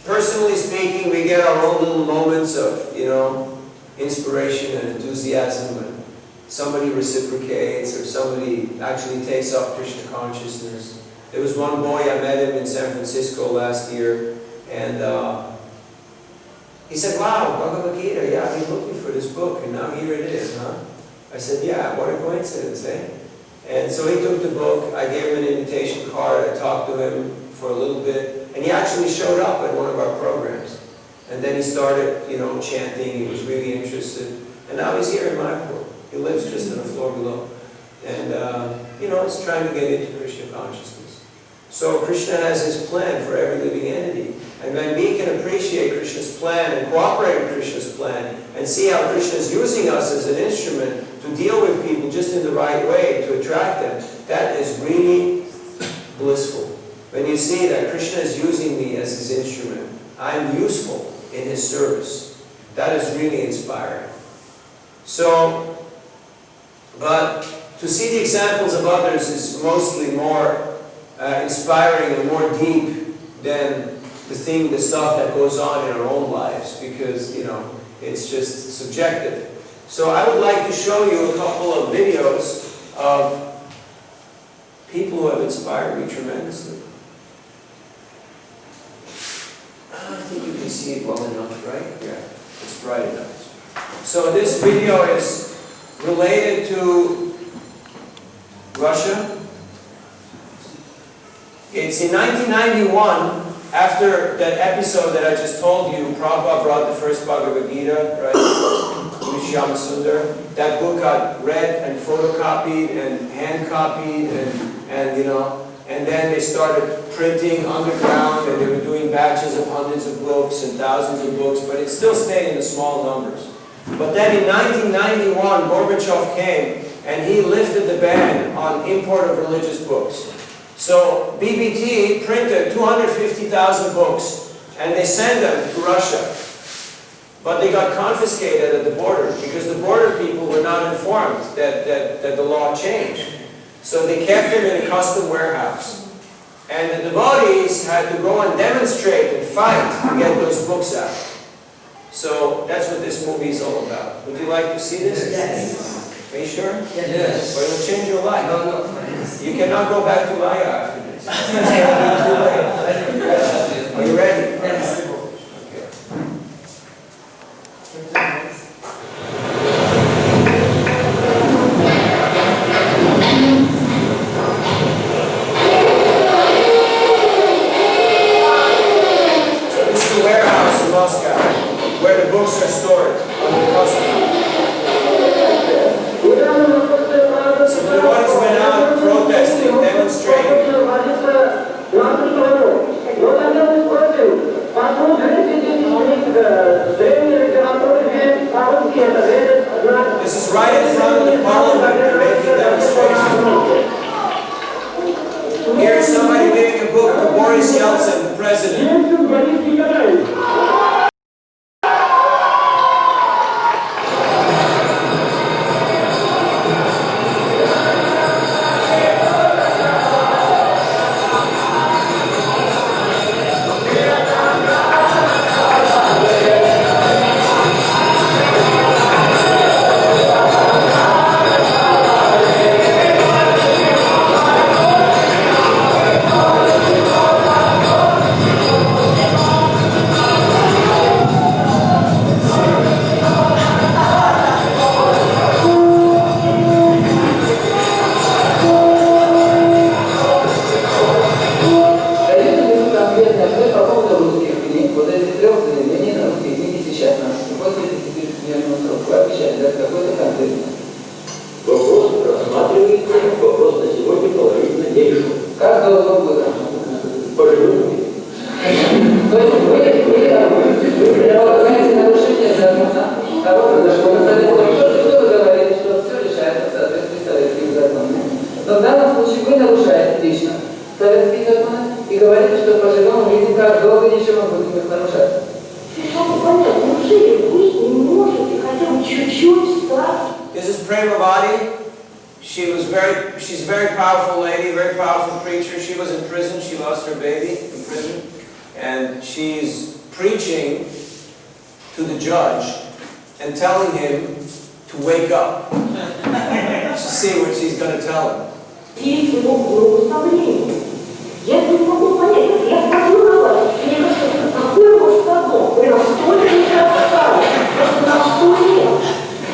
Personally speaking, we get our own little moments of, inspiration and enthusiasm when somebody reciprocates or somebody actually takes up Krishna consciousness. There was one boy, I met him in San Francisco last year, and he said, "Wow, Bhagavad Gita, yeah, I've been looking for this book, and now here it is, huh?" I said, "Yeah, what a coincidence, eh?" And so he took the book, I gave him an invitation card, I talked to him for a little bit, and he actually showed up at one of our programs. And then he started, chanting, he was really interested, and now he's here in Mayapur. He lives just on the floor below. And, he's trying to get into Krishna consciousness. So Krishna has his plan for every living entity. And when we can appreciate Krishna's plan and cooperate with Krishna's plan and see how Krishna is using us as an instrument to deal with people just in the right way, to attract them, that is really blissful. When you see that Krishna is using me as his instrument, I'm useful in his service. That is really inspiring. So, but to see the examples of others is mostly more inspiring and more deep than the stuff that goes on in our own lives, because, it's just subjective. So I would like to show you a couple of videos of people who have inspired me tremendously. I think you can see it well enough, right? Yeah, it's bright enough. So this video is related to Russia. It's in 1991, after that episode that I just told you, Prabhupada brought the first Bhagavad Gita, right? Shyam Sundar. That book got read and photocopied and hand copied and you know, and then they started printing underground and they were doing batches of hundreds of books and thousands of books, but it still stayed in the small numbers. But then in 1991, Gorbachev came and he lifted the ban on import of religious books. So BBT printed 250,000 books and they sent them to Russia. But they got confiscated at the border because the border people were not informed that the law changed. So they kept them in a custom warehouse. And the devotees had to go and demonstrate and fight to get those books out. So that's what this movie is all about. Would you like to see this? Yes. Are you sure? Yes. Or it will change your life. No. You cannot go back to Maya after this. It's too late. Are you ready? Yes. Where the books are stored under custody. So the devotees went out protesting, demonstrating. This is right in front of the parliament, they're making demonstrations. Here's somebody giving a book to Boris Yeltsin, the president. This is Premavati. She's a very powerful lady, very powerful preacher. She was in prison. She lost her baby in prison. And she's preaching to the judge and telling him to wake up. To see what she's going to tell him. Я не могу понять, я смотрю на вас, мне кажется, какое масштабно, вы настолько не красавы, просто на 100 лет.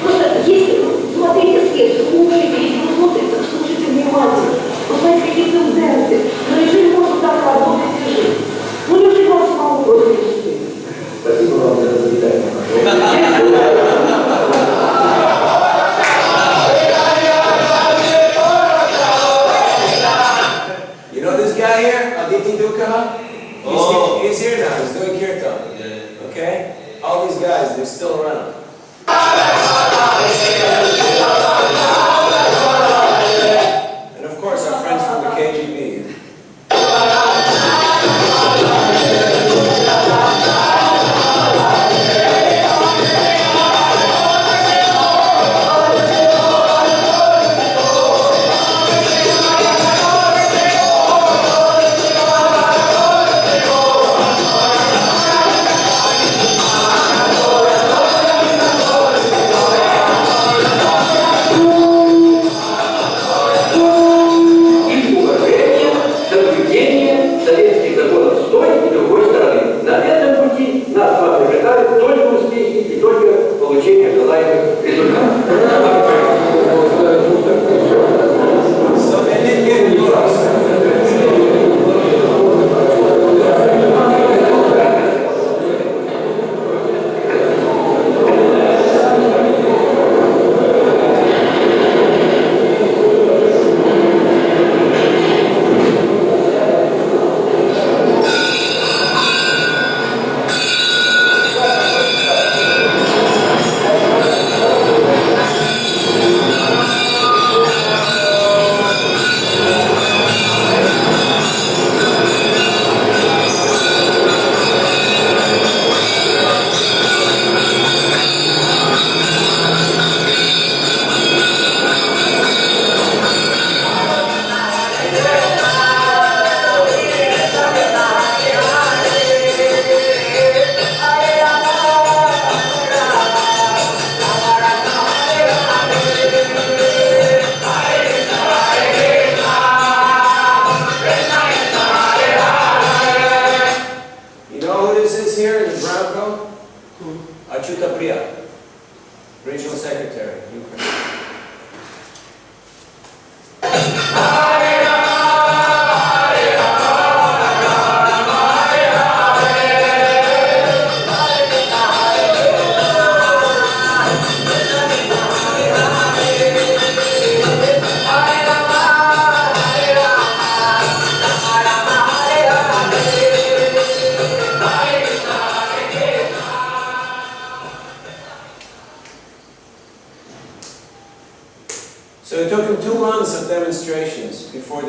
Просто если вы смотрите свет, слушайте, если вы смотрите, так слушайте внимательно. Посмотрите, какие тенденции. Но режим может так работать и жить. Ну, неужели вас мало было вести? Спасибо вам за запитание. You know this guy here, Aditi Dukha? He's here now, he's doing kirtan. Okay? All these guys, they're still around. And of course, our friends from the KGB.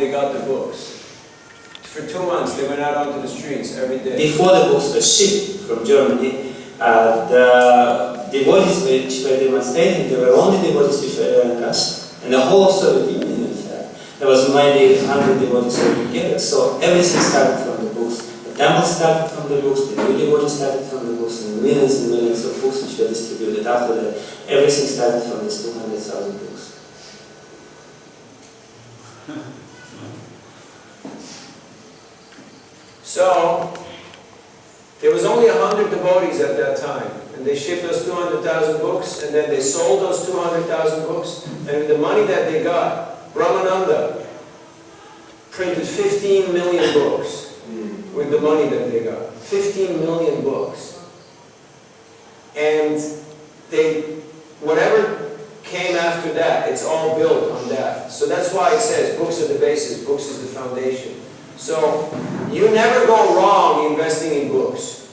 they got the books. For 2 months, they went out onto the streets every day. Before the books were shipped from Germany, the devotees which were demonstrating, there were only devotees which were there in Russia, and the whole Soviet Union, in fact. There was maybe 100 devotees altogether, so everything started from the books. The temple started from the books, the new devotees started from the books, and millions of books which were distributed after that. Everything started from these 200,000 books. So, there was only 100 devotees at that time, and they shipped those 200,000 books, and then they sold those 200,000 books, and with the money that they got, Brahmananda printed 15 million books with the money that they got. 15 million books. And whatever came after that, it's all built on that. So that's why it says books are the basis, books is the foundation. So, you never go wrong investing in books.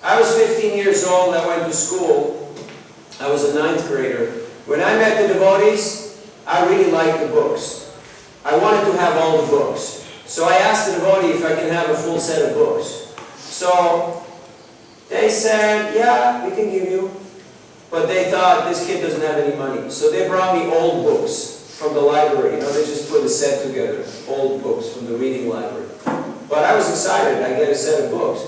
I was 15 years old, I went to school, I was a 9th grader. When I met the devotees, I really liked the books. I wanted to have all the books. So I asked the devotee if I can have a full set of books. So, they said, yeah, we can give you. But they thought, this kid doesn't have any money. So they brought me old books from the library. You know, they just put a set together, old books from the reading library. But I was excited, I get a set of books.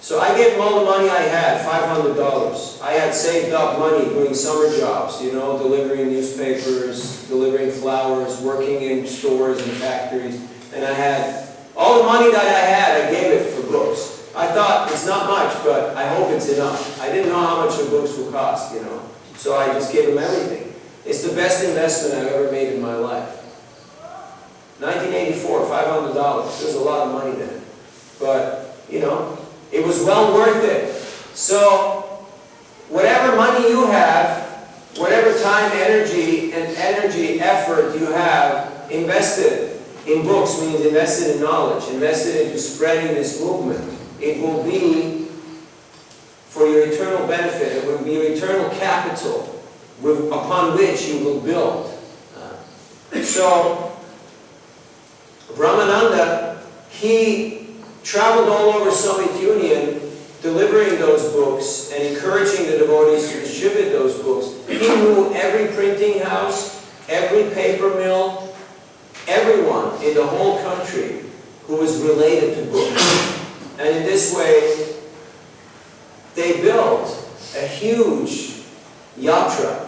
So I gave them all the money I had, $500. I had saved up money doing summer jobs, you know, delivering newspapers, delivering flowers, working in stores and factories. And I had, all the money that I had, I gave it for books. I thought, it's not much, but I hope it's enough. I didn't know how much the books would cost, you know. So I just gave them everything. It's the best investment I've ever made in my life. 1984, $500. It was a lot of money then. But, you know, it was well worth it. So, whatever money you have, whatever time, energy, effort you have invested in books means invested in knowledge, invested into spreading this movement. It will be for your eternal benefit. It will be your eternal capital upon which you will build. So, Brahmananda, he traveled all over Soviet Union delivering those books and encouraging the devotees to distribute those books. He knew every printing house, every paper mill, everyone in the whole country who was related to books. And in this way, they built a huge yatra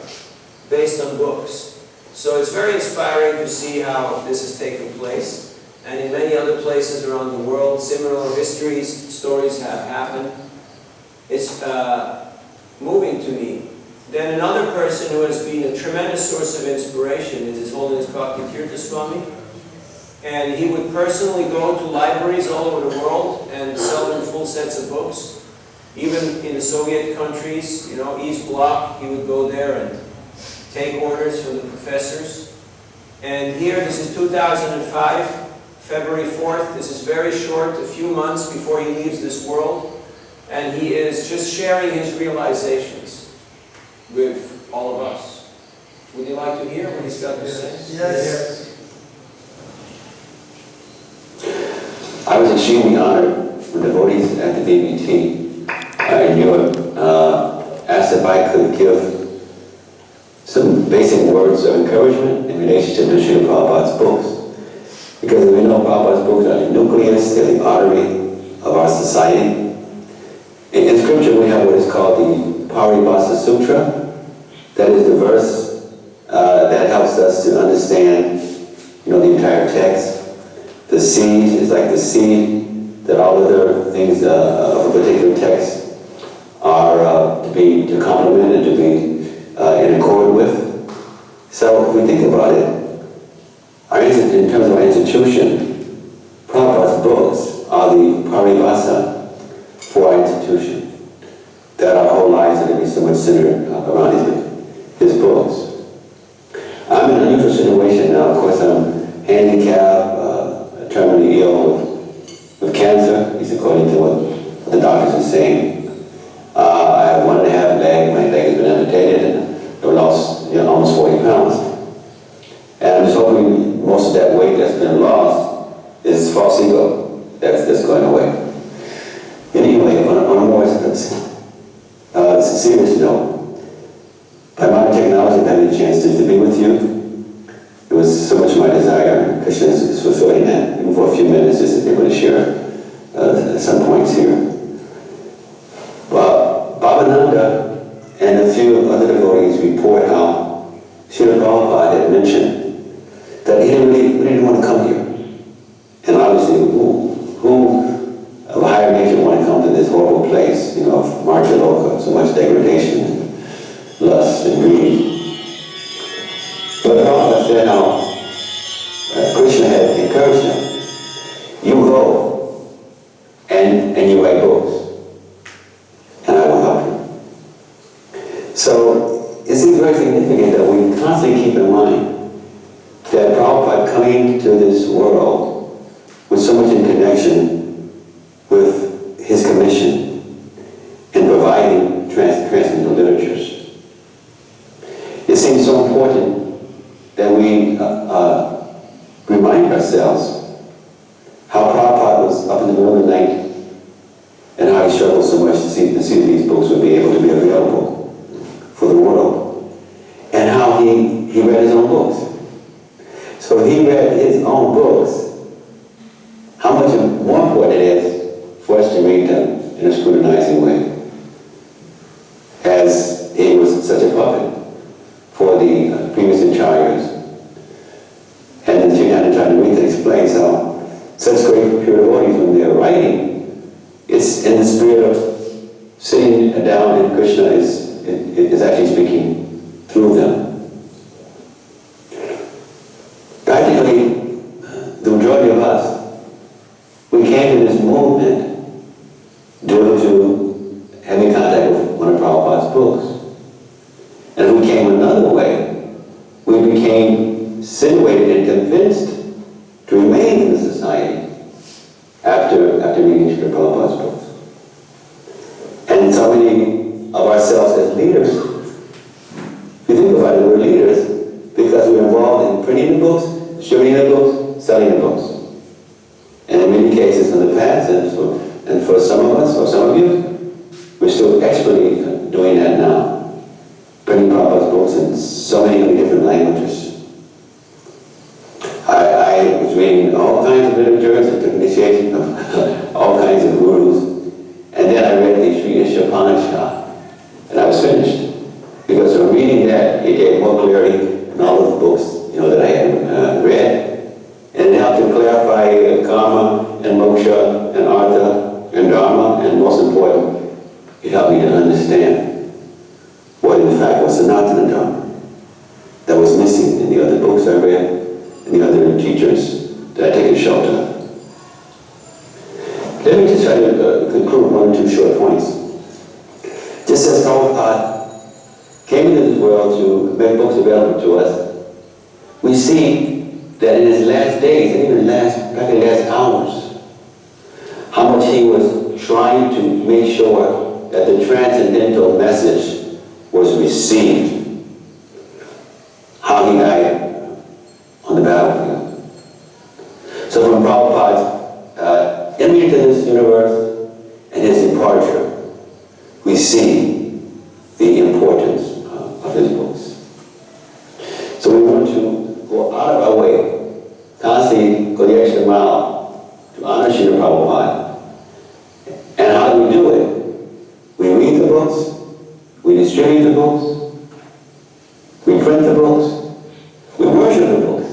based on books. So it's very inspiring to see how this has taken place. And in many other places around the world, similar stories have happened. It's moving to me. Then another person who has been a tremendous source of inspiration is His Holiness Bhakti Swami. And he would personally go to libraries all over the world and sell them full sets of books. Even in the Soviet countries, you know, East Bloc, he would go there and take orders from the professors. And here, this is 2005, February 4th. This is very short, a few months before he leaves this world. And he is just sharing his realizations with all of us. Would you like to hear what he's got to say? Yes. I was extremely honored when devotees at the BBT in Europe asked if I could give some basic words of encouragement in relationship to Srila Prabhupada's books. Because as we know, Prabhupada's books are the nucleus, they're the artery of our society. In scripture we have what is called the Paribhasa Sutra. That is the verse that helps us to understand, you know, the entire text. The seed is like the seed that all other things of a particular text are to complement and to be in accord with. So if we think about it, in terms of our institution, Prabhupada's books are the paribhasa for our institution. That our whole lives are going to be so much centered around his books. I'm in an unusual situation now. Of course, I'm handicapped, terminally ill with cancer, at least according to what the doctors are saying. I have 1.5 leg, my leg has been amputated, and I lost almost 40 pounds. And I'm just hoping most of that weight that's been lost his false ego that's going away. Anyway, on a more serious note, by modern technology, I've had a chance to be with you. It was so much my desire. Krishna is fulfilling that, even for a few minutes, just to be able to share some points here. Bhavananda and a few other devotees report how Srila Prabhupada had mentioned that he didn't want to come here. And obviously, who of a higher nature want to come to this horrible place, of Marchaloka, so much degradation and lust and greed. But Prabhupada said how Krishna had encouraged him. You go and you write books, and I will help you. So it seems very significant that we constantly keep in mind that Prabhupada coming to this world was so much in connection with his commission in providing transcendental literatures. It seems so important that we remind ourselves how Prabhupada was up in the middle of the night and how he struggled so much to see that these books would be able to be available for the world, and how he read his own books. So if he read his own books, how much more important it is for us to read them in a scrutinizing way, as he was such a puppet for the previous acharyas. And then Chaitanya Charitamrita explains how such great pure devotees, when they're writing, it's in the spirit of sitting down, and Krishna is actually speaking through them. Practically, the majority of us, we came to this movement due to having contact with one of Prabhupada's books. And if we came another way, we became situated and convinced to remain in the society after reading Srila Prabhupada's books. And so many of ourselves as leaders, we think about it, we're leaders because we're involved in printing the books, distributing the books, selling the books. And in many cases in the past, and for some of us, or some of you, we're still expertly doing that now. Printing Prabhupada's books in so many different languages. I was reading all kinds of literatures and took initiation of all kinds of gurus. And then I read the Sri Ishapanishad, and I was finished. Because from reading that, it gave more clarity in all of the books that I had read. And it helped to clarify karma and moksha and artha and dharma, and most important, it helped me to understand what in fact was Sanatana Dharma that was missing in the other books I read and the other teachers that I taken shelter of. Let me just try to conclude one or two short points. Just as Prabhupada came into this world to make books available to us, we see that in his last days, and even practically last hours, how much he was trying to make sure that the transcendental message was received. How he died on the battlefield. So from Prabhupada's entry into this universe and his departure, we see the importance of his books. So we want to go out of our way, constantly go the extra mile to honor Srila Prabhupada. And how do we do it? We read the books, we distribute the books, we print the books, we worship the books.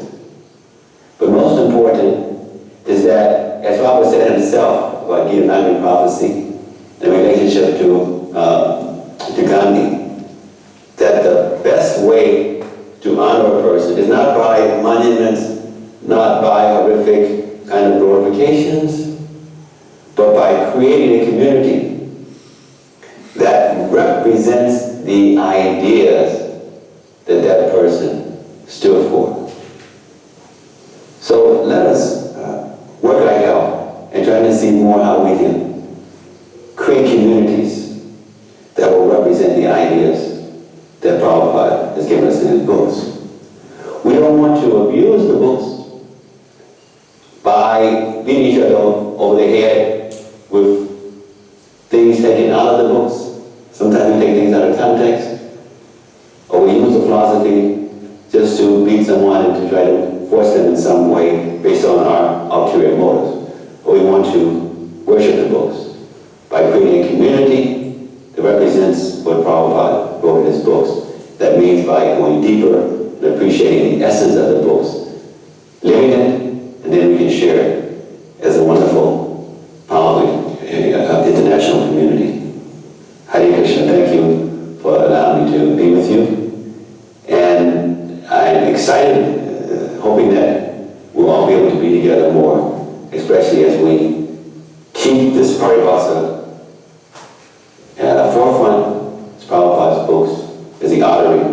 But most important is that, as Prabhupada said himself about Gita Nagari prophecy, in relationship to Gandhi, that the best way to honor a person is not by monuments, not by horrific kind of glorifications, but by creating a community that represents the ideas that that person stood for. So let us work like hell and try to see more how we can create communities that will represent the ideas that Prabhupada has given us in his books. We don't want to abuse the books by beat each other over the head with things taken out of the books. Sometimes we take things out of context, or we use the philosophy just to beat someone and to try to force them in some way based on our ulterior motives. But we want to worship the books by creating a community that represents what Prabhupada wrote in his books. That means by going deeper and appreciating the essence of the books, living it, and then we can share it as a wonderful, powerful international community. Hare Krishna, thank you for allowing me to be with you. And I'm excited, hoping that we'll all be able to be together more, especially as we keep this Paribhasa at the forefront. As Prabhupada's books, as the artery,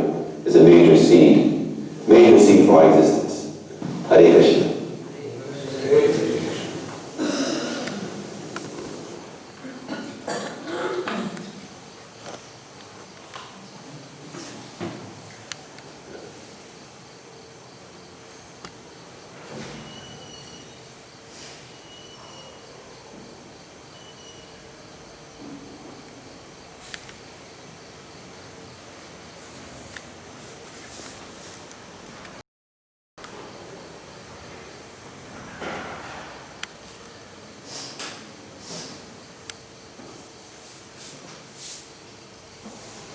as a major seed for our existence. Hare Krishna.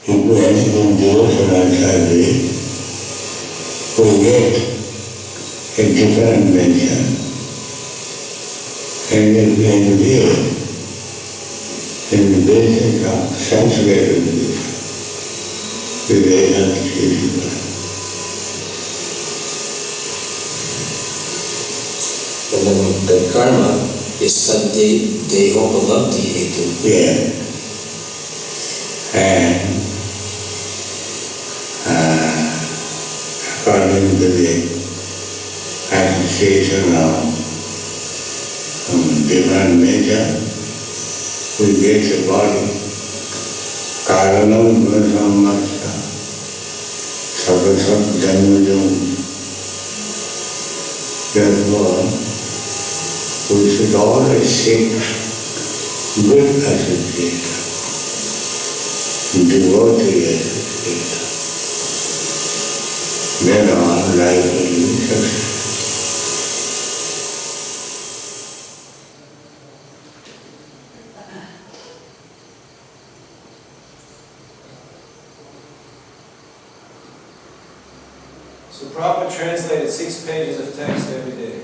If we are in devotional service, we get a different mention. And if we live in the basis of Sanskrit we will not see the karma is the Bhakti. Yeah. And according to the association of different nature, we get a body. Karanam Gunasammasya Sabasat Janmajam. Therefore, we should always seek good association, devotee association. Then our life will be successful. So Prabhupada translated 6 pages of text every day.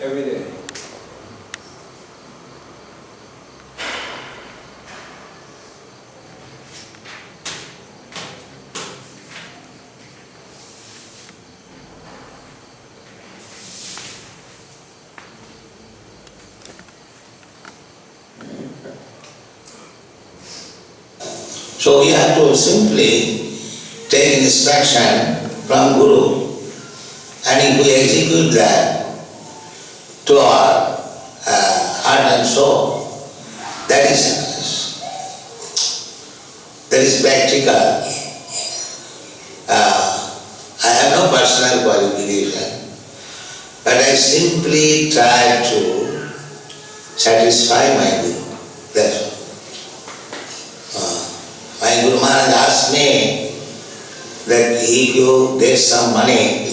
Every day. So we have to simply take instruction from Guru, and if we execute that to our heart and soul, that is success. That is practical. I have no personal qualification, but I simply try to satisfy my Guru. That's all. My Guru Maharaj asked me that if you get some money,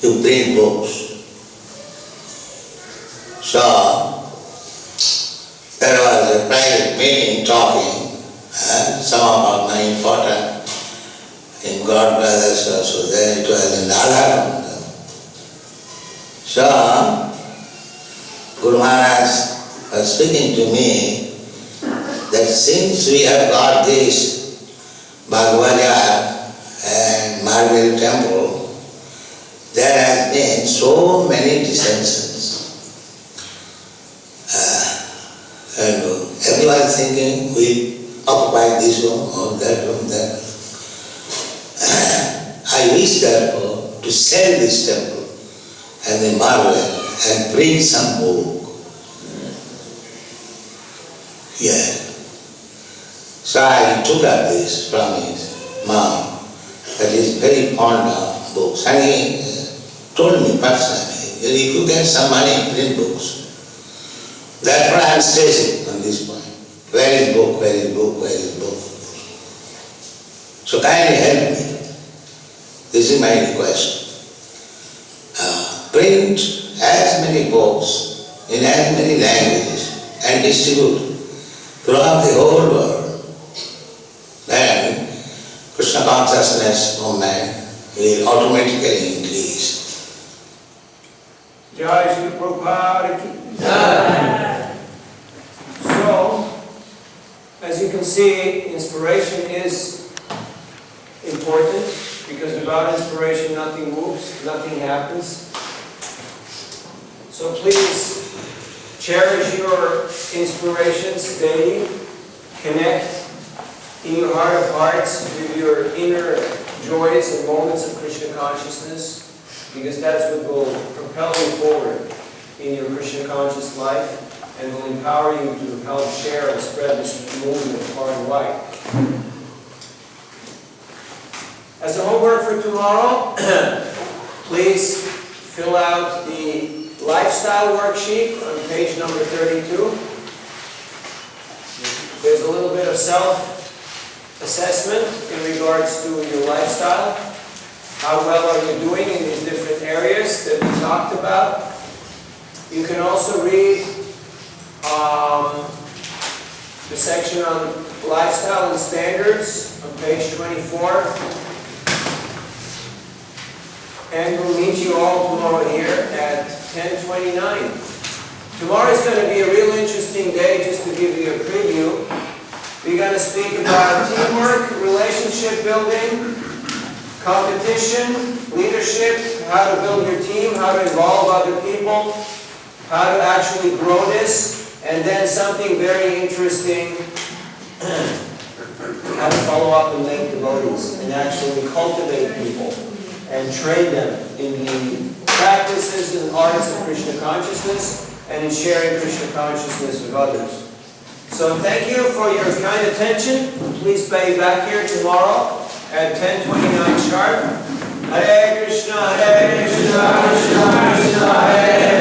you print books. So, there was a private meeting talking, some about my important in God Brothers also, then it was in Radha. So, Guru Maharaj was speaking to me that since we have got this Bhagavad and Marble Temple, there has been so many dissensions. And everyone is thinking we occupy this room or that room, that. I wish therefore to sell this temple and the marble and bring some book. Yeah. So I took up this from his mom, that is very fond of books, and he told me personally You could get some money, print books. That's why I'm stressing on this point. Where is book, where is book, where is book? So kindly help me. This is my request. Print as many books in as many languages and distribute throughout the whole world. Then Krishna consciousness movement will automatically increase. Jai Shri Prabhupada ki Jai. So, as you can see, inspiration is important because without inspiration nothing moves, nothing happens. So please cherish your inspirations daily. Connect in your heart of hearts with your inner joys and moments of Krishna consciousness, because that's what will propel you forward in your Krishna conscious life and will empower you to help share and spread this movement far and wide. As a homework for tomorrow, please fill out the lifestyle worksheet on page number 32. There's a little bit of self-assessment in regards to your lifestyle. How well are you doing in these different areas that we talked about? You can also read the section on lifestyle and standards on page 24. And we'll meet you all tomorrow here at 10:29. Tomorrow is going to be a real interesting day, just to give you a preview. We're going to speak about teamwork, relationship building, competition, leadership, how to build your team, how to involve other people, how to actually grow this, and then something very interesting, how to follow up and make devotees and actually cultivate people and train them in the practices and arts of Krishna consciousness and in sharing Krishna consciousness with others. So thank you for your kind attention. Please be back here tomorrow at 10:29 sharp. Hare Krishna, Krishna Krishna, Hare